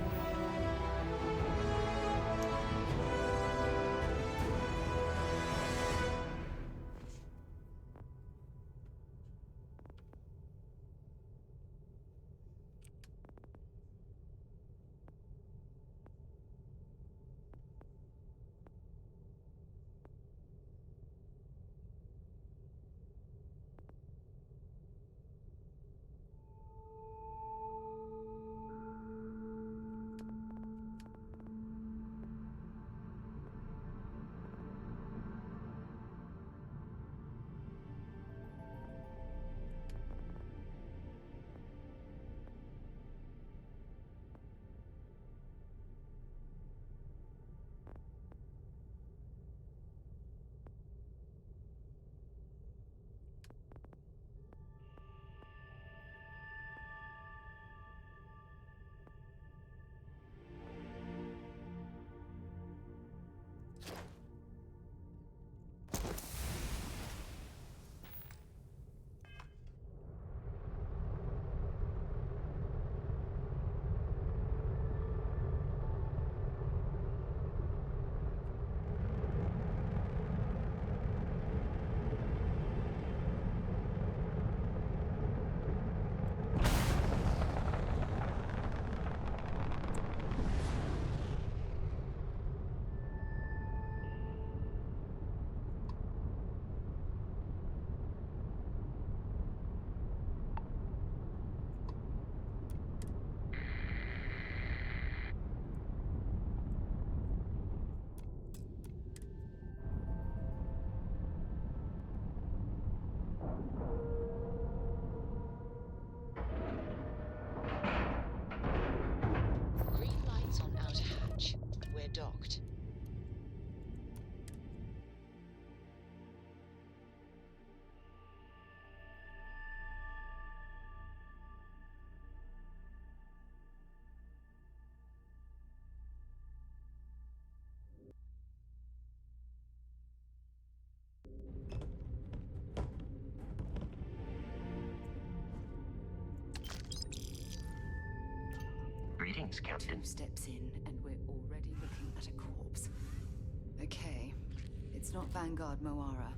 Captain. 2 steps in, and we're already looking at a corpse. Okay, it's not Vanguard Moara.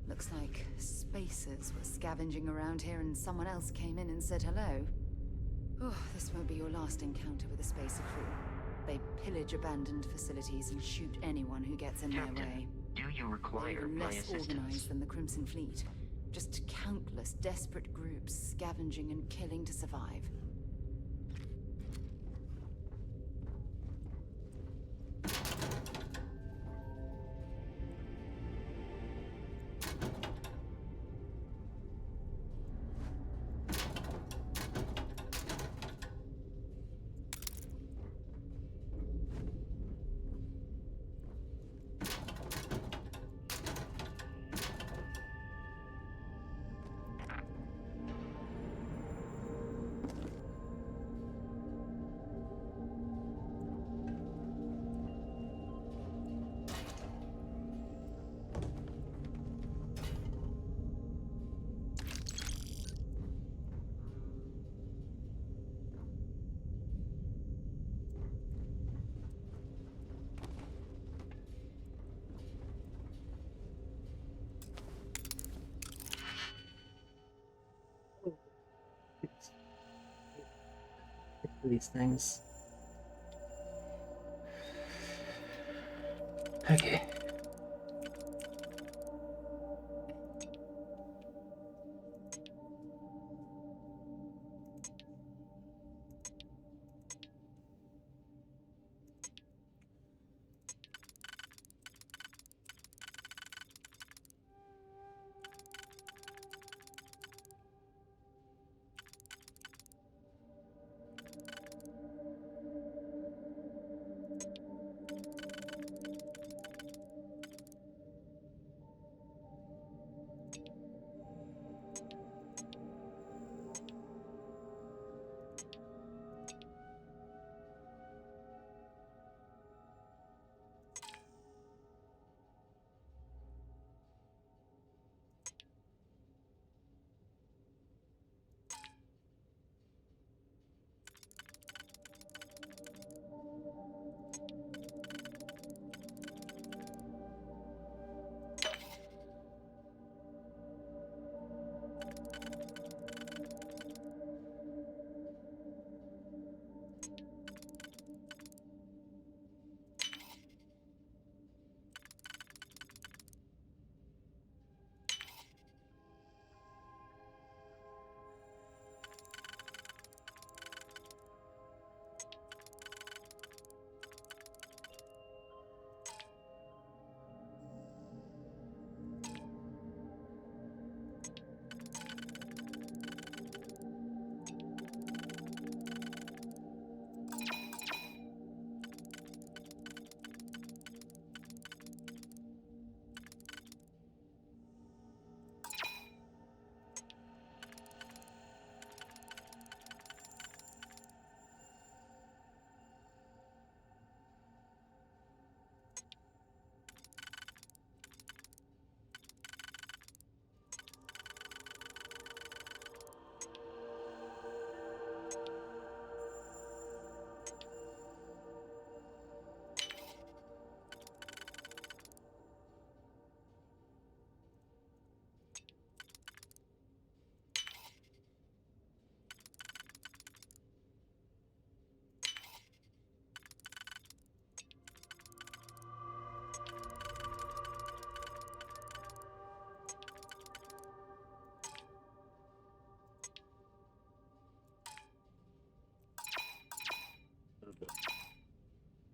Looks like spacers were scavenging around here and someone else came in and said hello. Oh, this won't be your last encounter with a spacer crew. They pillage abandoned facilities and shoot anyone who gets in their way. Do you They're require even my less assistance? organized than the Crimson Fleet. Just countless desperate groups scavenging and killing to survive. These things. Okay.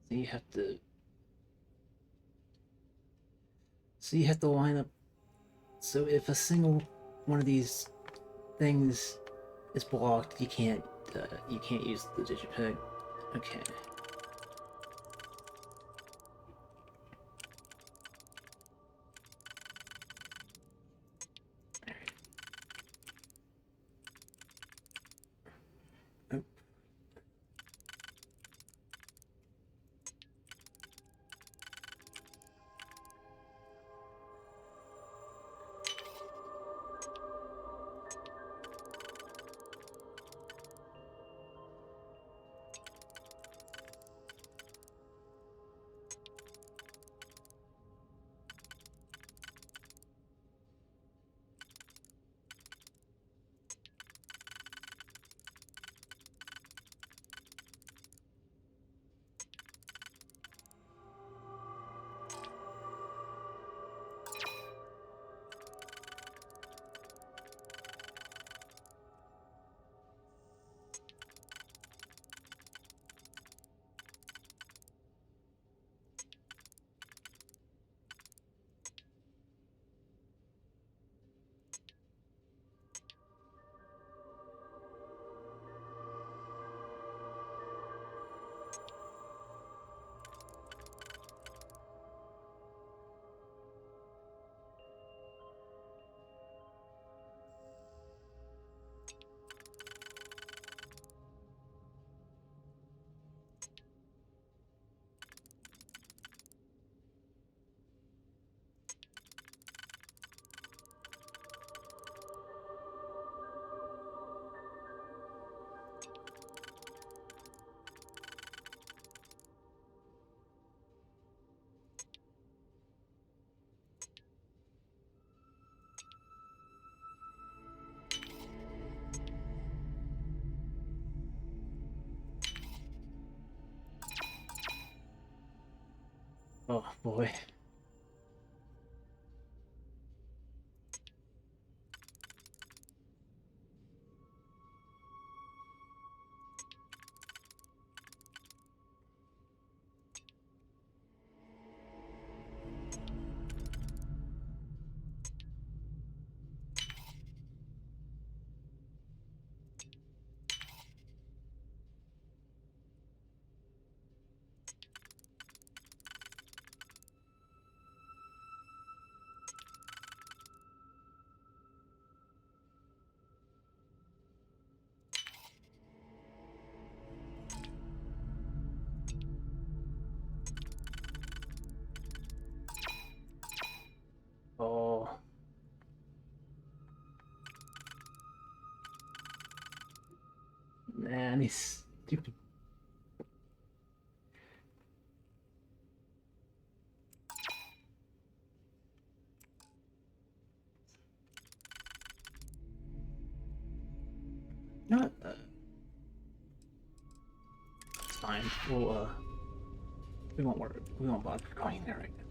So you have to. So you have to line up. So if a single one of these things is blocked, you can't use the digipeg. Okay. boy. Oh. Man, he's stupid. No, it's fine. We won't worry. We won't bother going there right now.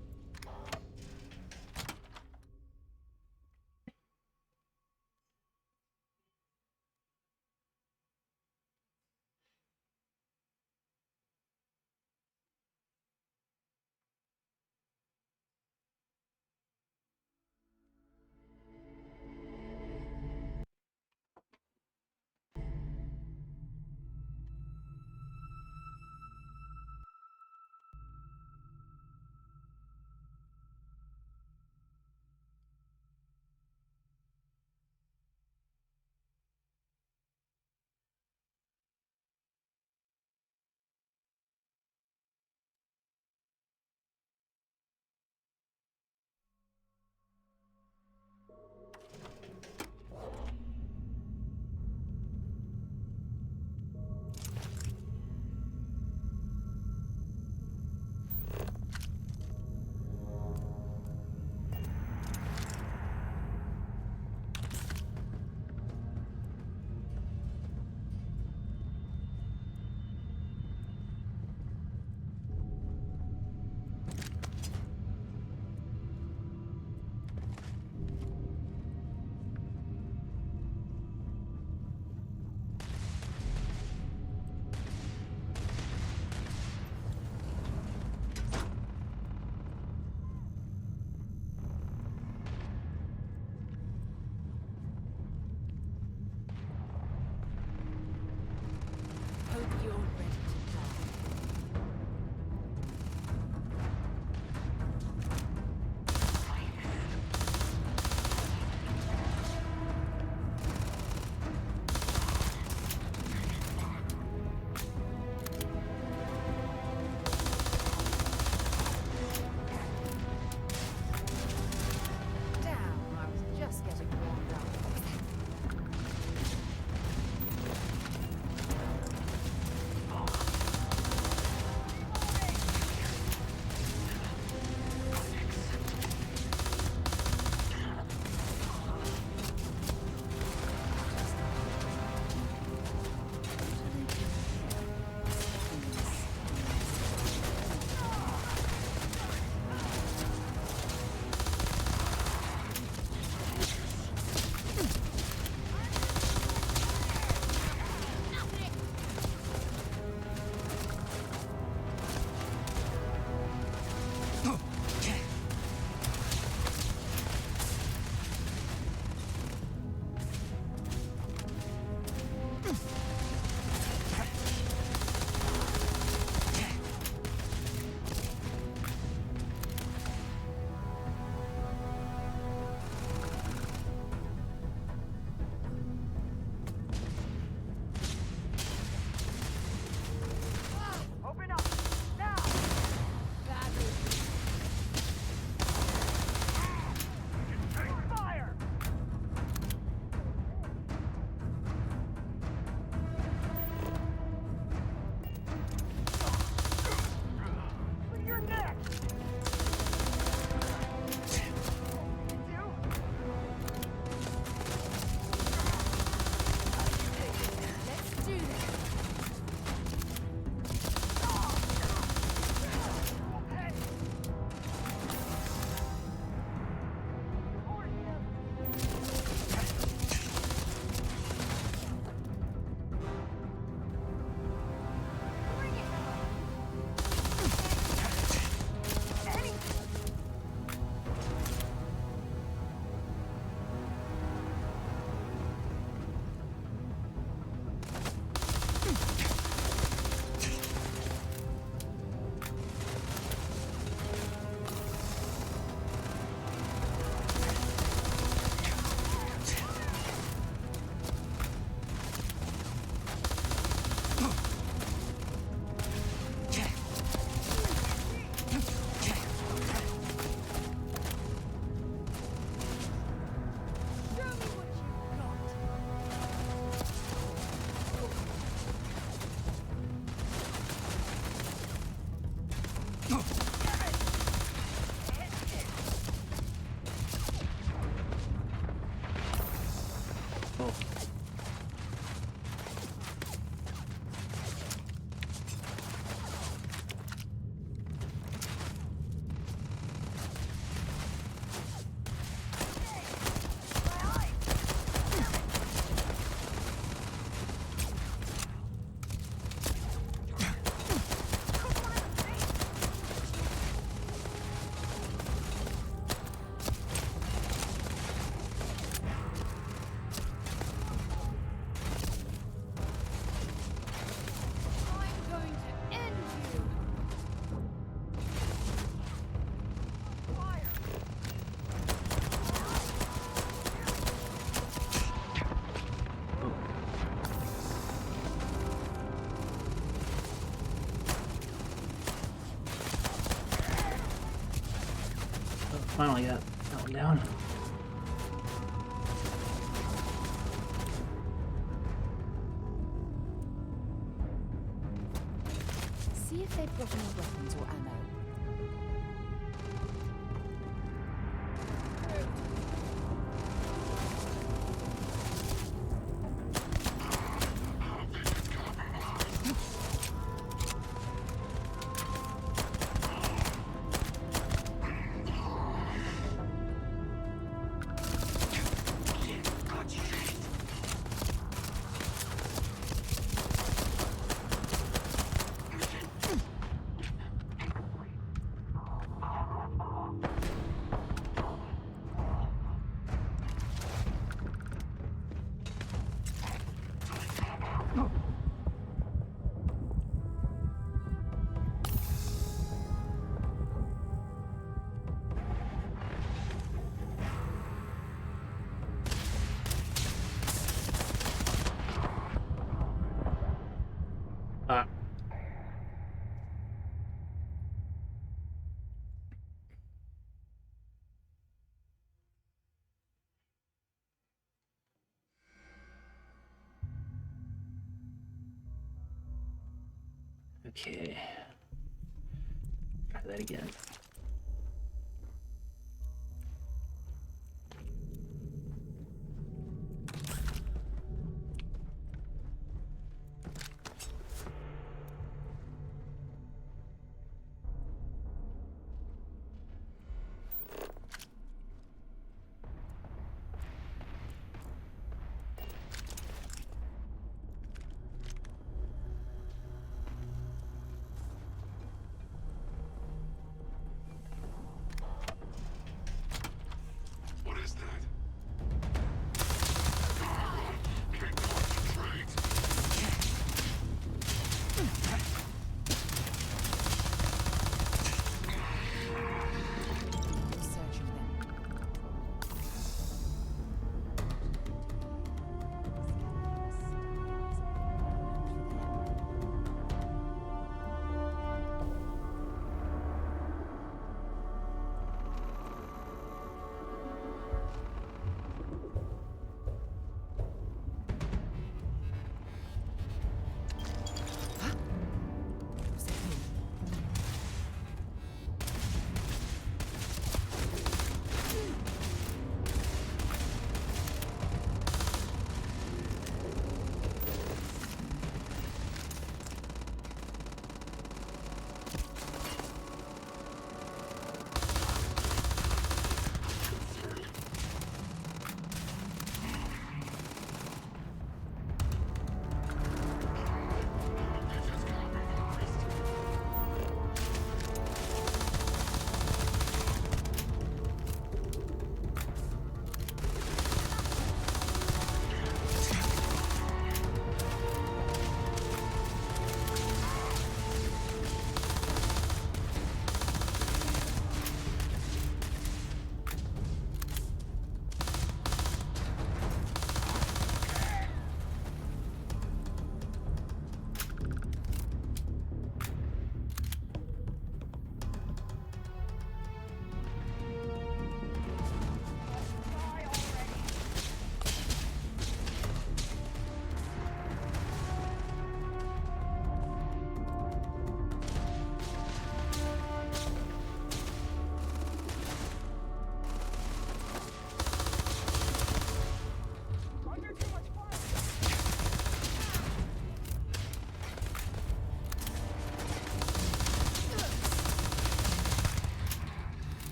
finally got that one down. See if they've got any weapons or ammo. Okay. Try that again.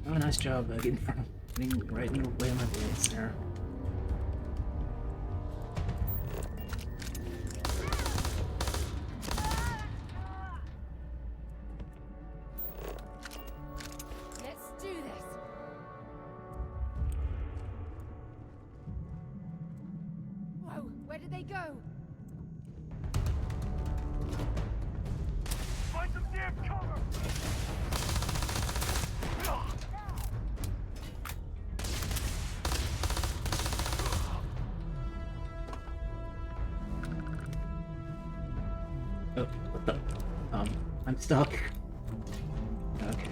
Oh, nice job getting right in the way of my bullets there. Let's do this. Whoa, where did they go? Find some damn cover! Oh, what the? I'm stuck. Okay.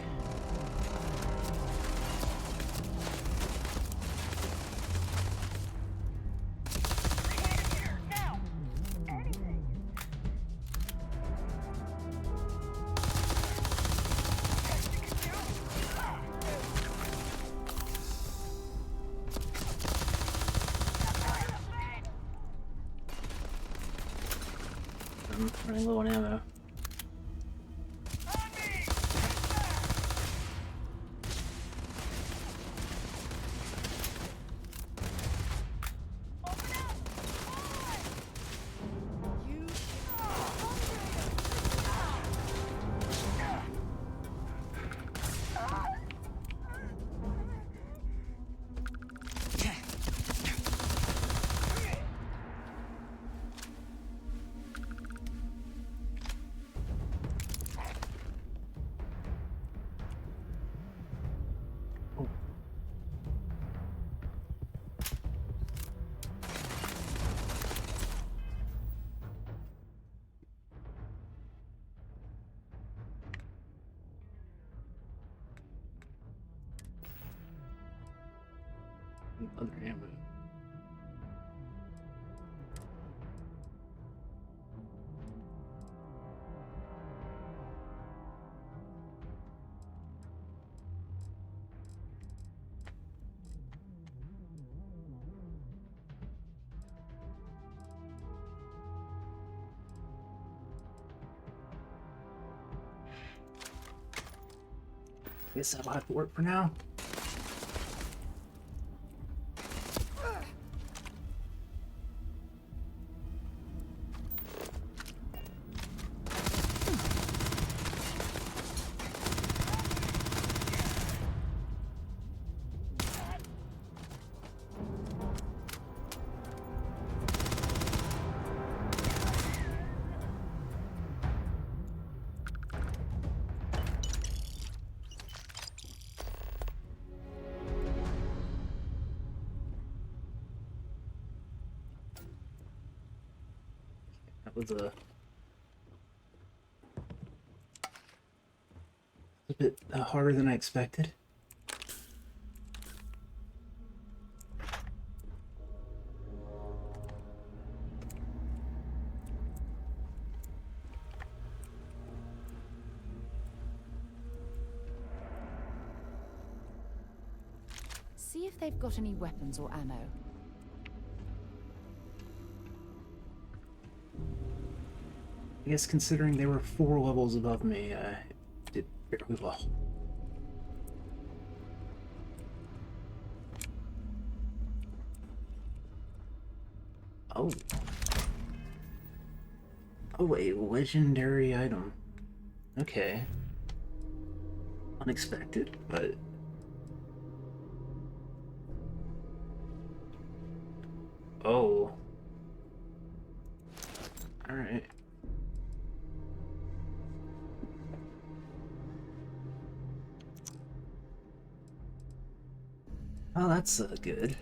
I'm running low on ammo. Other ammo. Guess that'll have to work for now. That was a bit harder than I expected. See if they've got any weapons or ammo. I guess considering they were 4 levels above me, I did fairly well. Oh. Oh, a legendary item. Okay. Unexpected, but... Oh. Alright. Oh, that's good.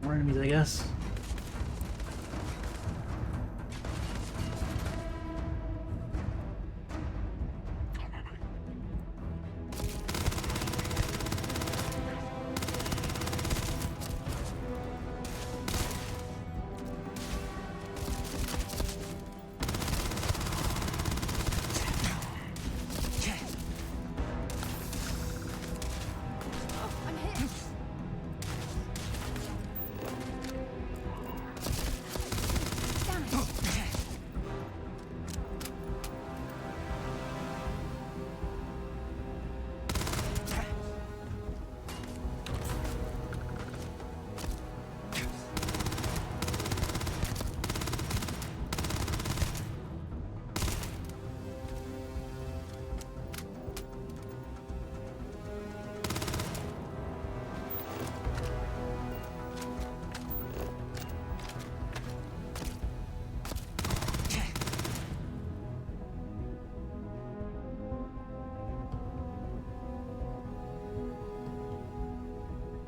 More enemies, I guess.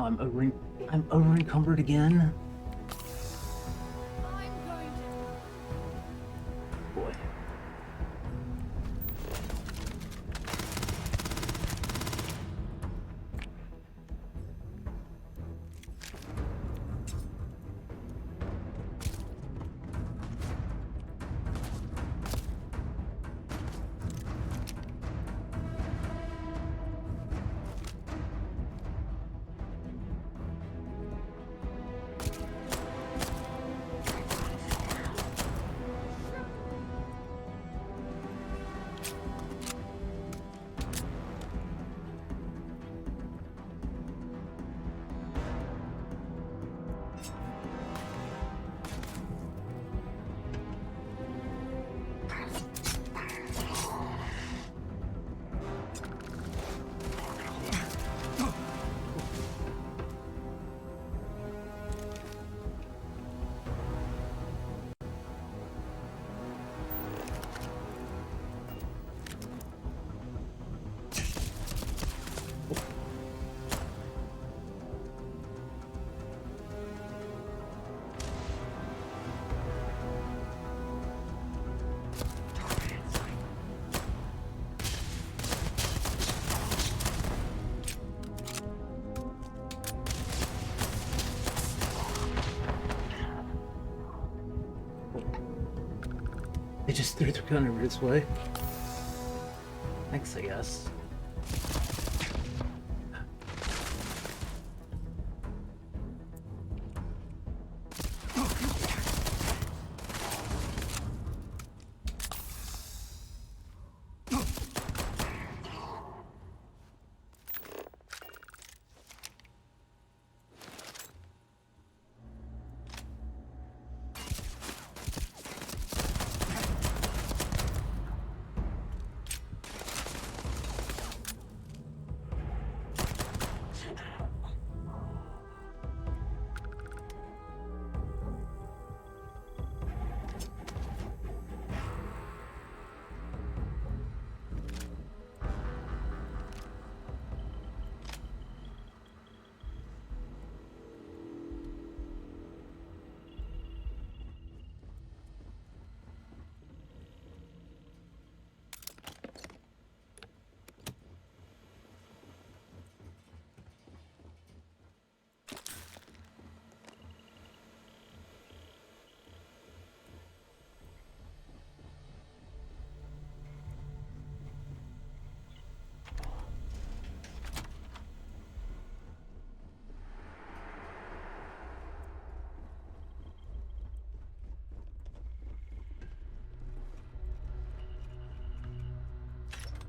Oh, I'm over encumbered again. Boy. They just threw their gun over this way. Thanks, I guess.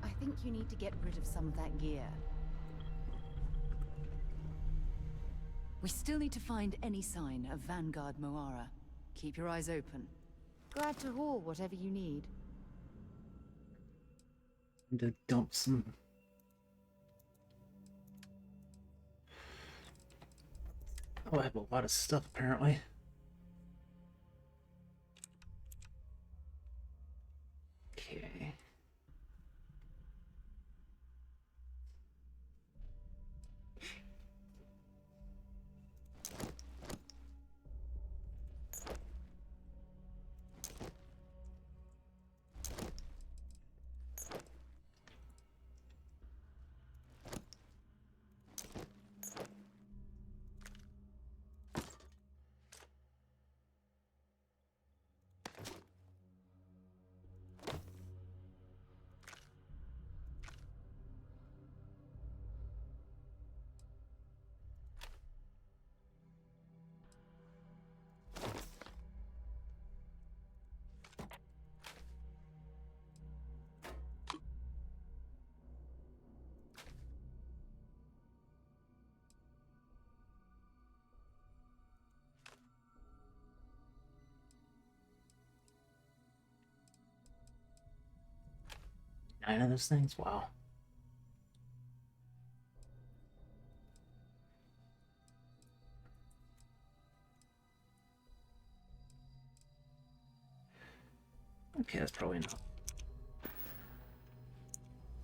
I think you need to get rid of some of that gear. We still need to find any sign of Vanguard Moara. Keep your eyes open. Glad to haul whatever you need. And to dump some. Oh, I have a lot of stuff apparently. Okay. Nine of those things? Wow. Okay, that's probably enough.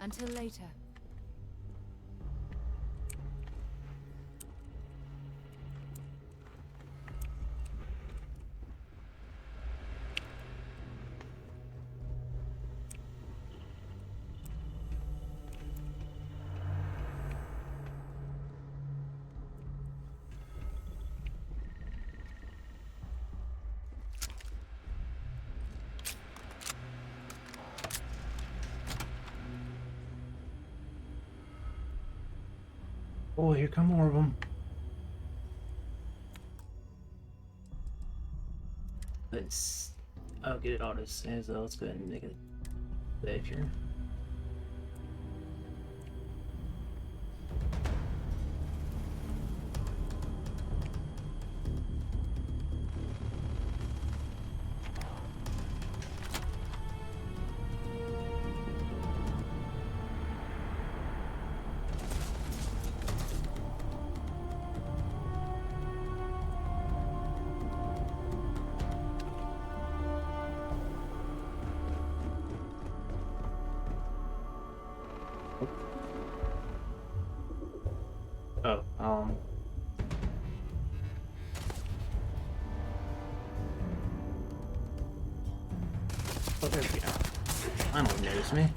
Until later. Oh, here come more of them. I'll get it auto saves though. Let's go ahead and make it save here. Oh, oh, there we go. I don't notice me.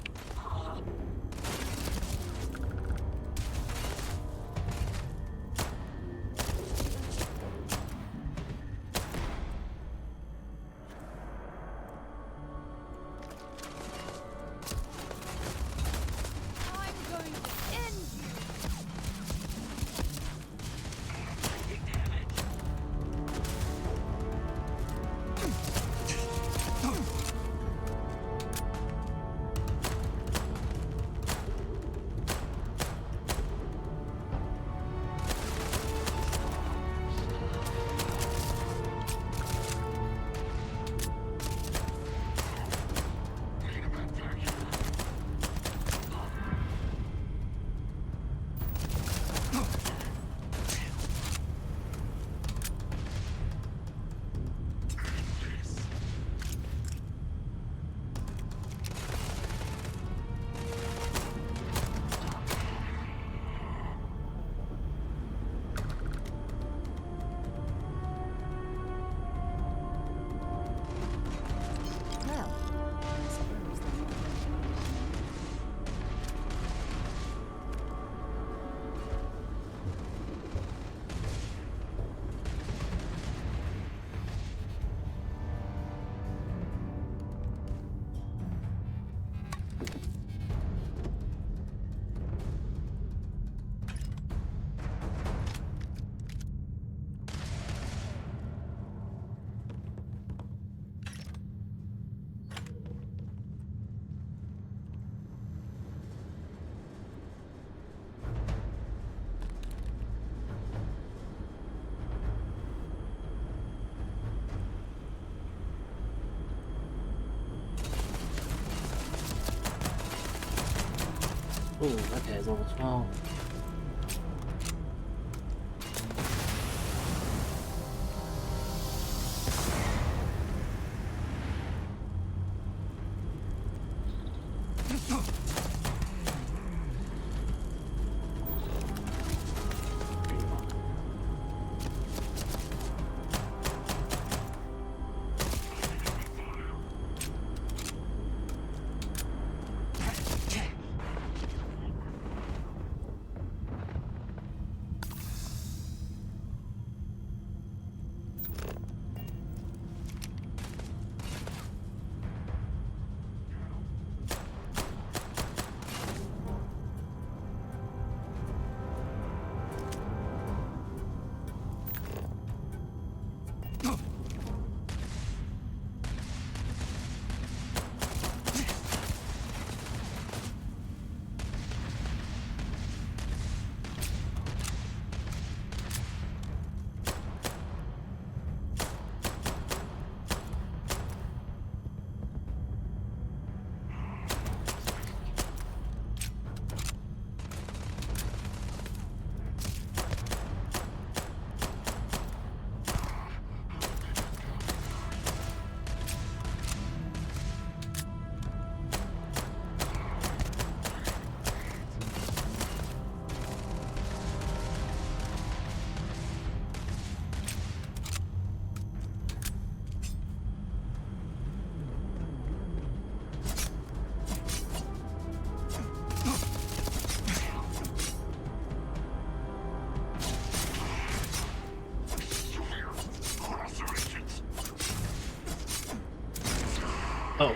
Oh, that guy's level 12. Oh.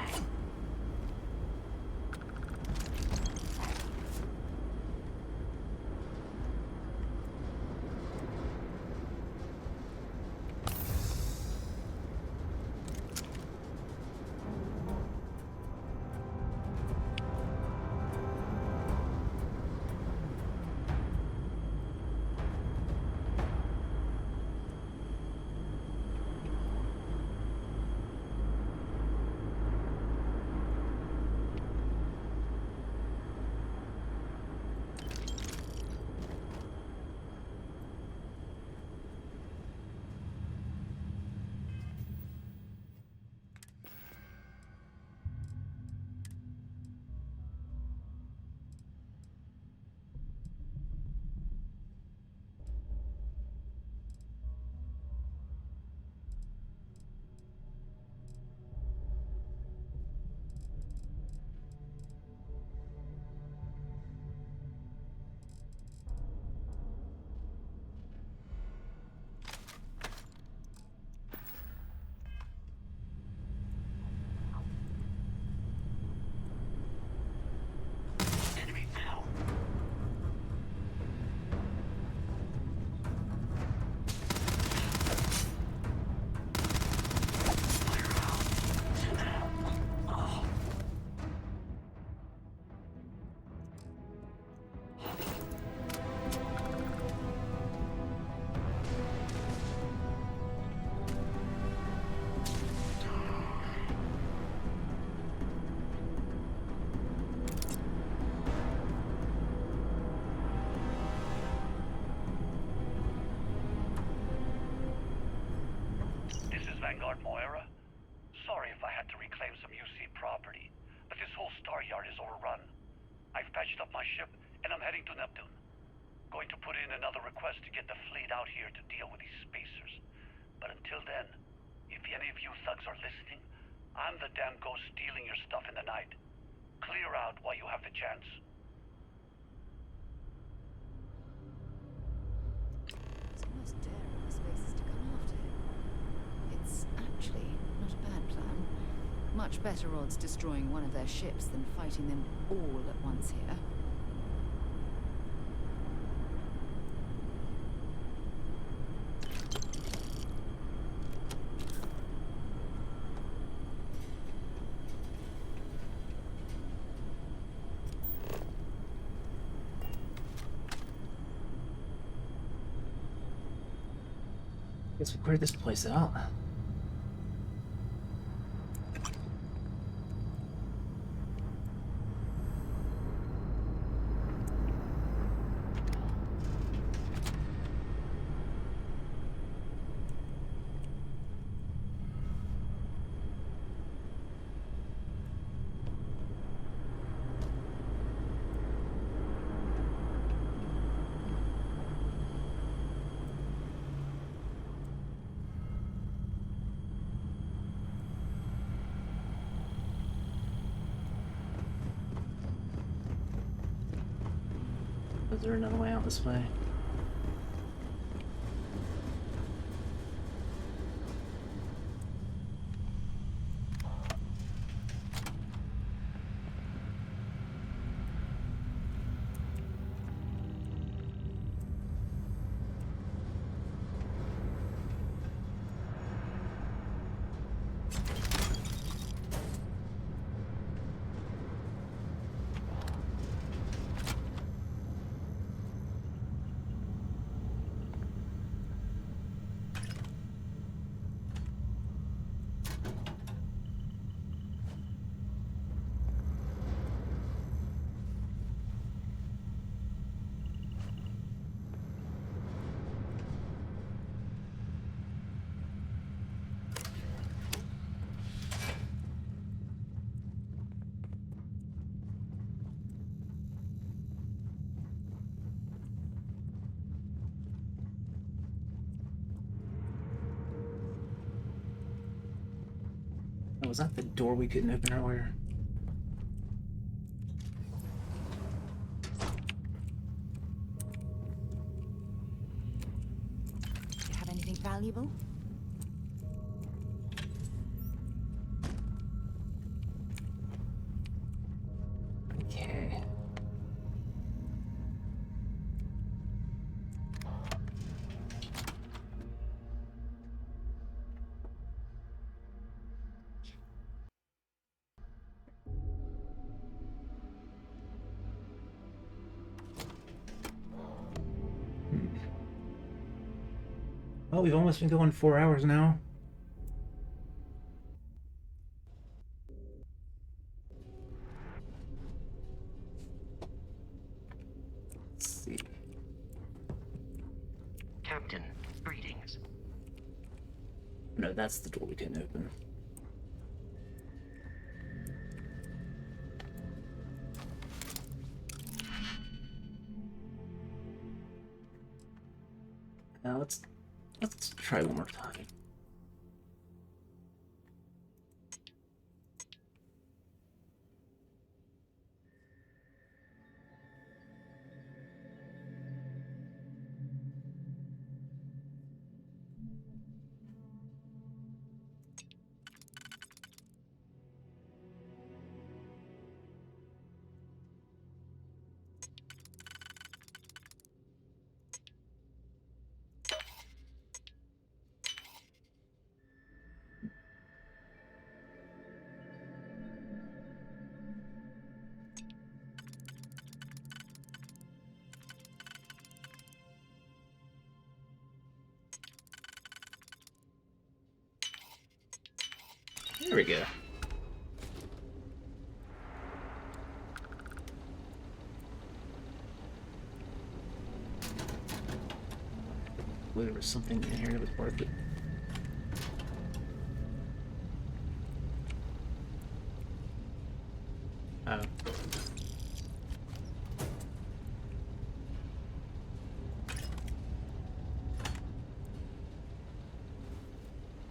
Vanguard Moira. Sorry if I had to reclaim some UC property, but this whole star yard is overrun. I've patched up my ship, and I'm heading to Neptune. Going to put in another request to get the fleet out here to deal with these spacers. But until then, if any of you thugs are listening, I'm the damn ghost stealing your stuff in the night. Clear out while you have the chance. It's almost daring the spacers to come after him. It's actually not a bad plan. Much better odds destroying one of their ships than fighting them all at once here. Guess we cleared this place out. Is there another way out this way? Oh, was that the door we couldn't open earlier? Do you have anything valuable? Okay. Well, we've almost been going 4 hours now. Let's see. Captain, greetings. No, that's the door we couldn't open. Now let's try one more time. There we go. There was something in here that was worth it.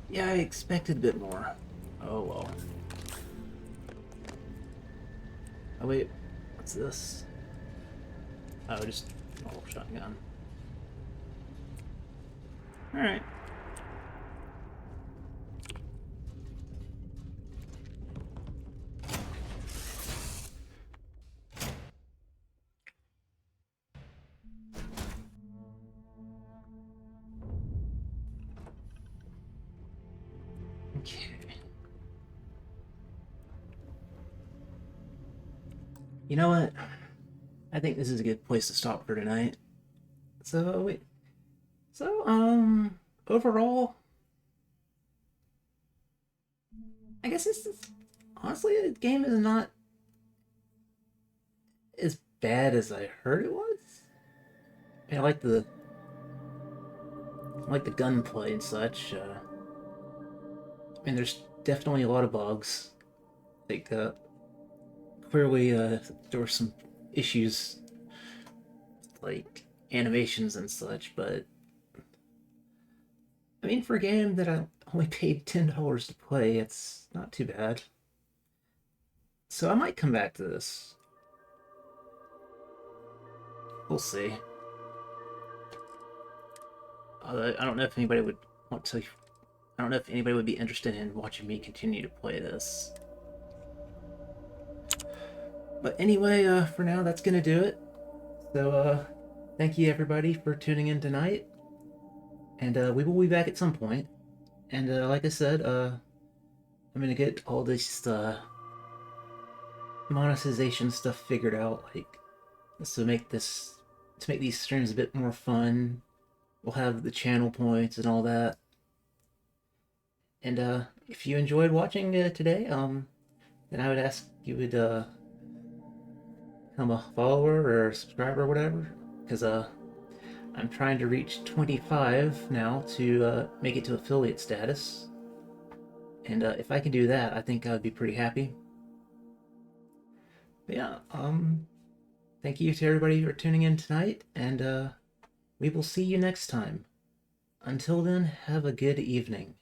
Yeah, I expected a bit more. Oh well. Oh wait, what's this? Oh, just a normal shotgun. Alright. Okay. You know what? I think this is a good place to stop for tonight. So, wait. So, overall, I guess this is... Honestly, the game is not as bad as I heard it was. I mean, I like the gunplay and such. I mean, there's definitely a lot of bugs. Like, clearly, there were some issues, like animations and such, but I mean, for a game that I only paid $10 to play, it's not too bad. So I might come back to this. We'll see. I don't know if anybody would want to. I don't know if anybody would be interested in watching me continue to play this. But anyway, for now, that's gonna do it. So, thank you everybody for tuning in tonight. And we will be back at some point. And like I said, I'm gonna get all this monetization stuff figured out, like to make these streams a bit more fun. We'll have the channel points and all that. And if you enjoyed watching today, then I would ask you would become a follower or a subscriber or whatever, because I'm trying to reach 25 now to make it to affiliate status. And if I can do that, I think I would be pretty happy. But yeah, thank you to everybody for tuning in tonight, and we will see you next time. Until then, have a good evening.